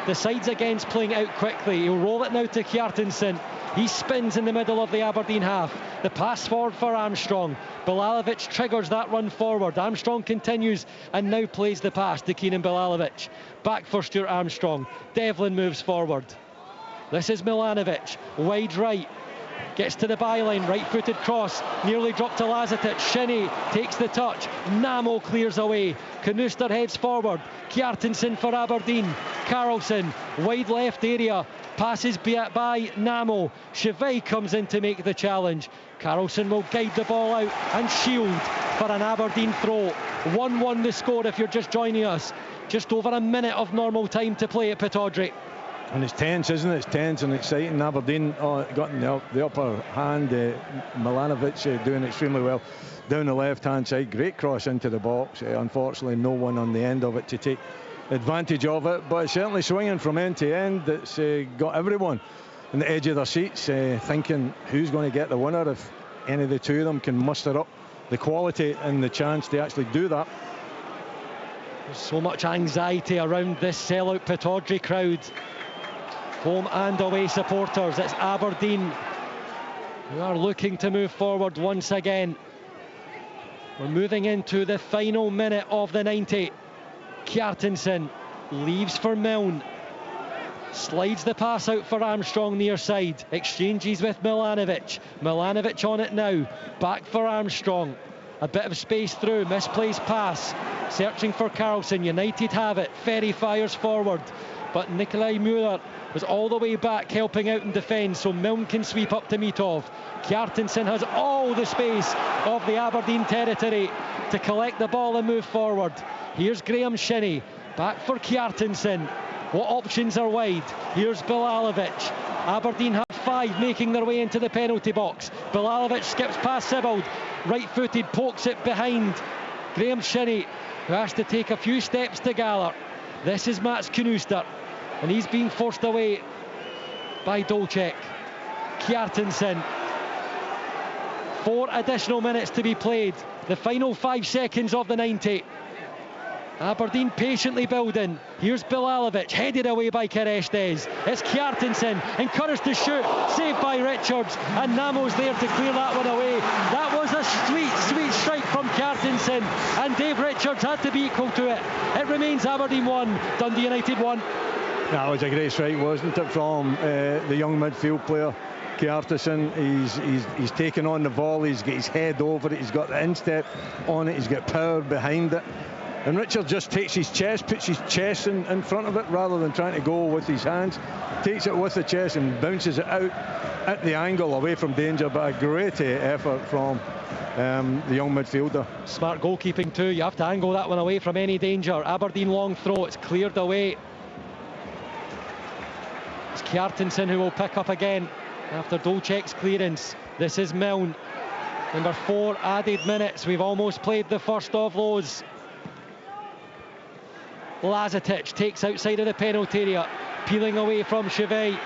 The side's against playing out quickly. He'll roll it now to Kjartansson. He spins in the middle of the Aberdeen half. The pass forward for Armstrong. Bilalovic triggers that run forward. Armstrong continues and now plays the pass to Keenan Bilalovic. Back for Stuart Armstrong. Devlin moves forward. This is Milanovic, wide right. Gets to the byline, right-footed cross, nearly dropped to Lazetic. Shinnie takes the touch, Namo clears away. Knuster heads forward, Kjartansson for Aberdeen. Carlson, wide left area, passes by Namo. Chevey comes in to make the challenge. Carlson will guide the ball out and shield for an Aberdeen throw. 1-1 the score if you're just joining us. Just over a minute of normal time to play at Pittodrie. And it's tense, isn't it? It's tense and exciting. Aberdeen got in the upper hand. Milanovic doing extremely well down the left-hand side. Great cross into the box. Unfortunately, no one on the end of it to take advantage of it. But it's certainly swinging from end to end. It's got everyone on the edge of their seats thinking who's going to get the winner if any of the two of them can muster up the quality and the chance to actually do that. There's so much anxiety around this sellout Pittodrie crowd. Home and away supporters. It's Aberdeen who are looking to move forward once again. We're moving into the final minute of the 90. Kjartansson leaves for Milne. Slides the pass out for Armstrong near side. Exchanges with Milanovic. Milanovic on it now. Back for Armstrong. A bit of space through. Misplaced pass. Searching for Carlson. United have it. Ferry fires forward. But Nikolai Mueller was all the way back helping out in defence, so Milne can sweep up to Mitov. Kjartansson has all the space of the Aberdeen territory to collect the ball and move forward. Here's Graham Shinnie, back for Kjartansson. What options are wide? Here's Bilalovic. Aberdeen have 5 making their way into the penalty box. Bilalovic skips past Sibbald, right-footed, pokes it behind Graham Shinnie, who has to take a few steps to Gallagher. This is Mats Knuster, and he's being forced away by Dolcek. Kjartansson. 4 additional minutes to be played. The final 5 seconds of the 90. Aberdeen patiently building. Here's Bilalovic, headed away by Kerestes. It's Kjartansson, encouraged to shoot, saved by Richards, and Namo's there to clear that one away. That was a sweet strike from Kjartansson, and Dave Richards had to be equal to it. It remains Aberdeen 1, Dundee United 1. That was a great strike, wasn't it, from the young midfield player Kjartansson. He's taken on the volley, he's got his head over it, he's got the instep on it, he's got power behind it. And Richard just takes his chest, puts his chest in front of it rather than trying to go with his hands. Takes it with the chest and bounces it out at the angle away from danger. But a great effort from the young midfielder. Smart goalkeeping too. You have to angle that one away from any danger. Aberdeen long throw, it's cleared away. It's Kjartansson who will pick up again after Dolcek's clearance. This is Milne. Number 4 added minutes. We've almost played the first of those. Lazetic takes outside of the penalty area, peeling away from Chevey.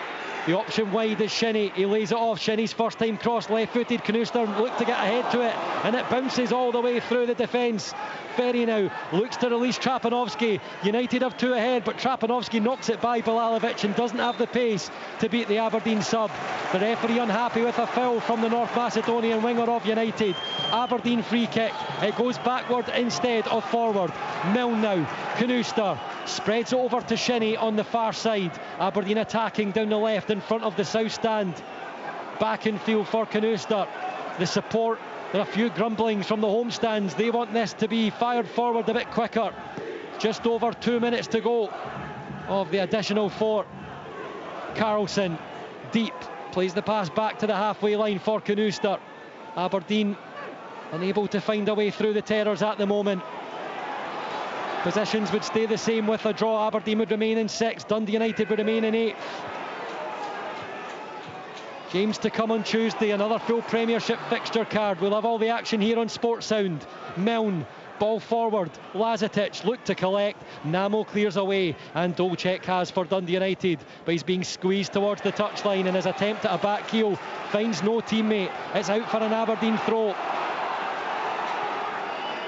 The option wide is Shinnie. He lays it off. Shinnie's first time cross, left-footed. Knuster looked to get ahead to it, and it bounces all the way through the defence. Ferry now looks to release Trapanovsky. United have 2 ahead, but Trapanovsky knocks it by Bilalovic and doesn't have the pace to beat the Aberdeen sub. The referee unhappy with a foul from the North Macedonian winger of United. Aberdeen free kick. It goes backward instead of forward. Milne now. Knuster spreads it over to Shinnie on the far side. Aberdeen attacking down the left in front of the south stand. Back in field for Knuster. The support. There are a few grumblings from the home stands. They want this to be fired forward a bit quicker. Just over 2 minutes to go of the additional 4. Carlson, deep, plays the pass back to the halfway line for Knuster. Aberdeen unable to find a way through the terrors at the moment. Positions would stay the same with a draw. Aberdeen would remain in 6th. Dundee United would remain in 8th. Games to come on Tuesday, another full Premiership fixture card. We'll have all the action here on Sports Sound. Milne, ball forward. Lazetic look to collect. Namo clears away, and Dolcek has for Dundee United, but he's being squeezed towards the touchline, and his attempt at a back heel finds no teammate. It's out for an Aberdeen throw.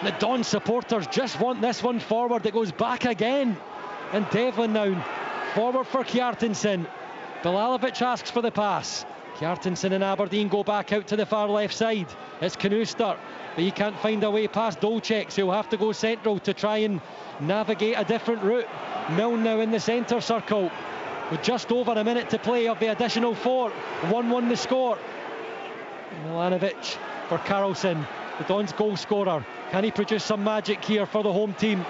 The Don supporters just want this one forward. It goes back again, and Devlin now Forward for Kjartansson. Bilalovic asks for the pass. Kjartansson and Aberdeen go back out to the far left side. It's Knuster, but he can't find a way past Dolček, so he'll have to go central to try and navigate a different route. Milne now in the centre circle with just over a minute to play of the additional 4. 1-1 the score. Milanovic for Karlsson, the Don's goal scorer. Can he produce some magic here for the home team?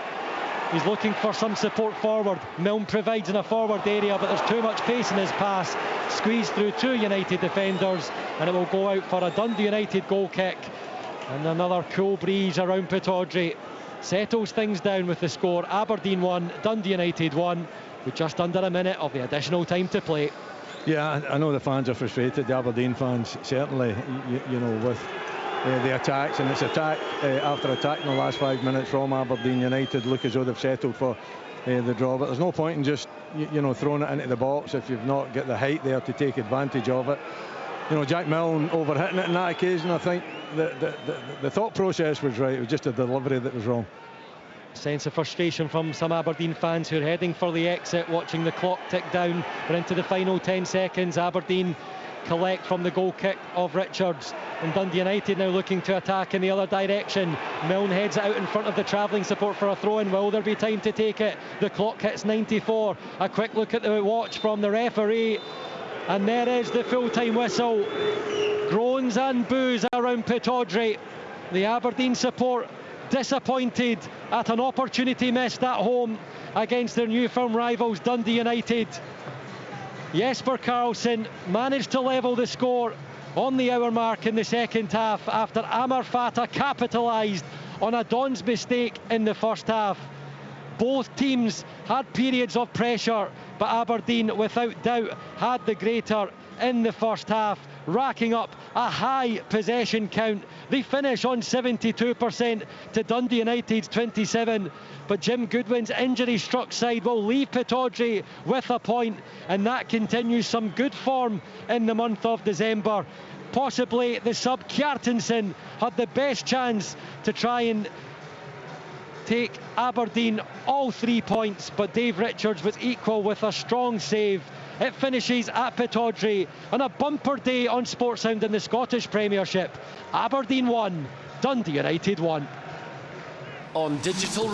He's looking for some support forward. Milne provides in a forward area, but there's too much pace in his pass. Squeezed through 2 United defenders, and it will go out for a Dundee United goal kick. And another cool breeze around Pittodrie settles things down with the score. Aberdeen 1, Dundee United 1, with just under a minute of the additional time to play. Yeah, I know the fans are frustrated, the Aberdeen fans, certainly, you know, with the attacks, and it's attack after attack in the last 5 minutes from Aberdeen United. Look as though they've settled for the draw, but there's no point in just you know, throwing it into the box if you've not got the height there to take advantage of it. You know, Jack Milne overhitting it on that occasion. I think the thought process was right, it was just the delivery that was wrong. Sense of frustration from some Aberdeen fans who are heading for the exit, watching the clock tick down. We're into the final 10 seconds. Aberdeen collect from the goal kick of Richards, and Dundee United now looking to attack in the other direction. Milne heads it out in front of the travelling support for a throw-in. Will there be time to take it? The clock hits 94. A quick look at the watch from the referee, and there is the full-time whistle. Groans and boos around Pittodrie. The Aberdeen support disappointed at an opportunity missed at home against their new firm rivals Dundee United. Jesper Karlsson managed to level the score on the hour mark in the second half after Amar Fata capitalised on a Don's mistake in the first half. Both teams had periods of pressure, but Aberdeen without doubt had the greater in the first half, racking up a high possession count. They finish on 72% to Dundee United's 27%, but Jim Goodwin's injury-struck side will leave Pittodrie with a point, and that continues some good form in the month of December. Possibly the sub Kjartansson had the best chance to try and take Aberdeen all 3 points, but Dave Richards was equal with a strong save. It finishes at Pittodrie on a bumper day on Sportsound in the Scottish Premiership. Aberdeen 1, Dundee United 1. On digital